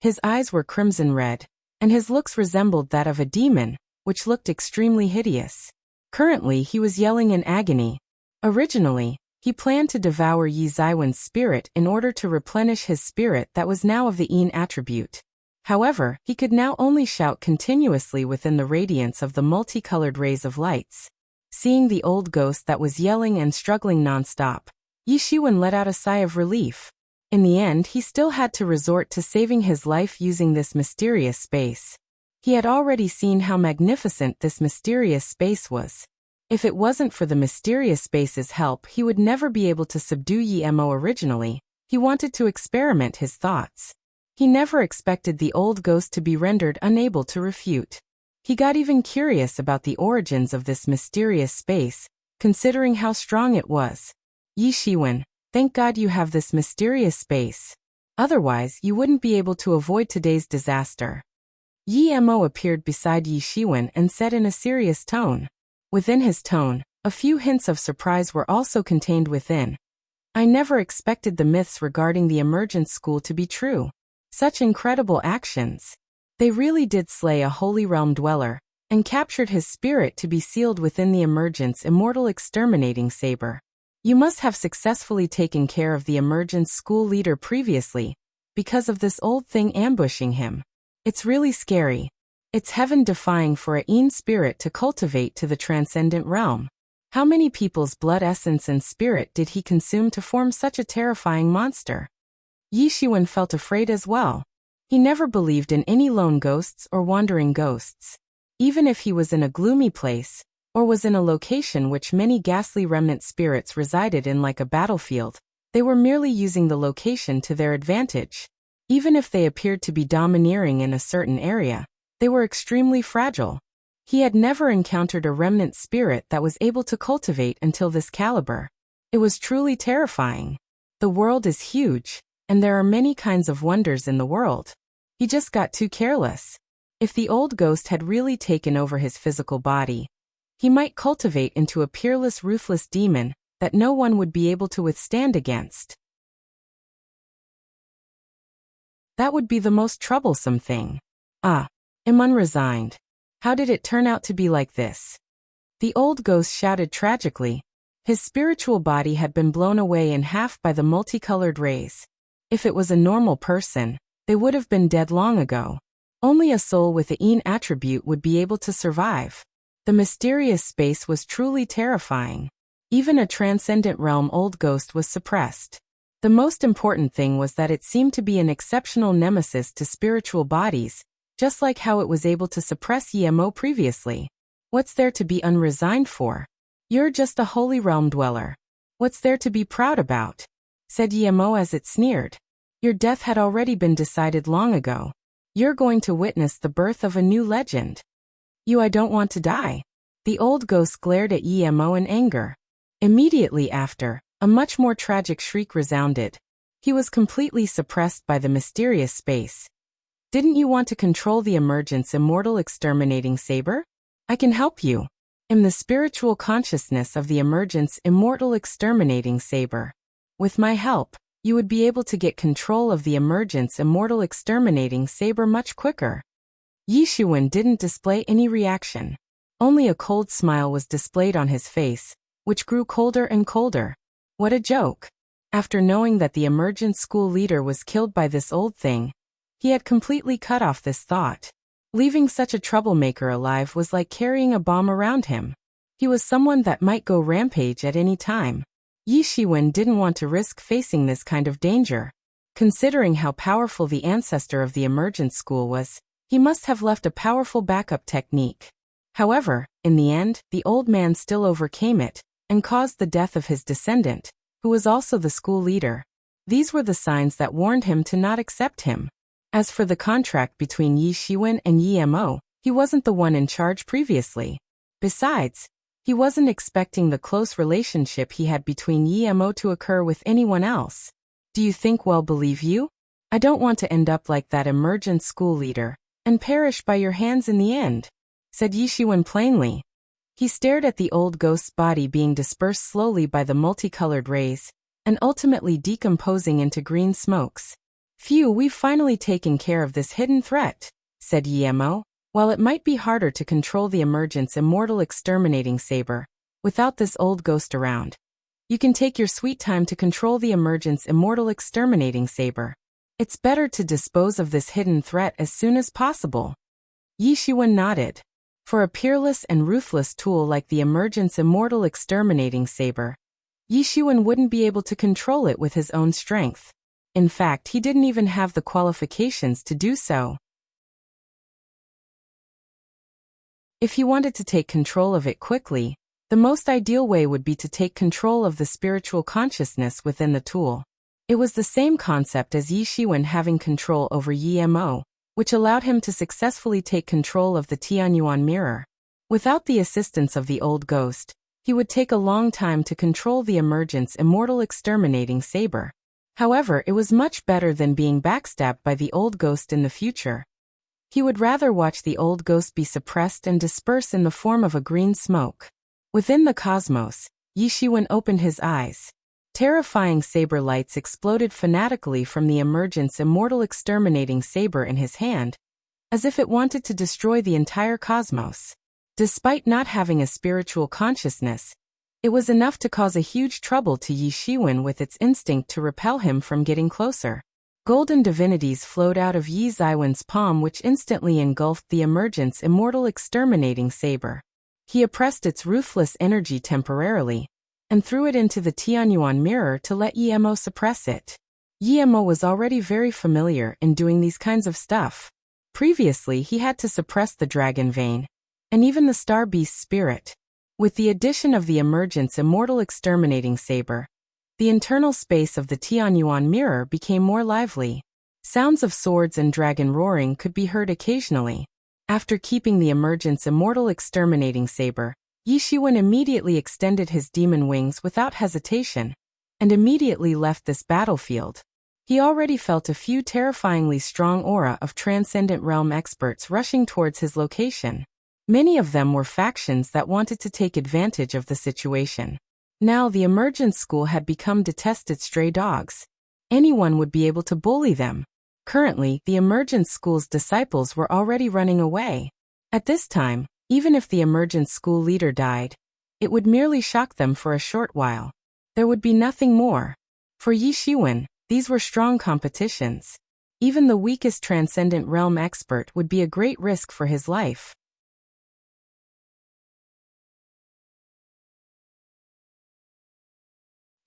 His eyes were crimson red, and his looks resembled that of a demon, which looked extremely hideous. Currently, he was yelling in agony. Originally, he planned to devour Yi Zaiwen's spirit in order to replenish his spirit that was now of the Yin attribute. However, he could now only shout continuously within the radiance of the multicolored rays of lights. Seeing the old ghost that was yelling and struggling non-stop, Yi Shiwen let out a sigh of relief. In the end, he still had to resort to saving his life using this mysterious space. He had already seen how magnificent this mysterious space was. If it wasn't for the mysterious space's help, he would never be able to subdue Yi Mo originally. He wanted to experiment his thoughts. He never expected the old ghost to be rendered unable to refute. He got even curious about the origins of this mysterious space, considering how strong it was. Yi Shiwen, thank God you have this mysterious space. Otherwise, you wouldn't be able to avoid today's disaster. Yi Mo appeared beside Yi Shiwen and said in a serious tone. Within his tone, a few hints of surprise were also contained within. I never expected the myths regarding the Emergence School to be true. Such incredible actions. They really did slay a Holy Realm dweller, and captured his spirit to be sealed within the Emergence Immortal Exterminating Saber. You must have successfully taken care of the Emergence School leader previously, because of this old thing ambushing him. It's really scary. It's heaven-defying for a Yin spirit to cultivate to the transcendent realm. How many people's blood essence and spirit did he consume to form such a terrifying monster? Yi Shiwen felt afraid as well. He never believed in any lone ghosts or wandering ghosts. Even if he was in a gloomy place, or was in a location which many ghastly remnant spirits resided in like a battlefield, they were merely using the location to their advantage. Even if they appeared to be domineering in a certain area, they were extremely fragile. He had never encountered a remnant spirit that was able to cultivate until this caliber. It was truly terrifying. The world is huge, and there are many kinds of wonders in the world. He just got too careless. If the old ghost had really taken over his physical body, he might cultivate into a peerless, ruthless demon that no one would be able to withstand against. That would be the most troublesome thing. I'm unresigned. How did it turn out to be like this? The old ghost shouted tragically. His spiritual body had been blown away in half by the multicolored rays. If it was a normal person, they would have been dead long ago. Only a soul with a Yin attribute would be able to survive. The mysterious space was truly terrifying. Even a transcendent realm old ghost was suppressed. The most important thing was that it seemed to be an exceptional nemesis to spiritual bodies, just like how it was able to suppress Yi Mo previously. What's there to be unresigned for? You're just a Holy Realm dweller. What's there to be proud about? Said Yi Mo as it sneered. Your death had already been decided long ago. You're going to witness the birth of a new legend. I don't want to die. The old ghost glared at Yi Mo in anger. Immediately after, a much more tragic shriek resounded. He was completely suppressed by the mysterious space. Didn't you want to control the Emergence Immortal Exterminating Saber? I can help you. I'm the spiritual consciousness of the Emergence Immortal Exterminating Saber. With my help, you would be able to get control of the Emergence Immortal Exterminating Saber much quicker. Yi Shiwen didn't display any reaction. Only a cold smile was displayed on his face, which grew colder and colder. What a joke. After knowing that the Emergence School leader was killed by this old thing, he had completely cut off this thought. Leaving such a troublemaker alive was like carrying a bomb around him. He was someone that might go rampage at any time. Yi Shiwen didn't want to risk facing this kind of danger. Considering how powerful the ancestor of the Emergence School was, he must have left a powerful backup technique. However, in the end, the old man still overcame it, and caused the death of his descendant, who was also the school leader. These were the signs that warned him to not accept him. As for the contract between Yi Shiwen and Yi Mo, he wasn't the one in charge previously. Besides, he wasn't expecting the close relationship he had between Yi Mo to occur with anyone else. Do you think we'll believe you? I don't want to end up like that Emergent school leader, and perish by your hands in the end, said Yi Shiwen plainly. He stared at the old ghost's body being dispersed slowly by the multicolored rays, and ultimately decomposing into green smokes. Phew, we've finally taken care of this hidden threat, said Yi Mo. While it might be harder to control the emergence immortal exterminating saber, without this old ghost around, you can take your sweet time to control the emergence immortal exterminating saber. It's better to dispose of this hidden threat as soon as possible. Yi Shiwen nodded. For a peerless and ruthless tool like the emergence immortal exterminating saber, Yi Shiwen wouldn't be able to control it with his own strength. In fact, he didn't even have the qualifications to do so. If he wanted to take control of it quickly, the most ideal way would be to take control of the spiritual consciousness within the tool. It was the same concept as Yi Shiwen having control over Yi Mo, which allowed him to successfully take control of the Tianyuan mirror. Without the assistance of the old ghost, he would take a long time to control the emergence immortal exterminating saber. However, it was much better than being backstabbed by the old ghost in the future. He would rather watch the old ghost be suppressed and disperse in the form of a green smoke. Within the cosmos, Yi Shiwen opened his eyes. Terrifying saber lights exploded fanatically from the emergence immortal exterminating saber in his hand, as if it wanted to destroy the entire cosmos. Despite not having a spiritual consciousness, it was enough to cause a huge trouble to Yi Shiwen with its instinct to repel him from getting closer. Golden divinities flowed out of Yi Ziwen's palm, which instantly engulfed the emergence immortal exterminating saber. He oppressed its ruthless energy temporarily, and threw it into the Tianyuan mirror to let Yi Mo suppress it. Yi Mo was already very familiar in doing these kinds of stuff. Previously, he had to suppress the dragon vein, and even the star beast spirit. With the addition of the emergence immortal exterminating saber, the internal space of the Tianyuan mirror became more lively. Sounds of swords and dragon roaring could be heard occasionally. After keeping the emergence immortal exterminating saber, Yi Shiwen immediately extended his demon wings without hesitation, and immediately left this battlefield. He already felt a few terrifyingly strong aura of transcendent realm experts rushing towards his location. Many of them were factions that wanted to take advantage of the situation. Now the emergence school had become detested stray dogs. Anyone would be able to bully them. Currently, the emergence school's disciples were already running away. At this time, even if the emergence school leader died, it would merely shock them for a short while. There would be nothing more. For Yi Shiwen, these were strong competitions. Even the weakest transcendent realm expert would be a great risk for his life.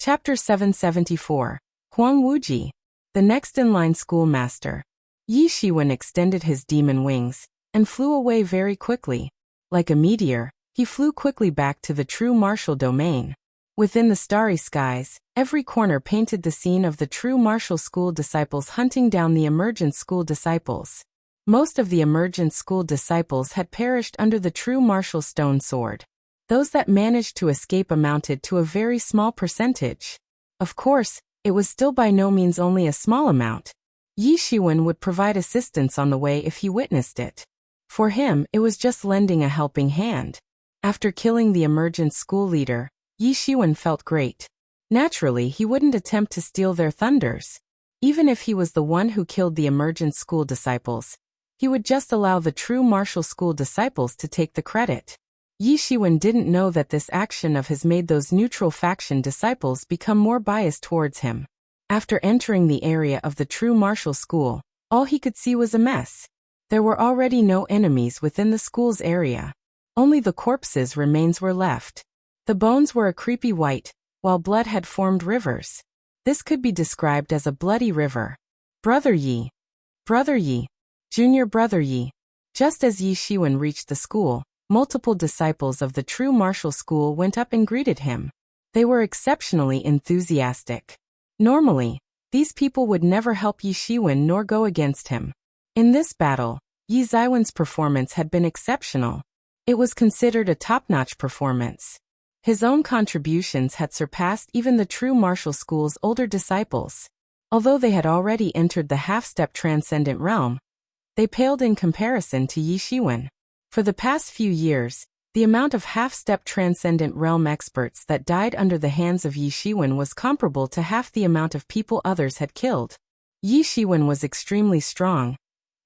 Chapter 774. Huang Wuji, the next-in-line schoolmaster. Yi Shiwen extended his demon wings and flew away very quickly. Like a meteor, he flew quickly back to the true martial domain. Within the starry skies, every corner painted the scene of the true martial school disciples hunting down the emergent school disciples. Most of the emergent school disciples had perished under the true martial stone sword. Those that managed to escape amounted to a very small percentage. Of course, it was still by no means only a small amount. Yi Shiwen would provide assistance on the way if he witnessed it. For him, it was just lending a helping hand. After killing the emergent school leader, Yi Shiwen felt great. Naturally, he wouldn't attempt to steal their thunders. Even if he was the one who killed the emergent school disciples, he would just allow the true martial school disciples to take the credit. Yi Shiwen didn't know that this action of his made those neutral faction disciples become more biased towards him. After entering the area of the true martial school, all he could see was a mess. There were already no enemies within the school's area. Only the corpses' remains were left. The bones were a creepy white, while blood had formed rivers. This could be described as a bloody river. Brother Yi. Brother Yi. Junior Brother Yi. Just as Yi Shiwen reached the school, multiple disciples of the true martial school went up and greeted him. They were exceptionally enthusiastic. Normally, these people would never help Yi Shiwen nor go against him. In this battle, Yi Ziwen's performance had been exceptional. It was considered a top-notch performance. His own contributions had surpassed even the true martial school's older disciples. Although they had already entered the half-step transcendent realm, they paled in comparison to Yi Shiwen. For the past few years, the amount of half-step transcendent realm experts that died under the hands of Yi Shiwen was comparable to half the amount of people others had killed. Yi Shiwen was extremely strong,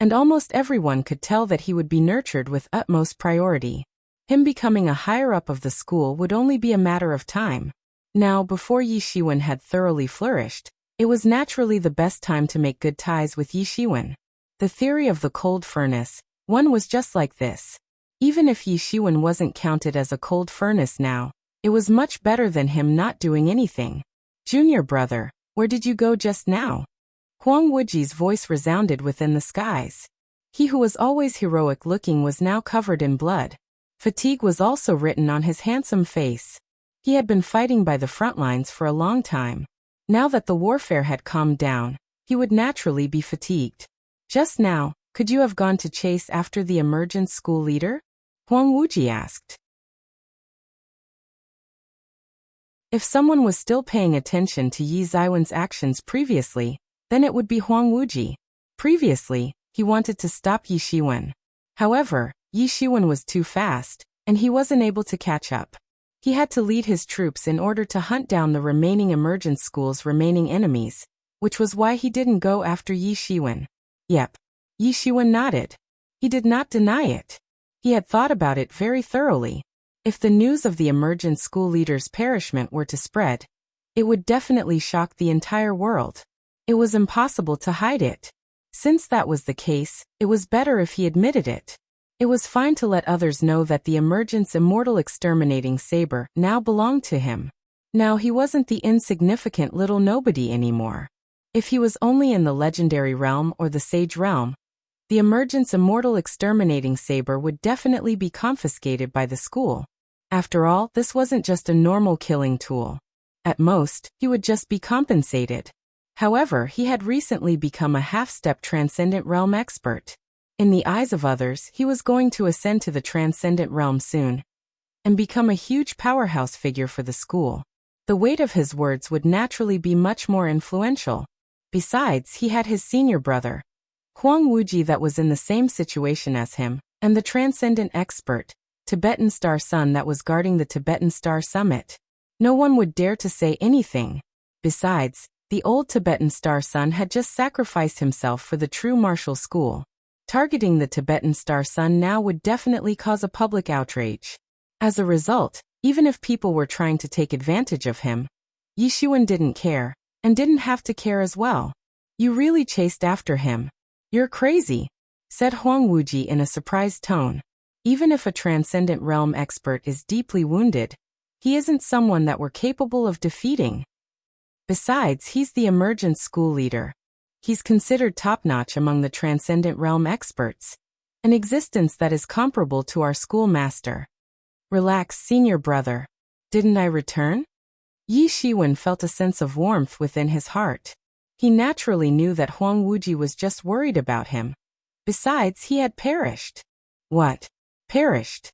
and almost everyone could tell that he would be nurtured with utmost priority. Him becoming a higher-up of the school would only be a matter of time. Now, before Yi Shiwen had thoroughly flourished, it was naturally the best time to make good ties with Yi Shiwen. The theory of the cold furnace, one was just like this. Even if Yi Shiwen wasn't counted as a cold furnace now, it was much better than him not doing anything. Junior brother, where did you go just now? Huang Wuji's voice resounded within the skies. He who was always heroic-looking was now covered in blood. Fatigue was also written on his handsome face. He had been fighting by the front lines for a long time. Now that the warfare had calmed down, he would naturally be fatigued. Just now, could you have gone to chase after the emergent school leader? Huang Wuji asked. If someone was still paying attention to Yi Ziwen's actions previously, then it would be Huang Wuji. Previously, he wanted to stop Yi Shiwen. However, Yi Shiwen was too fast, and he wasn't able to catch up. He had to lead his troops in order to hunt down the remaining emergent school's remaining enemies, which was why he didn't go after Yi Shiwen. Yep. Yi Shiwen nodded. He did not deny it. He had thought about it very thoroughly. If the news of the emergent school leader's perishment were to spread, it would definitely shock the entire world. It was impossible to hide it. Since that was the case, it was better if he admitted it. It was fine to let others know that the emergent's immortal exterminating saber now belonged to him. Now he wasn't the insignificant little nobody anymore. If he was only in the legendary realm or the sage realm, the emergent's immortal exterminating saber would definitely be confiscated by the school. After all, this wasn't just a normal killing tool. At most, he would just be compensated. However, he had recently become a half-step transcendent realm expert. In the eyes of others, he was going to ascend to the transcendent realm soon and become a huge powerhouse figure for the school. The weight of his words would naturally be much more influential. Besides, he had his senior brother, Huang Wuji, that was in the same situation as him, and the transcendent expert, Tibetan Star Sun, that was guarding the Tibetan Star Summit. No one would dare to say anything. Besides, the old Tibetan Star Sun had just sacrificed himself for the true martial school. Targeting the Tibetan Star Sun now would definitely cause a public outrage. As a result, even if people were trying to take advantage of him, Yi Shiwen didn't care, and didn't have to care as well. You really chased after him. You're crazy, said Huang Wuji in a surprised tone. Even if a transcendent realm expert is deeply wounded, he isn't someone that we're capable of defeating. Besides, he's the emergent school leader. He's considered top-notch among the transcendent realm experts, an existence that is comparable to our schoolmaster. Relax, senior brother. Didn't I return? Yi Shiwen felt a sense of warmth within his heart. He naturally knew that Huang Wuji was just worried about him. Besides, he had perished. What? Perished?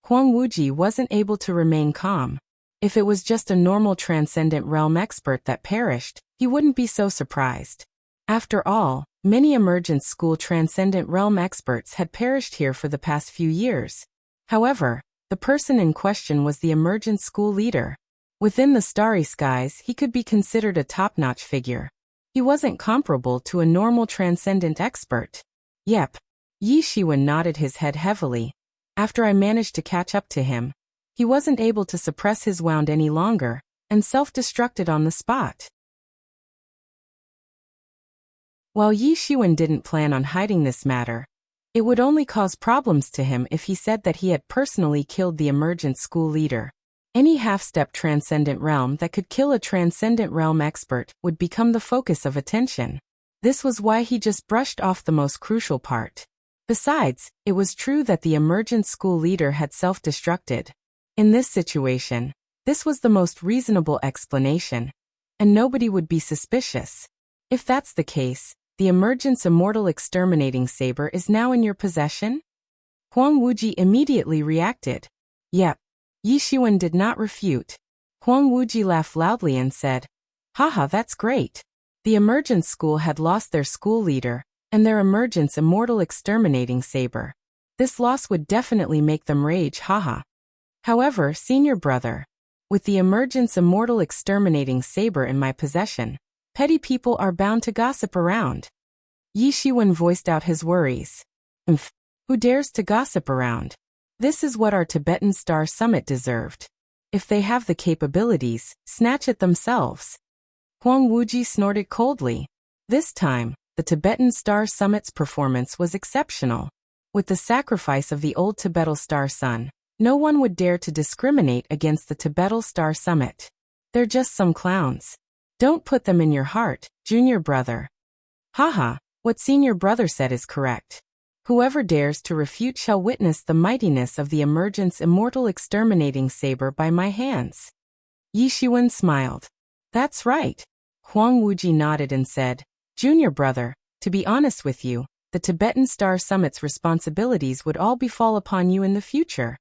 Huang Wuji wasn't able to remain calm. If it was just a normal transcendent realm expert that perished, he wouldn't be so surprised. After all, many emergent school transcendent realm experts had perished here for the past few years. However, the person in question was the emergent school leader. Within the starry skies, he could be considered a top-notch figure. He wasn't comparable to a normal transcendent expert. Yep. Yi Shiwen nodded his head heavily. After I managed to catch up to him, he wasn't able to suppress his wound any longer, and self-destructed on the spot. While Yi Shiwen didn't plan on hiding this matter, it would only cause problems to him if he said that he had personally killed the emergent school leader. Any half-step transcendent realm that could kill a transcendent realm expert would become the focus of attention. This was why he just brushed off the most crucial part. Besides, it was true that the emergent school leader had self-destructed. In this situation, this was the most reasonable explanation, and nobody would be suspicious. If that's the case, the emergent's immortal exterminating saber is now in your possession? Huang Wuji immediately reacted. Yep. Yi Shiwen did not refute. Huang Wuji laughed loudly and said, Haha, that's great. The emergent school had lost their school leader, and their emergent's immortal exterminating saber. This loss would definitely make them rage, haha. However, senior brother, with the emergent's immortal exterminating saber in my possession, petty people are bound to gossip around. Yi Shiwen voiced out his worries. Umph, who dares to gossip around? This is what our Tibetan Star Summit deserved. If they have the capabilities, snatch it themselves. Huang Wuji snorted coldly. This time, the Tibetan Star Summit's performance was exceptional. With the sacrifice of the old Tibetan Star Sun, no one would dare to discriminate against the Tibetan Star Summit. They're just some clowns. Don't put them in your heart, junior brother. Haha, what senior brother said is correct. Whoever dares to refute shall witness the mightiness of the emergence immortal exterminating saber by my hands. Yi Shiwen smiled. That's right. Huang Wuji nodded and said, Junior brother, to be honest with you, the Tibetan Star Summit's responsibilities would all befall upon you in the future.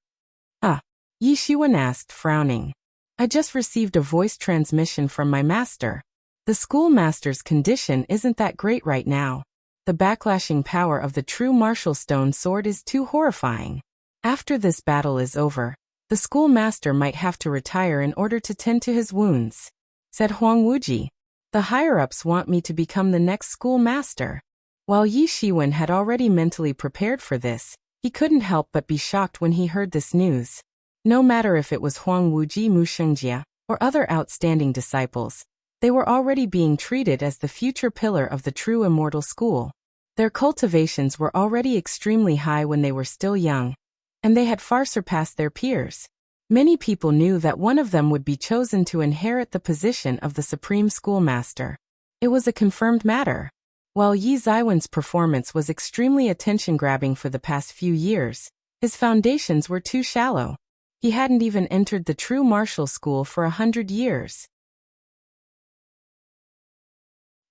Yi Shiwen asked, frowning. I just received a voice transmission from my master. The schoolmaster's condition isn't that great right now. The backlashing power of the true martial stone sword is too horrifying. After this battle is over, the schoolmaster might have to retire in order to tend to his wounds, said Huang Wuji. The higher-ups want me to become the next schoolmaster. While Yi Shiwen had already mentally prepared for this, he couldn't help but be shocked when he heard this news. No matter if it was Huang Wuji Mushungjia or other outstanding disciples, they were already being treated as the future pillar of the true immortal school. Their cultivations were already extremely high when they were still young, and they had far surpassed their peers. Many people knew that one of them would be chosen to inherit the position of the supreme schoolmaster. It was a confirmed matter. While Yi Ziwen's performance was extremely attention-grabbing for the past few years, his foundations were too shallow. He hadn't even entered the true martial school for 100 years.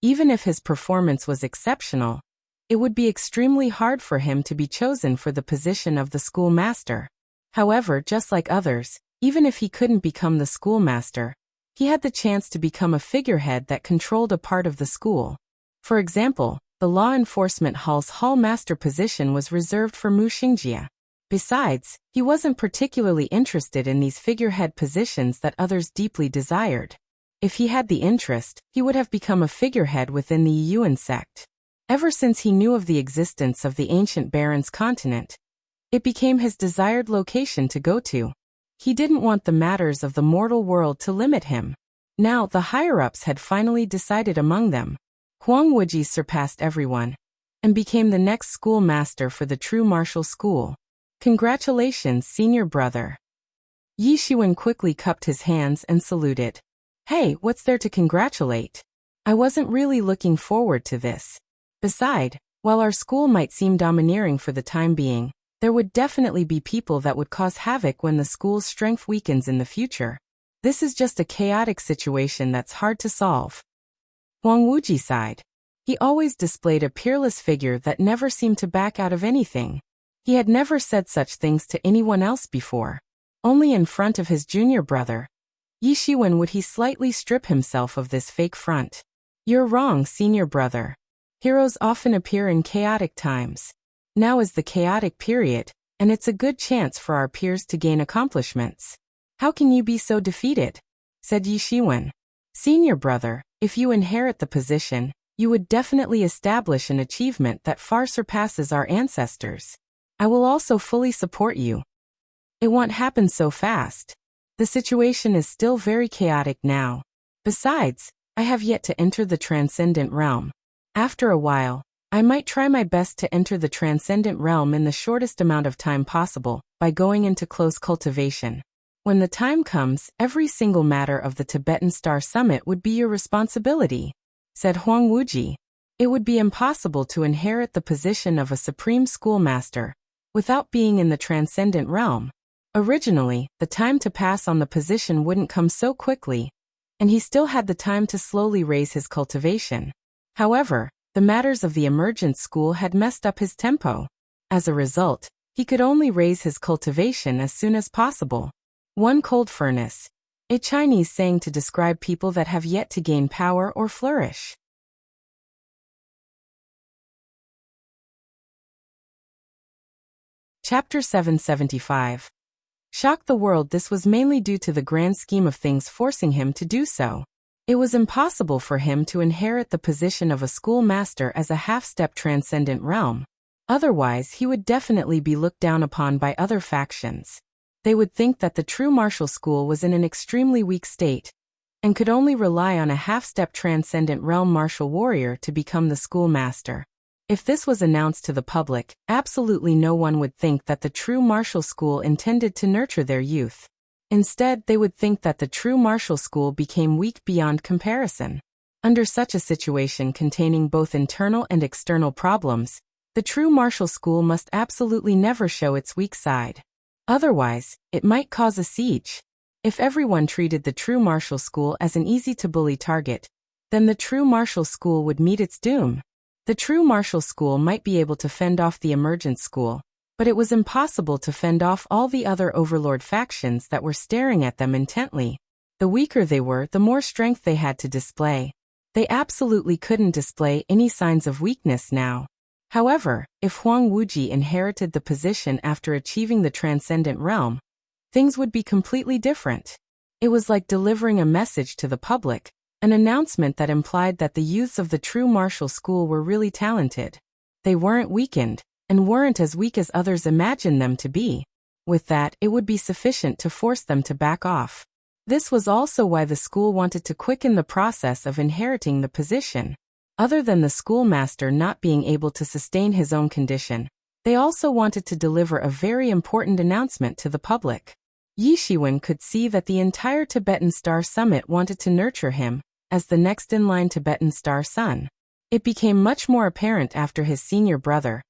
Even if his performance was exceptional, it would be extremely hard for him to be chosen for the position of the schoolmaster. However, just like others, even if he couldn't become the schoolmaster, he had the chance to become a figurehead that controlled a part of the school. For example, the law enforcement hall's hall master position was reserved for Mu Xingjia. Besides, he wasn't particularly interested in these figurehead positions that others deeply desired. If he had the interest, he would have become a figurehead within the Yuan sect. Ever since he knew of the existence of the ancient Baron's continent, it became his desired location to go to. He didn't want the matters of the mortal world to limit him. Now the higher-ups had finally decided among them. Huang Wuji surpassed everyone and became the next schoolmaster for the true martial school. Congratulations, senior brother. Yi Shiwen quickly cupped his hands and saluted. Hey, what's there to congratulate? I wasn't really looking forward to this. Besides, while our school might seem domineering for the time being, there would definitely be people that would cause havoc when the school's strength weakens in the future. This is just a chaotic situation that's hard to solve. Huang Wuji sighed. He always displayed a peerless figure that never seemed to back out of anything. He had never said such things to anyone else before. Only in front of his junior brother, Yi Shiwen, would he slightly strip himself of this fake front. You're wrong, senior brother. Heroes often appear in chaotic times. Now is the chaotic period, and it's a good chance for our peers to gain accomplishments. How can you be so defeated? Said Yi Shiwen. Senior brother, if you inherit the position, you would definitely establish an achievement that far surpasses our ancestors. I will also fully support you. It won't happen so fast. The situation is still very chaotic now. Besides, I have yet to enter the transcendent realm. After a while, I might try my best to enter the transcendent realm in the shortest amount of time possible, by going into close cultivation. When the time comes, every single matter of the Tibetan Star Summit would be your responsibility, said Huang Wuji. It would be impossible to inherit the position of a supreme schoolmaster without being in the transcendent realm. Originally, the time to pass on the position wouldn't come so quickly, and he still had the time to slowly raise his cultivation. However, the matters of the emergent school had messed up his tempo. As a result, he could only raise his cultivation as soon as possible. One cold furnace, a Chinese saying to describe people that have yet to gain power or flourish. Chapter 775. Shocked the world. This was mainly due to the grand scheme of things forcing him to do so. It was impossible for him to inherit the position of a schoolmaster as a half-step transcendent realm. Otherwise, he would definitely be looked down upon by other factions. They would think that the true martial school was in an extremely weak state, and could only rely on a half-step transcendent realm martial warrior to become the schoolmaster. If this was announced to the public, absolutely no one would think that the true martial school intended to nurture their youth. Instead, they would think that the true martial school became weak beyond comparison. Under such a situation containing both internal and external problems, the true martial school must absolutely never show its weak side. Otherwise, it might cause a siege. If everyone treated the true martial school as an easy-to-bully target, then the true martial school would meet its doom. The true martial school might be able to fend off the emergent school, but it was impossible to fend off all the other overlord factions that were staring at them intently. The weaker they were, the more strength they had to display. They absolutely couldn't display any signs of weakness now. However, if Huang Wuji inherited the position after achieving the transcendent realm, things would be completely different. It was like delivering a message to the public, an announcement that implied that the youths of the true martial school were really talented. They weren't weakened, and weren't as weak as others imagined them to be. With that, it would be sufficient to force them to back off. This was also why the school wanted to quicken the process of inheriting the position. Other than the schoolmaster not being able to sustain his own condition, they also wanted to deliver a very important announcement to the public. Yi Shiwen could see that the entire Tibetan Star Summit wanted to nurture him as the next-in-line Tibetan Star Son. It became much more apparent after his senior brother,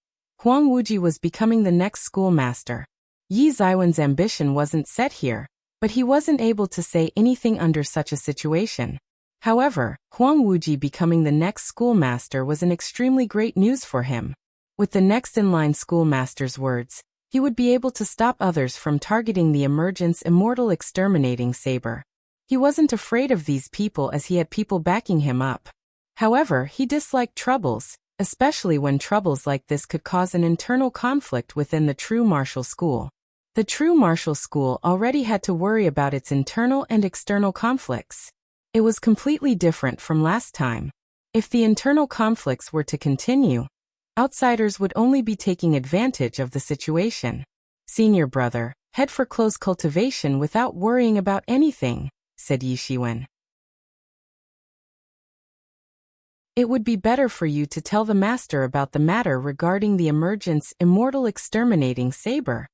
Huang Wuji, was becoming the next schoolmaster. Yi Ziwen's ambition wasn't set here, but he wasn't able to say anything under such a situation. However, Huang Wuji becoming the next schoolmaster was an extremely great news for him. With the next-in-line schoolmaster's words, he would be able to stop others from targeting the emergence immortal exterminating saber. He wasn't afraid of these people as he had people backing him up. However, he disliked troubles, especially when troubles like this could cause an internal conflict within the true martial school. The true martial school already had to worry about its internal and external conflicts. It was completely different from last time. If the internal conflicts were to continue, outsiders would only be taking advantage of the situation. Senior brother, head for close cultivation without worrying about anything, said Yi Shiwen. It would be better for you to tell the master about the matter regarding the emergence immortal exterminating saber.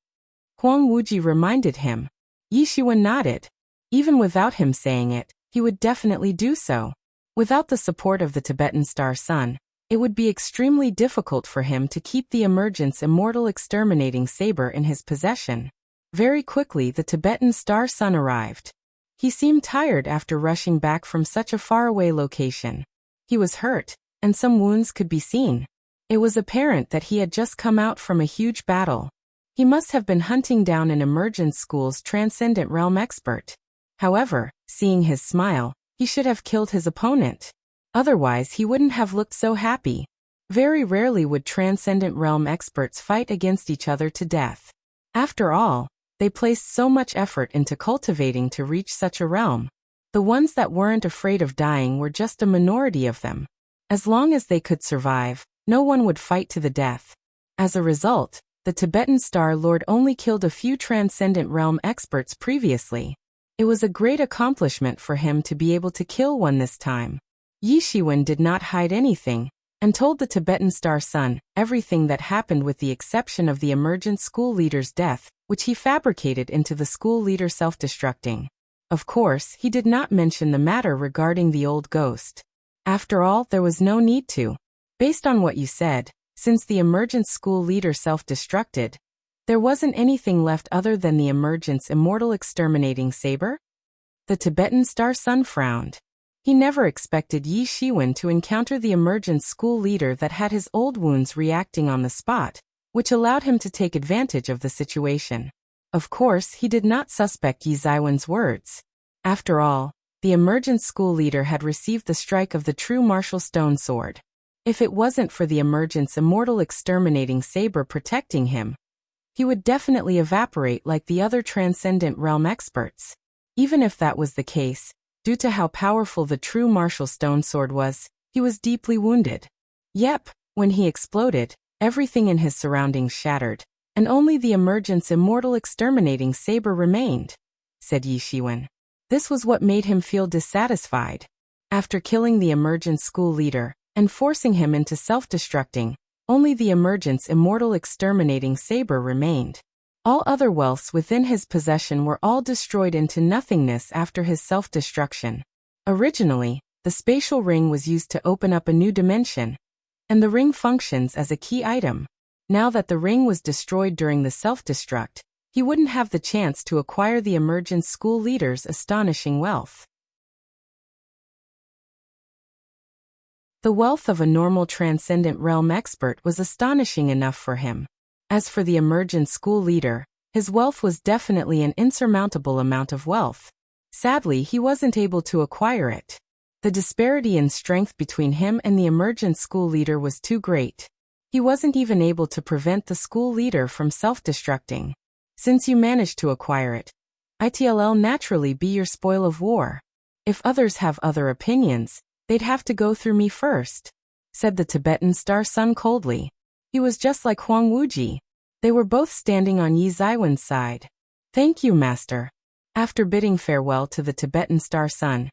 Huang Wuji reminded him. Yi Shiwen nodded. Even without him saying it, he would definitely do so. Without the support of the Tibetan Star Sun, it would be extremely difficult for him to keep the emergence immortal exterminating saber in his possession. Very quickly the Tibetan Star Sun arrived. He seemed tired after rushing back from such a faraway location. He was hurt, and some wounds could be seen. It was apparent that he had just come out from a huge battle. He must have been hunting down an emergence school's transcendent realm expert. However, seeing his smile, he should have killed his opponent. Otherwise he wouldn't have looked so happy. Very rarely would transcendent realm experts fight against each other to death. After all, they placed so much effort into cultivating to reach such a realm. The ones that weren't afraid of dying were just a minority of them. As long as they could survive, no one would fight to the death. As a result, the Tibetan Star Lord only killed a few transcendent realm experts previously. It was a great accomplishment for him to be able to kill one this time. Yi Shiwen did not hide anything, and told the Tibetan Star Sun everything that happened with the exception of the emergent school leader's death, which he fabricated into the school leader self-destructing. Of course, he did not mention the matter regarding the old ghost. After all, there was no need to. Based on what you said, since the emergent school leader self-destructed, there wasn't anything left other than the emergence immortal exterminating saber? The Tibetan Star Sun frowned. He never expected Yi Shiwen to encounter the emergent school leader that had his old wounds reacting on the spot, which allowed him to take advantage of the situation. Of course, he did not suspect Yi Ziwen's words. After all, the emergent school leader had received the strike of the true martial stone sword. If it wasn't for the emergence immortal exterminating saber protecting him, he would definitely evaporate like the other transcendent realm experts. Even if that was the case, Due to how powerful the true martial stone sword was, he was deeply wounded. Yep, when he exploded, everything in his surroundings shattered, and only the emergence immortal exterminating saber remained, said Yi Shiwen. This was what made him feel dissatisfied. After killing the emergent school leader and forcing him into self-destructing, only the emergence immortal exterminating saber remained. All other wealths within his possession were all destroyed into nothingness after his self-destruction. Originally, the spatial ring was used to open up a new dimension, and the ring functions as a key item. Now that the ring was destroyed during the self-destruct, he wouldn't have the chance to acquire the emergent school leader's astonishing wealth. The wealth of a normal transcendent realm expert was astonishing enough for him. As for the emergent school leader, his wealth was definitely an insurmountable amount of wealth. Sadly, he wasn't able to acquire it. The disparity in strength between him and the emergent school leader was too great. He wasn't even able to prevent the school leader from self-destructing. Since you managed to acquire it, it'll naturally be your spoil of war. If others have other opinions, they'd have to go through me first, said the Tibetan star sun coldly. He was just like Huang Wuji. They were both standing on Yi Zaiwen's side. Thank you, master. After bidding farewell to the Tibetan star sun,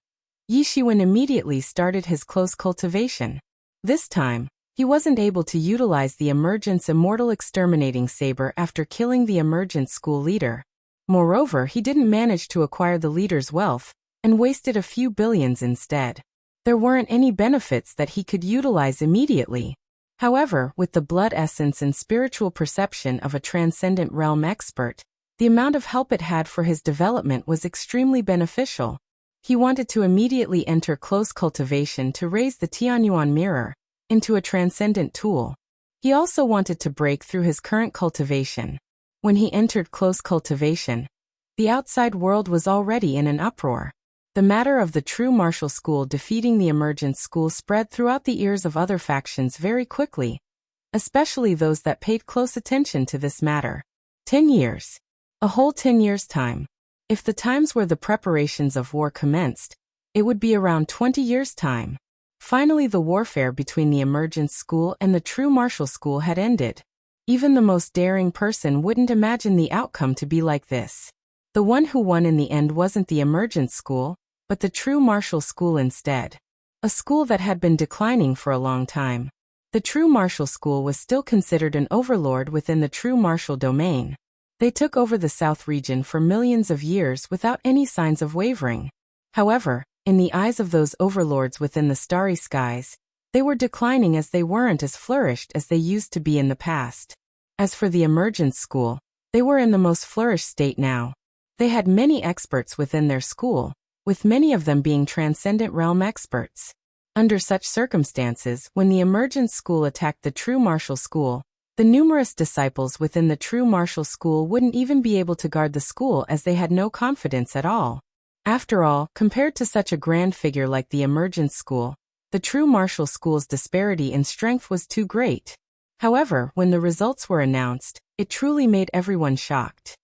Yi Shiwen immediately started his close cultivation. This time, he wasn't able to utilize the emergence immortal exterminating saber after killing the emergent school leader. Moreover, he didn't manage to acquire the leader's wealth, and wasted a few billions instead. There weren't any benefits that he could utilize immediately. However, with the blood essence and spiritual perception of a transcendent realm expert, the amount of help it had for his development was extremely beneficial. He wanted to immediately enter close cultivation to raise the Tianyuan mirror into a transcendent tool. He also wanted to break through his current cultivation. When he entered close cultivation, the outside world was already in an uproar. The matter of the true martial school defeating the emergent school spread throughout the ears of other factions very quickly, especially those that paid close attention to this matter. 10 years. A whole 10 years' time. If the times where the preparations of war commenced, it would be around 20 years' time. Finally, the warfare between the emergent school and the true martial school had ended. Even the most daring person wouldn't imagine the outcome to be like this. The one who won in the end wasn't the emergent school, but the true martial school instead. A school that had been declining for a long time. The true martial school was still considered an overlord within the true martial domain. They took over the south region for millions of years without any signs of wavering. However, in the eyes of those overlords within the starry skies, they were declining as they weren't as flourished as they used to be in the past. As for the emergent school, they were in the most flourished state now. They had many experts within their school, with many of them being transcendent realm experts. Under such circumstances, when the emergent school attacked the true martial school, the numerous disciples within the true martial school wouldn't even be able to guard the school as they had no confidence at all. After all, compared to such a grand figure like the emergent school, the true martial school's disparity in strength was too great. However, when the results were announced, it truly made everyone shocked.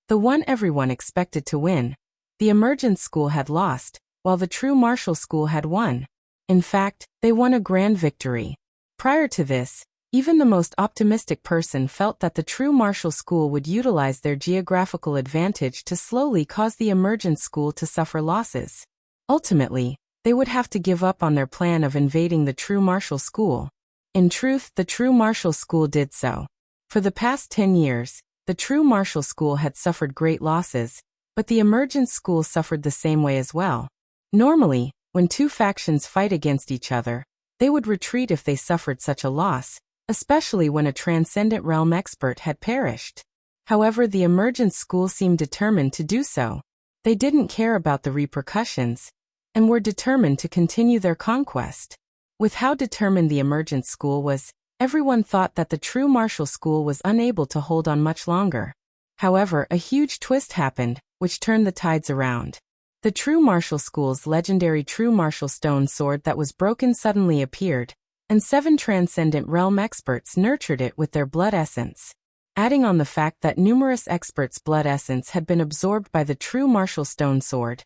The one everyone expected to win, the emergent school had lost, while the true martial school had won. In fact, they won a grand victory. Prior to this, even the most optimistic person felt that the true martial school would utilize their geographical advantage to slowly cause the emergent school to suffer losses. Ultimately, they would have to give up on their plan of invading the true martial school. In truth, the true martial school did so. For the past 10 years, the true martial school had suffered great losses, but the emergent school suffered the same way as well. Normally, when two factions fight against each other, they would retreat if they suffered such a loss, especially when a transcendent realm expert had perished. However, the emergent school seemed determined to do so. They didn't care about the repercussions, and were determined to continue their conquest. With how determined the emergent school was, everyone thought that the true martial school was unable to hold on much longer. However, a huge twist happened, which turned the tides around. The true martial school's legendary true martial stone sword that was broken suddenly appeared, and 7 transcendent realm experts nurtured it with their blood essence. adding on the fact that numerous experts' blood essence had been absorbed by the true martial stone sword.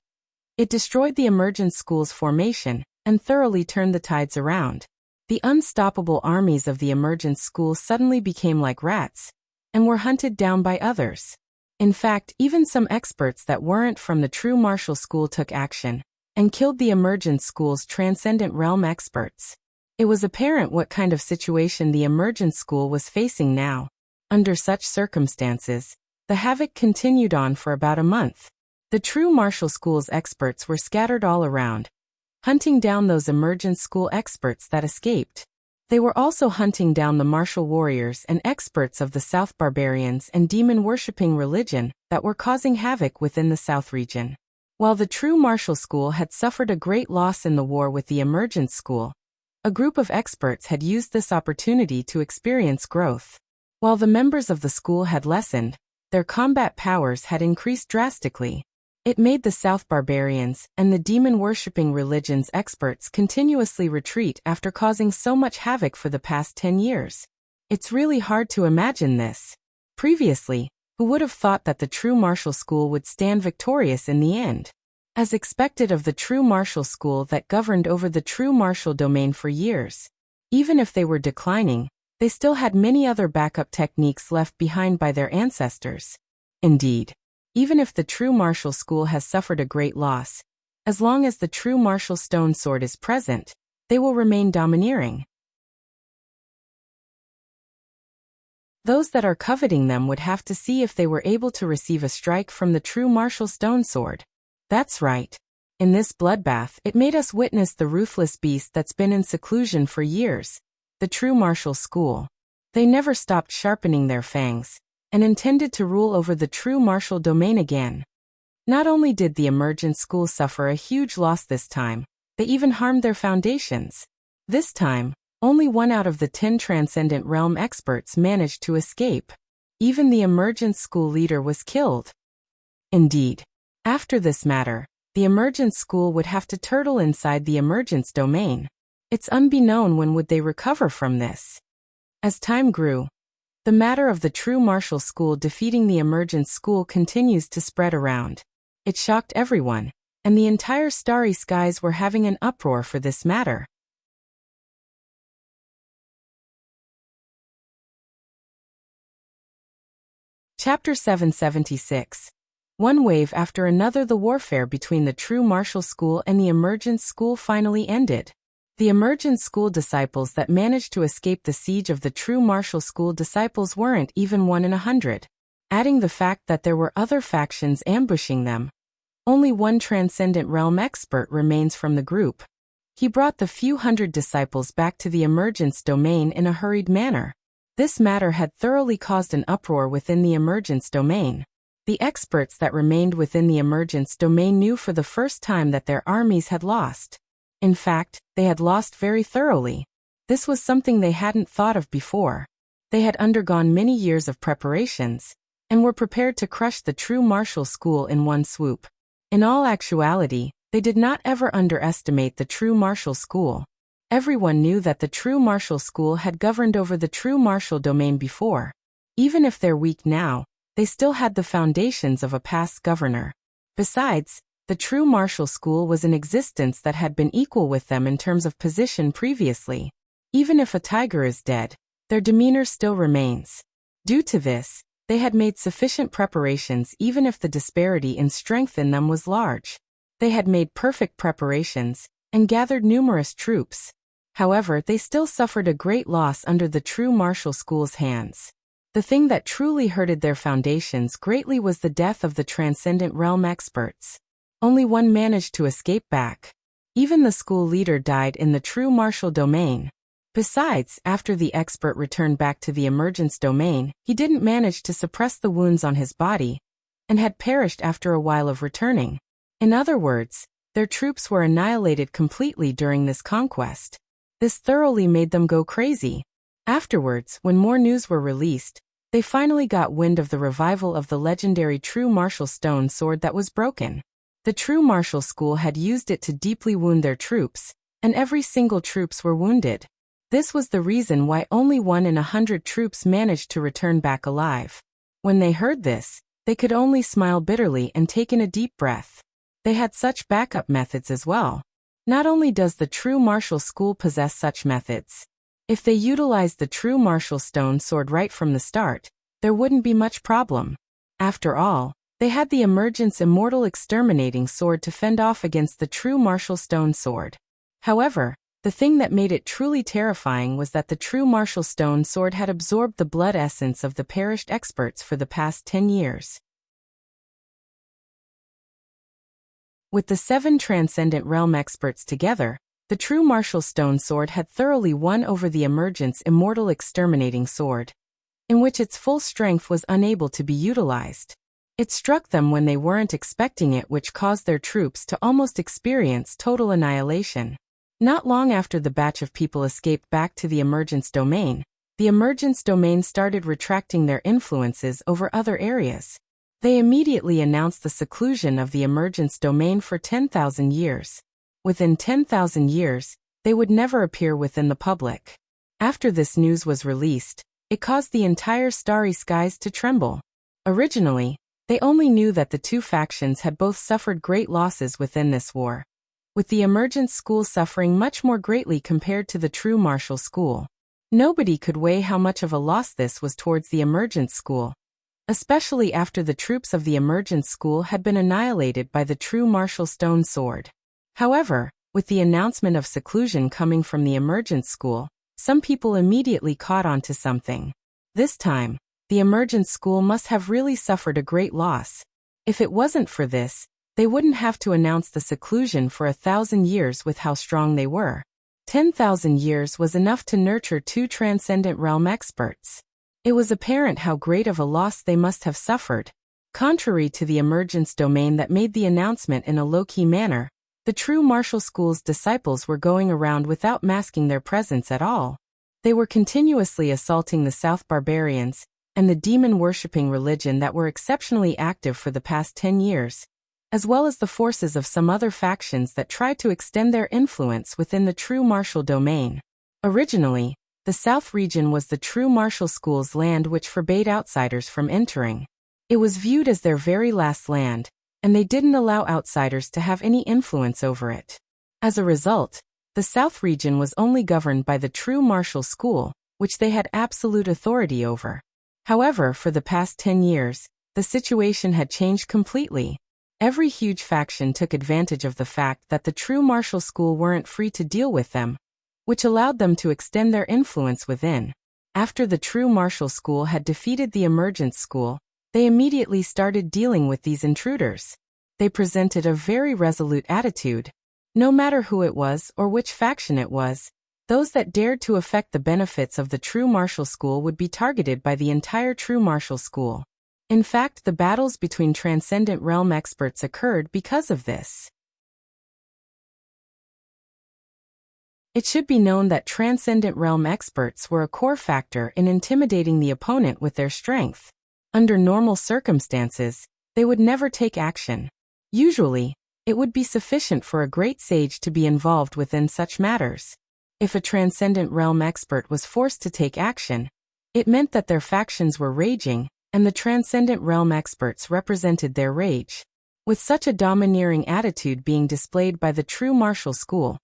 It destroyed the emergent school's formation and thoroughly turned the tides around. The unstoppable armies of the emergent school suddenly became like rats and were hunted down by others. In fact, even some experts that weren't from the true martial school took action and killed the emergent school's transcendent realm experts. It was apparent what kind of situation the emergent school was facing now. Under such circumstances, the havoc continued on for about a month. The true martial school's experts were scattered all around, hunting down those emergent school experts that escaped. They were also hunting down the martial warriors and experts of the South barbarians and demon-worshipping religion that were causing havoc within the South region. While the true martial school had suffered a great loss in the war with the emergent school, a group of experts had used this opportunity to experience growth. While the members of the school had lessened, their combat powers had increased drastically. It made the South barbarians and the demon-worshipping religions experts continuously retreat after causing so much havoc for the past 10 years. It's really hard to imagine this. Previously, who would have thought that the true martial school would stand victorious in the end? As expected of the true martial school that governed over the true martial domain for years. Even if they were declining, they still had many other backup techniques left behind by their ancestors. Indeed, even if the true martial school has suffered a great loss, as long as the true martial stone sword is present, they will remain domineering. Those that are coveting them would have to see if they were able to receive a strike from the true martial stone sword. That's right. In this bloodbath, it made us witness the ruthless beast that's been in seclusion for years, the true martial school. They never stopped sharpening their fangs and intended to rule over the true martial domain again. Not only did the emergent school suffer a huge loss this time, they even harmed their foundations. This time, only 1 out of the 10 transcendent realm experts managed to escape. Even the emergent school leader was killed. Indeed, after this matter, the emergent school would have to turtle inside the emergence domain. It's unbeknown when would they recover from this. As time grew, the matter of the true martial school defeating the emergent school continues to spread around. It shocked everyone, and the entire starry skies were having an uproar for this matter. Chapter 776. One wave after another, the warfare between the true martial school and the emergent school finally ended. The emergent school disciples that managed to escape the siege of the true martial school disciples weren't even 1 in 100. Adding the fact that there were other factions ambushing them, only 1 transcendent realm expert remains from the group. He brought the few hundred disciples back to the emergence domain in a hurried manner. This matter had thoroughly caused an uproar within the emergence domain. The experts that remained within the emergence domain knew for the first time that their armies had lost. In fact, they had lost very thoroughly. This was something they hadn't thought of before. They had undergone many years of preparations and were prepared to crush the true martial school in one swoop. In all actuality, they did not ever underestimate the true martial school. Everyone knew that the true martial school had governed over the true martial domain before. Even if they're weak now, they still had the foundations of a past governor. Besides, the true martial school was in existence that had been equal with them in terms of position previously. Even if a tiger is dead, their demeanor still remains. Due to this, they had made sufficient preparations even if the disparity in strength in them was large. They had made perfect preparations and gathered numerous troops. However, they still suffered a great loss under the true martial school's hands. The thing that truly hurted their foundations greatly was the death of the transcendent realm experts. Only 1 managed to escape back. Even the school leader died in the true martial domain. Besides, after the expert returned back to the emergence domain, he didn't manage to suppress the wounds on his body, and had perished after a while of returning. In other words, their troops were annihilated completely during this conquest. This thoroughly made them go crazy. Afterwards, when more news were released, they finally got wind of the revival of the legendary true martial stone sword that was broken. The true martial school had used it to deeply wound their troops, and every single troops were wounded. This was the reason why only 1 in 100 troops managed to return back alive. When they heard this, they could only smile bitterly and take in a deep breath. They had such backup methods as well. Not only does the true martial school possess such methods, if they utilized the true martial stone sword right from the start, there wouldn't be much problem. After all, they had the emergence immortal exterminating sword to fend off against the true martial stone sword. However, the thing that made it truly terrifying was that the true martial stone sword had absorbed the blood essence of the perished experts for the past 10 years. With the 7 transcendent realm experts together, the true martial stone sword had thoroughly won over the emergence immortal exterminating sword, in which its full strength was unable to be utilized. It struck them when they weren't expecting it, which caused their troops to almost experience total annihilation. Not long after the batch of people escaped back to the emergence domain, the emergence domain started retracting their influences over other areas. They immediately announced the seclusion of the emergence domain for 10,000 years. Within 10,000 years, they would never appear within the public. After this news was released, it caused the entire starry skies to tremble. Originally, they only knew that the two factions had both suffered great losses within this war, with the emergence school suffering much more greatly compared to the true martial school. Nobody could weigh how much of a loss this was towards the emergence school, especially after the troops of the emergence school had been annihilated by the true martial stone sword. However, with the announcement of seclusion coming from the emergence school, some people immediately caught on to something. This time, the emergence school must have really suffered a great loss. If it wasn't for this, they wouldn't have to announce the seclusion for 1,000 years with how strong they were. 10,000 years was enough to nurture 2 transcendent realm experts. It was apparent how great of a loss they must have suffered. Contrary to the emergence domain that made the announcement in a low-key manner, the true martial school's disciples were going around without masking their presence at all. They were continuously assaulting the South barbarians and the demon-worshipping religion that were exceptionally active for the past 10 years, as well as the forces of some other factions that tried to extend their influence within the true martial domain. Originally, the South region was the true martial school's land, which forbade outsiders from entering. It was viewed as their very last land, and they didn't allow outsiders to have any influence over it. As a result, the South region was only governed by the true martial school, which they had absolute authority over. However, for the past 10 years, the situation had changed completely. Every huge faction took advantage of the fact that the true martial school weren't free to deal with them, which allowed them to extend their influence within. After the true martial school had defeated the emergence school, they immediately started dealing with these intruders. They presented a very resolute attitude. No matter who it was or which faction it was, those that dared to affect the benefits of the true martial school would be targeted by the entire true martial school. In fact, the battles between transcendent realm experts occurred because of this. It should be known that transcendent realm experts were a core factor in intimidating the opponent with their strength. Under normal circumstances, they would never take action. Usually, it would be sufficient for a great sage to be involved within such matters. If a transcendent realm expert was forced to take action, it meant that their factions were raging, and the transcendent realm experts represented their rage. With such a domineering attitude being displayed by the true martial school,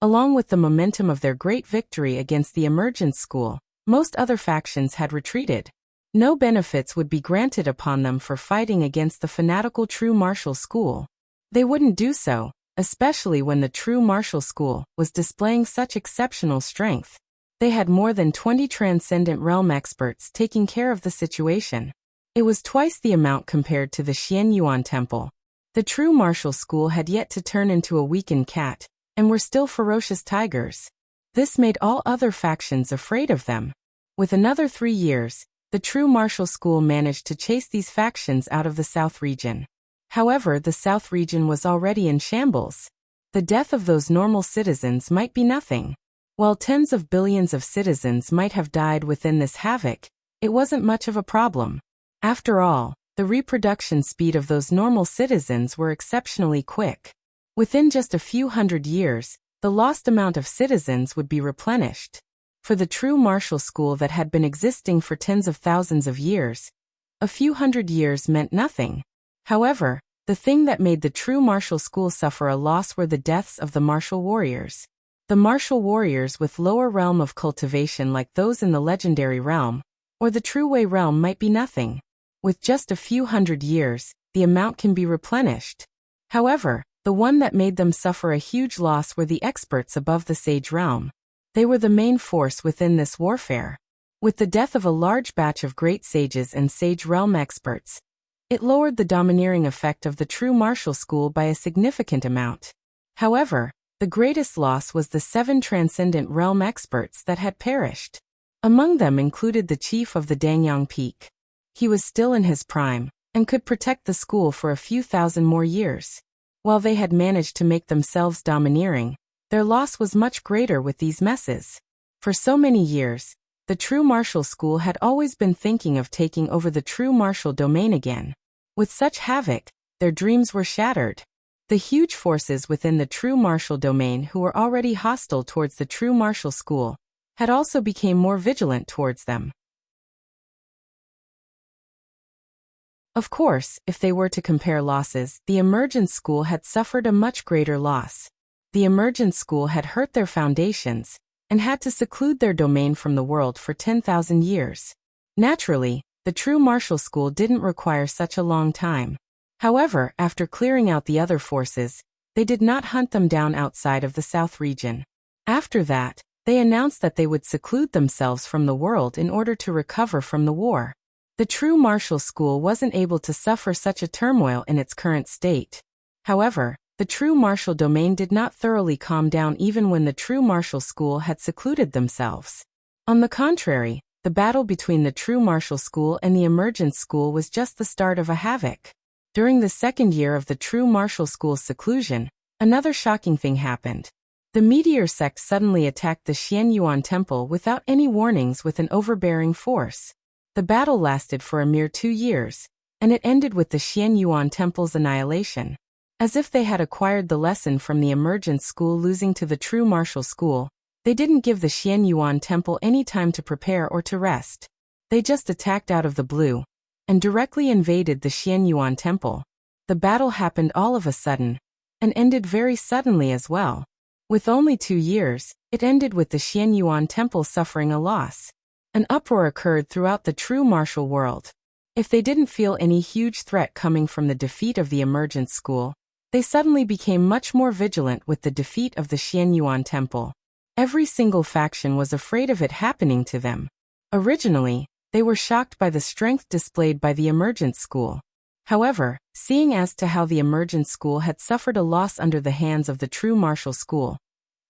along with the momentum of their great victory against the emergence school, most other factions had retreated. No benefits would be granted upon them for fighting against the fanatical true martial school. They wouldn't do so, especially when the true martial school was displaying such exceptional strength. They had more than 20 transcendent realm experts taking care of the situation. It was twice the amount compared to the Xianyuan temple. The true martial school had yet to turn into a weakened cat, and were still ferocious tigers. This made all other factions afraid of them. With another 3 years, the true martial school managed to chase these factions out of the South region. However, the South region was already in shambles. The death of those normal citizens might be nothing. While tens of billions of citizens might have died within this havoc, it wasn't much of a problem. After all, the reproduction speed of those normal citizens were exceptionally quick. Within just a few hundred years, the lost amount of citizens would be replenished. For the true martial school that had been existing for tens of thousands of years, a few hundred years meant nothing. However, the thing that made the true martial school suffer a loss were the deaths of the martial warriors. The martial warriors with lower realm of cultivation like those in the legendary realm, or the true way realm might be nothing. With just a few hundred years, the amount can be replenished. However, the one that made them suffer a huge loss were the experts above the sage realm. They were the main force within this warfare. With the death of a large batch of great sages and sage realm experts, it lowered the domineering effect of the true martial school by a significant amount. However, the greatest loss was the 7 transcendent realm experts that had perished. Among them included the chief of the Dangyang Peak. He was still in his prime, and could protect the school for a few thousand more years. While they had managed to make themselves domineering, their loss was much greater with these messes. For so many years, the true martial school had always been thinking of taking over the true martial domain again. With such havoc, their dreams were shattered. The huge forces within the true martial domain who were already hostile towards the true martial school had also become more vigilant towards them. Of course, if they were to compare losses, the emergence school had suffered a much greater loss. The emergence school had hurt their foundations, and had to seclude their domain from the world for 10,000 years. Naturally, the true martial school didn't require such a long time. However, after clearing out the other forces, they did not hunt them down outside of the south region. After that, they announced that they would seclude themselves from the world in order to recover from the war. The true martial school wasn't able to suffer such a turmoil in its current state. However, the true martial domain did not thoroughly calm down even when the true martial school had secluded themselves. On the contrary, the battle between the true martial school and the emergence school was just the start of a havoc. During the second year of the true martial school's seclusion, another shocking thing happened. The meteor sect suddenly attacked the Xianyuan temple without any warnings with an overbearing force. The battle lasted for a mere 2 years, and it ended with the Xianyuan temple's annihilation. As if they had acquired the lesson from the emergence school losing to the true martial school, they didn't give the Xianyuan temple any time to prepare or to rest. They just attacked out of the blue, and directly invaded the Xianyuan temple. The battle happened all of a sudden, and ended very suddenly as well. With only 2 years, it ended with the Xianyuan temple suffering a loss. An uproar occurred throughout the true martial world. If they didn't feel any huge threat coming from the defeat of the emergence school, they suddenly became much more vigilant with the defeat of the Xianyuan temple. Every single faction was afraid of it happening to them. Originally, they were shocked by the strength displayed by the emergence school. However, seeing as to how the emergence school had suffered a loss under the hands of the true martial school,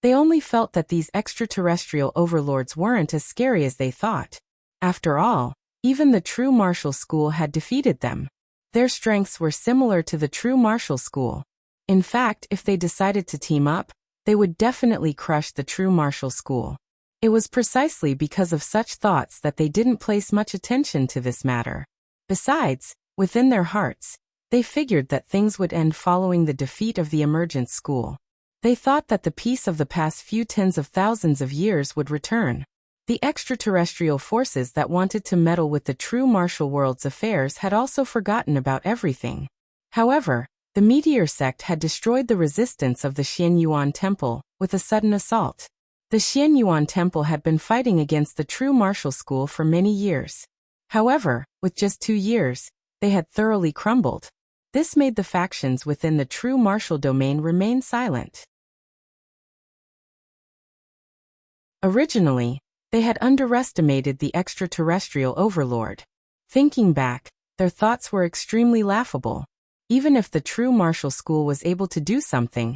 they only felt that these extraterrestrial overlords weren't as scary as they thought. After all, even the true martial school had defeated them. Their strengths were similar to the true martial school. In fact, if they decided to team up, they would definitely crush the true martial school. It was precisely because of such thoughts that they didn't place much attention to this matter. Besides, within their hearts, they figured that things would end following the defeat of the emergence school. They thought that the peace of the past few tens of thousands of years would return. The extraterrestrial forces that wanted to meddle with the true martial world's affairs had also forgotten about everything. However, the meteor sect had destroyed the resistance of the Xianyuan temple with a sudden assault. The Xianyuan temple had been fighting against the true martial school for many years. However, with just 2 years, they had thoroughly crumbled. This made the factions within the true martial domain remain silent. Originally, they had underestimated the extraterrestrial overlord. Thinking back, their thoughts were extremely laughable. Even if the true martial school was able to do something,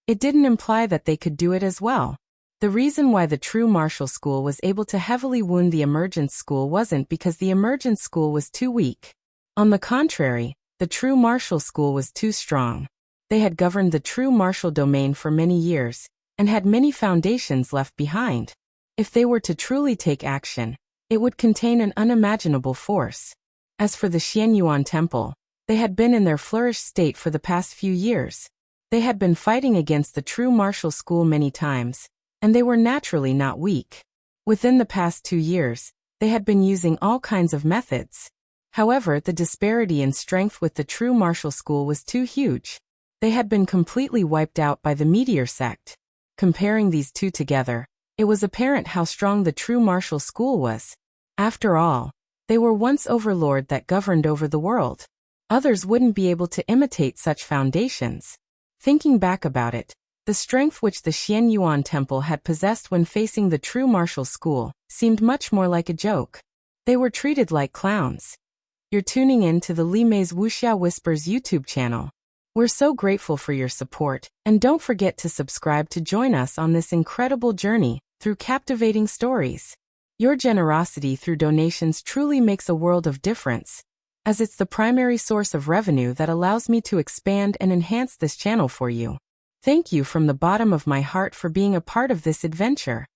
it didn't imply that they could do it as well. The reason why the true martial school was able to heavily wound the emergence school wasn't because the emergence school was too weak. On the contrary, the true martial school was too strong. They had governed the true martial domain for many years, and had many foundations left behind. If they were to truly take action, it would contain an unimaginable force. As for the Xianyuan temple, they had been in their flourished state for the past few years. They had been fighting against the true martial school many times, and they were naturally not weak. Within the past 2 years, they had been using all kinds of methods. However, the disparity in strength with the true martial school was too huge. They had been completely wiped out by the meteor sect. Comparing these two together, it was apparent how strong the true martial school was. After all, they were once overlord that governed over the world. Others wouldn't be able to imitate such foundations. Thinking back about it, the strength which the Xian Yuan Temple had possessed when facing the true martial school seemed much more like a joke. They were treated like clowns. You're tuning in to the Li Mei's Wuxia Whispers YouTube channel. We're so grateful for your support, and don't forget to subscribe to join us on this incredible journey through captivating stories. Your generosity through donations truly makes a world of difference, as it's the primary source of revenue that allows me to expand and enhance this channel for you. Thank you from the bottom of my heart for being a part of this adventure.